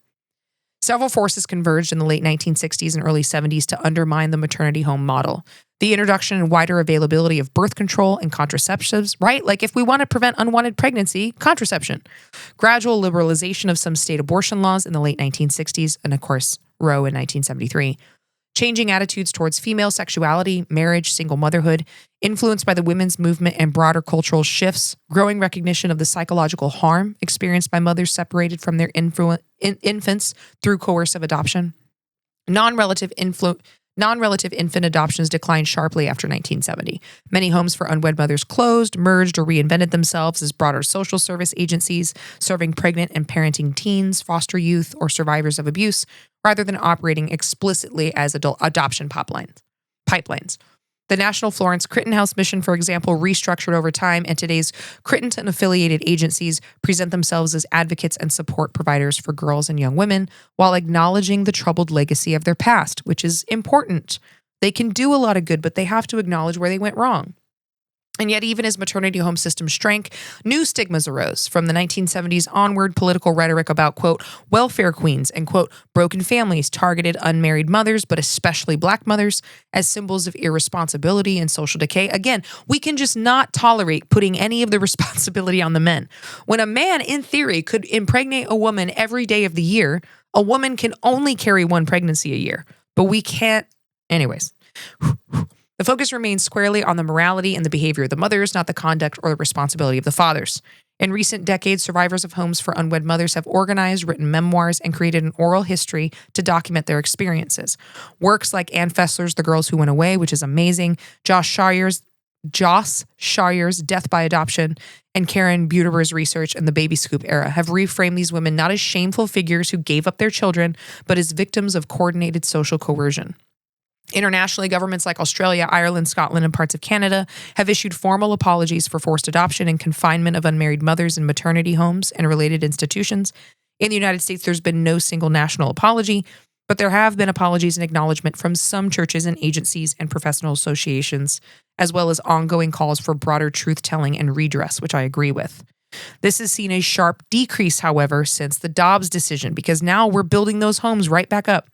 Several forces converged in the late 1960s and early 70s to undermine the maternity home model. The introduction and wider availability of birth control and contraceptives, right? Like if we want to prevent unwanted pregnancy, contraception. Gradual liberalization of some state abortion laws in the late 1960s, and of course, Roe in 1973. Changing attitudes towards female sexuality, marriage, single motherhood, influenced by the women's movement and broader cultural shifts, growing recognition of the psychological harm experienced by mothers separated from their infants through coercive adoption. Non-relative infant adoptions declined sharply after 1970. Many homes for unwed mothers closed, merged, or reinvented themselves as broader social service agencies, serving pregnant and parenting teens, foster youth, or survivors of abuse, rather than operating explicitly as adult adoption pipelines. The National Florence Critton House mission, for example, restructured over time, and today's Critton and affiliated agencies present themselves as advocates and support providers for girls and young women while acknowledging the troubled legacy of their past, which is important. They can do a lot of good, but they have to acknowledge where they went wrong. And yet, even as maternity home systems shrank, new stigmas arose from the 1970s onward. Political rhetoric about, quote, welfare queens and, quote, broken families targeted unmarried mothers, but especially Black mothers, as symbols of irresponsibility and social decay. Again, we can just not tolerate putting any of the responsibility on the men. When a man, in theory, could impregnate a woman every day of the year, a woman can only carry one pregnancy a year. But we can't. Anyways. The focus remains squarely on the morality and the behavior of the mothers, not the conduct or the responsibility of the fathers. In recent decades, survivors of homes for unwed mothers have organized, written memoirs, and created an oral history to document their experiences. Works like Ann Fessler's The Girls Who Went Away, which is amazing, Josh Sharyer's Death by Adoption, and Karen Buterber's research in the baby scoop era have reframed these women not as shameful figures who gave up their children, but as victims of coordinated social coercion. Internationally, governments like Australia, Ireland, Scotland, and parts of Canada have issued formal apologies for forced adoption and confinement of unmarried mothers in maternity homes and related institutions. In the United States, there's been no single national apology, but there have been apologies and acknowledgement from some churches and agencies and professional associations, as well as ongoing calls for broader truth-telling and redress, which I agree with. This has seen a sharp decrease, however, since the Dobbs decision, because now we're building those homes right back up.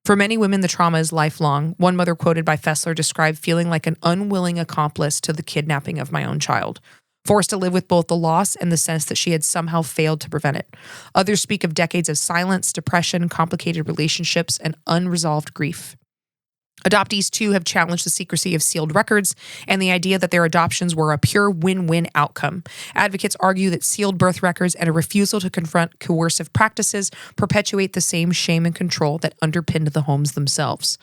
For many women, the trauma is lifelong. One mother quoted by Fessler described feeling like an unwilling accomplice to the kidnapping of my own child, forced to live with both the loss and the sense that she had somehow failed to prevent it. Others speak of decades of silence, depression, complicated relationships, and unresolved grief. Adoptees, too, have challenged the secrecy of sealed records and the idea that their adoptions were a pure win-win outcome. Advocates argue that sealed birth records and a refusal to confront coercive practices perpetuate the same shame and control that underpinned the homes themselves.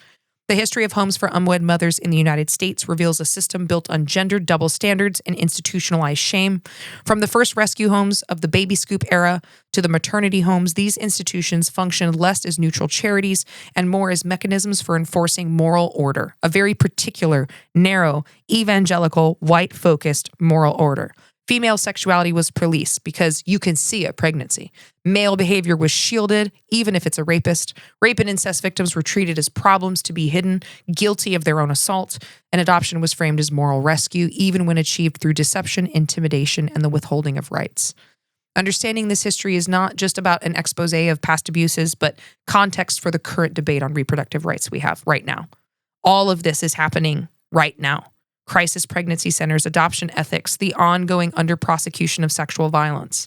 The history of homes for unwed mothers in the United States reveals a system built on gendered double standards and institutionalized shame. From the first rescue homes of the baby scoop era to the maternity homes, these institutions functioned less as neutral charities and more as mechanisms for enforcing moral order, a very particular, narrow, evangelical, white-focused moral order. Female sexuality was policed because you can see a pregnancy. Male behavior was shielded, even if it's a rapist. Rape and incest victims were treated as problems to be hidden, guilty of their own assault, and adoption was framed as moral rescue, even when achieved through deception, intimidation, and the withholding of rights. Understanding this history is not just about an expose of past abuses, but context for the current debate on reproductive rights we have right now. All of this is happening right now. Crisis pregnancy centers, adoption ethics, the ongoing under-prosecution of sexual violence,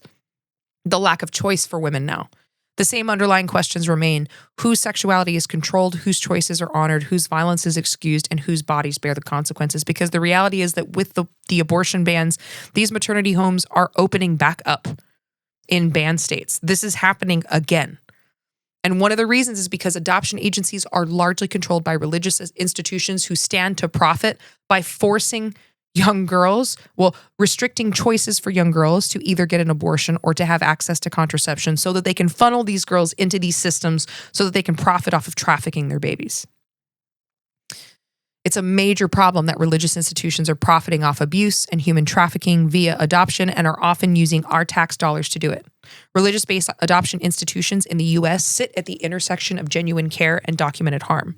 the lack of choice for women now. The same underlying questions remain: whose sexuality is controlled, whose choices are honored, whose violence is excused, and whose bodies bear the consequences. Because the reality is that with the abortion bans, these maternity homes are opening back up in banned states. This is happening again. And one of the reasons is because adoption agencies are largely controlled by religious institutions who stand to profit by forcing young girls, restricting choices for young girls to either get an abortion or to have access to contraception so that they can funnel these girls into these systems so that they can profit off of trafficking their babies. It's a major problem that religious institutions are profiting off abuse and human trafficking via adoption and are often using our tax dollars to do it. Religious-based adoption institutions in the U.S. sit at the intersection of genuine care and documented harm.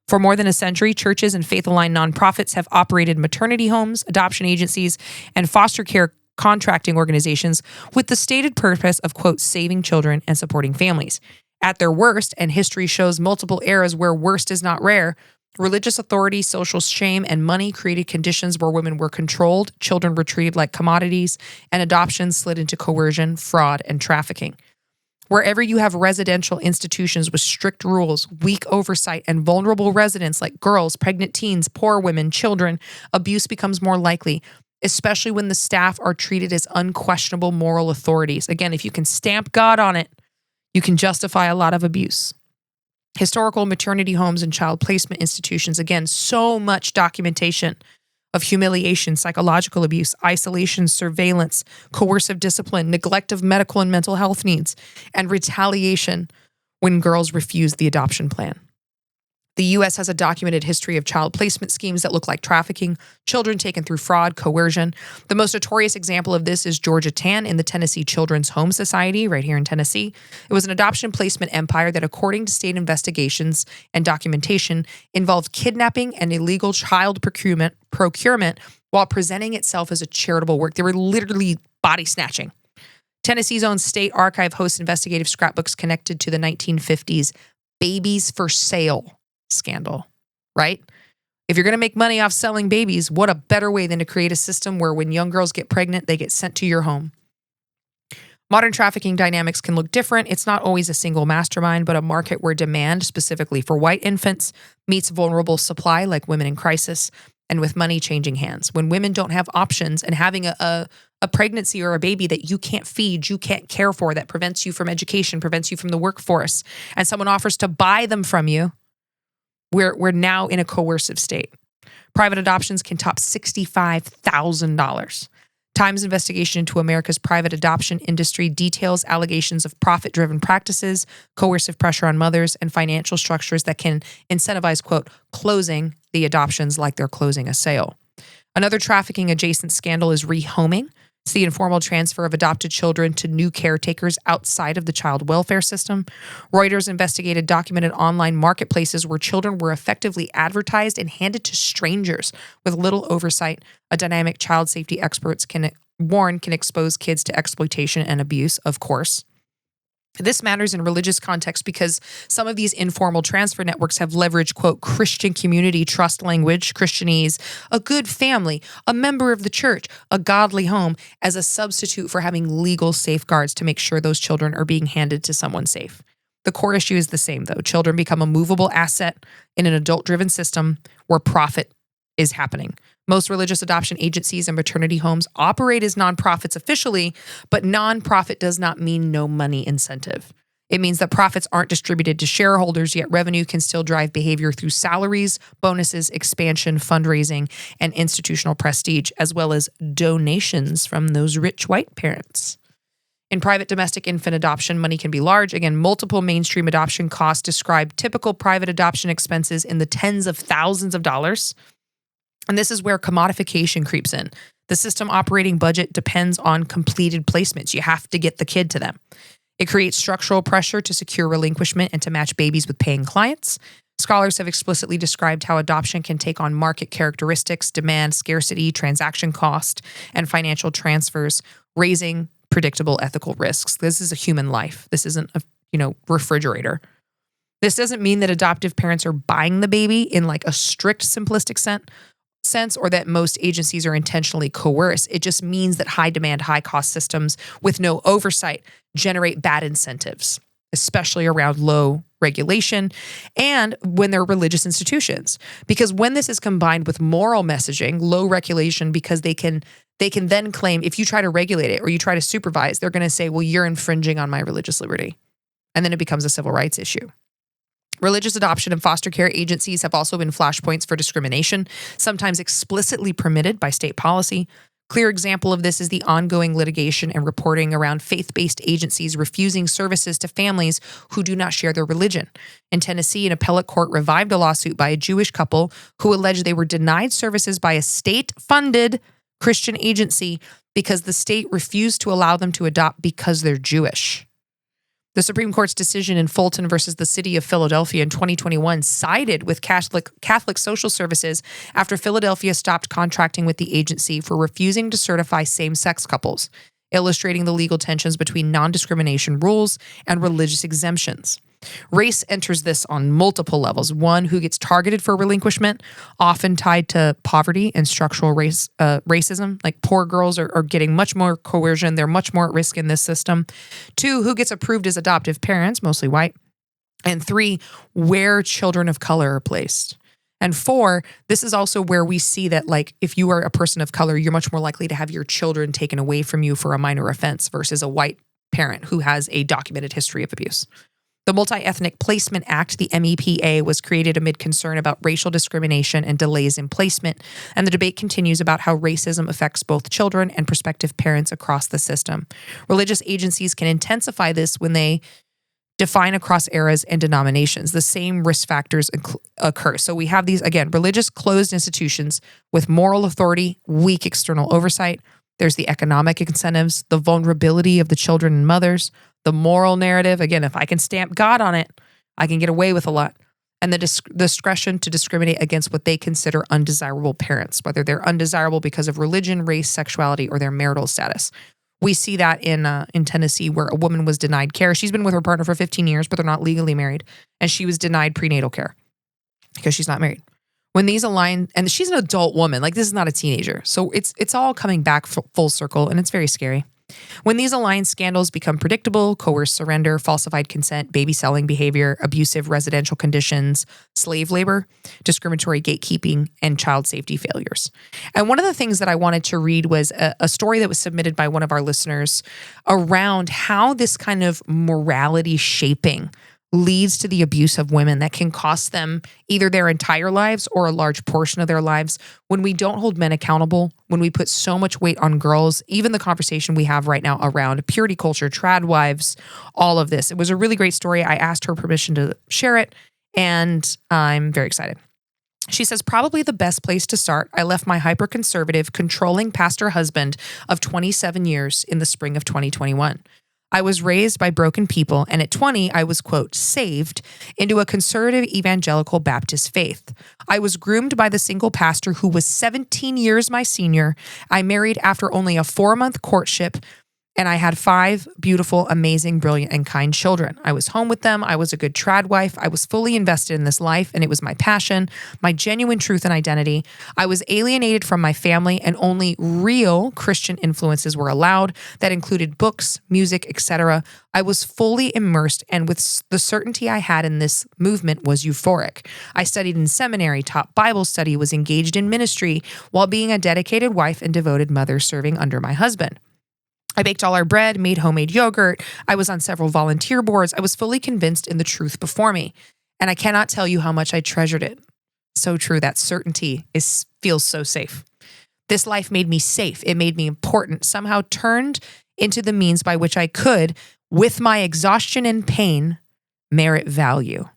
For more than a century, churches and faith-aligned nonprofits have operated maternity homes, adoption agencies, and foster care contracting organizations with the stated purpose of, quote, saving children and supporting families. At their worst, and history shows multiple eras where worst is not rare, religious authority, social shame, and money created conditions where women were controlled, children were treated like commodities, and adoption slid into coercion, fraud, and trafficking. Wherever you have residential institutions with strict rules, weak oversight, and vulnerable residents like girls, pregnant teens, poor women, children, abuse becomes more likely, especially when the staff are treated as unquestionable moral authorities. Again, if you can stamp God on it, you can justify a lot of abuse. Historical maternity homes and child placement institutions, again, so much documentation of humiliation, psychological abuse, isolation, surveillance, coercive discipline, neglect of medical and mental health needs, and retaliation when girls refuse the adoption plan. The U.S. has a documented history of child placement schemes that look like trafficking, children taken through fraud, coercion. The most notorious example of this is Georgia Tann in the Tennessee Children's Home Society, right here in Tennessee. It was an adoption placement empire that, according to state investigations and documentation, involved kidnapping and illegal child procurement while presenting itself as a charitable work. They were literally body snatching. Tennessee's own state archive hosts investigative scrapbooks connected to the 1950s babies for sale scandal, right? If you're going to make money off selling babies, what a better way than to create a system where when young girls get pregnant, they get sent to your home. Modern trafficking dynamics can look different. It's not always a single mastermind, but a market where demand, specifically for white infants, meets vulnerable supply like women in crisis, and with money changing hands. When women don't have options and having a pregnancy or a baby that you can't feed, you can't care for, that prevents you from education, prevents you from the workforce, and someone offers to buy them from you, we're now in a coercive state. Private adoptions can top $65,000. Times investigation into America's private adoption industry details allegations of profit-driven practices, coercive pressure on mothers, and financial structures that can incentivize, quote, closing the adoptions like they're closing a sale. Another trafficking adjacent scandal is rehoming. It's the informal transfer of adopted children to new caretakers outside of the child welfare system. Reuters investigated documented online marketplaces where children were effectively advertised and handed to strangers with little oversight. A dynamic child safety experts can expose kids to exploitation and abuse, of course. This matters in religious context because some of these informal transfer networks have leveraged, quote, Christian community trust language, Christianese, a good family, a member of the church, a godly home, as a substitute for having legal safeguards to make sure those children are being handed to someone safe. The core issue is the same, though. Children become a movable asset in an adult-driven system where profit is happening. Most religious adoption agencies and maternity homes operate as nonprofits officially, but nonprofit does not mean no money incentive. It means that profits aren't distributed to shareholders, yet revenue can still drive behavior through salaries, bonuses, expansion, fundraising, and institutional prestige, as well as donations from those rich white parents. In private domestic infant adoption, money can be large. Again, multiple mainstream adoption costs describe typical private adoption expenses in the tens of thousands of dollars. And this is where commodification creeps in. The system operating budget depends on completed placements. You have to get the kid to them. It creates structural pressure to secure relinquishment and to match babies with paying clients. Scholars have explicitly described how adoption can take on market characteristics, demand, scarcity, transaction cost, and financial transfers, raising predictable ethical risks. This is a human life. This isn't a, refrigerator. This doesn't mean that adoptive parents are buying the baby in like a strict simplistic sense, or that most agencies are intentionally coerced. It just means that high demand, high cost systems with no oversight generate bad incentives, especially around low regulation and when they're religious institutions. Because when this is combined with moral messaging, low regulation, because they can then claim if you try to regulate it or you try to supervise, they're going to say, well, you're infringing on my religious liberty. And then it becomes a civil rights issue. Religious adoption and foster care agencies have also been flashpoints for discrimination, sometimes explicitly permitted by state policy. Clear example of this is the ongoing litigation and reporting around faith-based agencies refusing services to families who do not share their religion. In Tennessee, an appellate court revived a lawsuit by a Jewish couple who alleged they were denied services by a state-funded Christian agency because the state refused to allow them to adopt because they're Jewish. The Supreme Court's decision in Fulton versus the City of Philadelphia in 2021 sided with Catholic Social Services after Philadelphia stopped contracting with the agency for refusing to certify same-sex couples, illustrating the legal tensions between non-discrimination rules and religious exemptions. Race enters this on multiple levels. One, who gets targeted for relinquishment, often tied to poverty and structural racism. Like poor girls are getting much more coercion. They're much more at risk in this system. Two, who gets approved as adoptive parents, mostly white. And three, where children of color are placed. And four, this is also where we see that, like, if you are a person of color, you're much more likely to have your children taken away from you for a minor offense versus a white parent who has a documented history of abuse. The Multi-Ethnic Placement Act, the MEPA, was created amid concern about racial discrimination and delays in placement, and the debate continues about how racism affects both children and prospective parents across the system. Religious agencies can intensify this when they define across eras and denominations. The same risk factors occur. So we have these, again, religious closed institutions with moral authority, weak external oversight. There's the economic incentives, the vulnerability of the children and mothers, the moral narrative. Again, if I can stamp God on it, I can get away with a lot. and the discretion to discriminate against what they consider undesirable parents, whether they're undesirable because of religion, race, sexuality, or their marital status. We see that in Tennessee, where a woman was denied care. She's been with her partner for 15 years, but they're not legally married, and she was denied prenatal care because she's not married. When these align, and she's an adult woman, like this is not a teenager, so it's all coming back full circle, and it's very scary. When these alliance scandals become predictable, coerced surrender, falsified consent, baby selling behavior, abusive residential conditions, slave labor, discriminatory gatekeeping, and child safety failures. And one of the things that I wanted to read was a story that was submitted by one of our listeners around how this kind of morality shaping leads to the abuse of women that can cost them either their entire lives or a large portion of their lives when we don't hold men accountable, when we put so much weight on girls, even the conversation we have right now around purity culture, trad wives, all of this. It was a really great story. I asked her permission to share it, and I'm very excited. She says, probably the best place to start. I left my hyper-conservative, controlling pastor husband of 27 years in the spring of 2021. I was raised by broken people, and at 20, I was, quote, saved into a conservative evangelical Baptist faith. I was groomed by the single pastor who was 17 years my senior. I married after only a 4-month courtship, and I had 5 beautiful, amazing, brilliant, and kind children. I was home with them. I was a good trad wife. I was fully invested in this life, and it was my passion, my genuine truth and identity. I was alienated from my family, and only real Christian influences were allowed. That included books, music, etc. I was fully immersed, and with the certainty I had in this movement was euphoric. I studied in seminary, taught Bible study, was engaged in ministry, while being a dedicated wife and devoted mother serving under my husband. I baked all our bread, made homemade yogurt. I was on several volunteer boards. I was fully convinced in the truth before me. And I cannot tell you how much I treasured it. So true. That certainty feels so safe. This life made me safe. It made me important, somehow turned into the means by which I could, with my exhaustion and pain, merit value.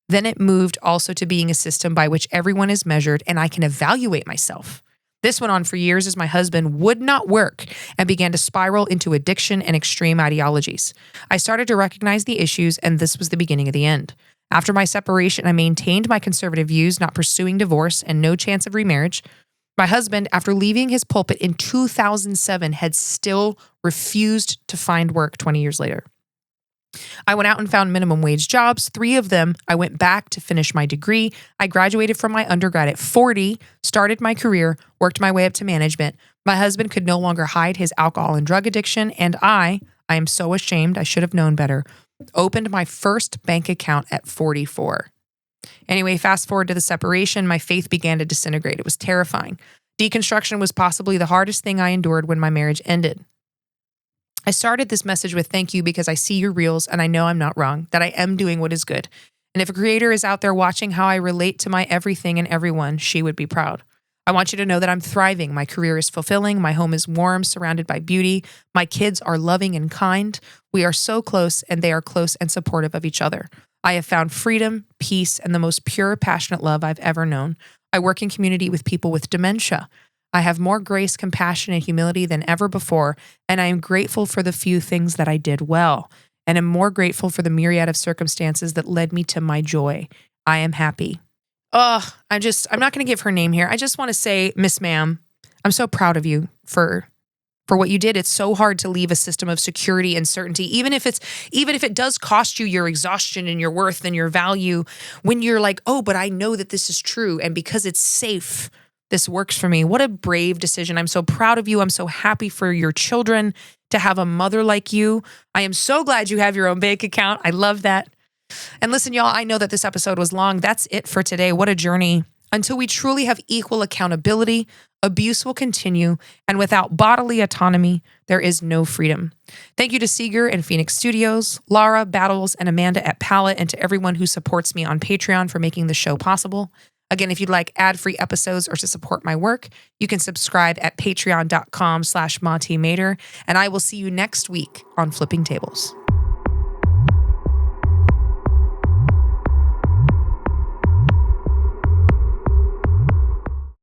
Then it moved also to being a system by which everyone is measured and I can evaluate myself. This went on for years as my husband would not work and began to spiral into addiction and extreme ideologies. I started to recognize the issues, and this was the beginning of the end. After my separation, I maintained my conservative views, not pursuing divorce and no chance of remarriage. My husband, after leaving his pulpit in 2007, had still refused to find work 20 years later. I went out and found minimum wage jobs. 3 of them, I went back to finish my degree. I graduated from my undergrad at 40, started my career, worked my way up to management. My husband could no longer hide his alcohol and drug addiction, and I am so ashamed, I should have known better, opened my first bank account at 44. Anyway, fast forward to the separation, my faith began to disintegrate. It was terrifying. Deconstruction was possibly the hardest thing I endured when my marriage ended. I started this message with thank you because I see your reels and I know I'm not wrong, that I am doing what is good. And if a creator is out there watching how I relate to my everything and everyone, she would be proud. I want you to know that I'm thriving. My career is fulfilling. My home is warm, surrounded by beauty. My kids are loving and kind. We are so close, and they are close and supportive of each other. I have found freedom, peace, and the most pure, passionate love I've ever known. I work in community with people with dementia. I have more grace, compassion, and humility than ever before, and I am grateful for the few things that I did well, and am more grateful for the myriad of circumstances that led me to my joy. I am happy. I'm not going to give her name here. I just want to say, Miss Ma'am, I'm so proud of you for what you did. It's so hard to leave a system of security and certainty, even if it does cost you your exhaustion and your worth and your value, when you're like, oh, but I know that this is true, and because it's safe, this works for me. What a brave decision. I'm so proud of you. I'm so happy for your children to have a mother like you. I am so glad you have your own bank account. I love that. And listen, y'all, I know that this episode was long. That's it for today. What a journey. Until we truly have equal accountability, abuse will continue, and without bodily autonomy, there is no freedom. Thank you to Seeger and Phoenix Studios, Laura, Battles, and Amanda at Palette, and to everyone who supports me on Patreon for making the show possible. Again, if you'd like ad-free episodes or to support my work, you can subscribe at patreon.com/MontyMater, and I will see you next week on Flipping Tables.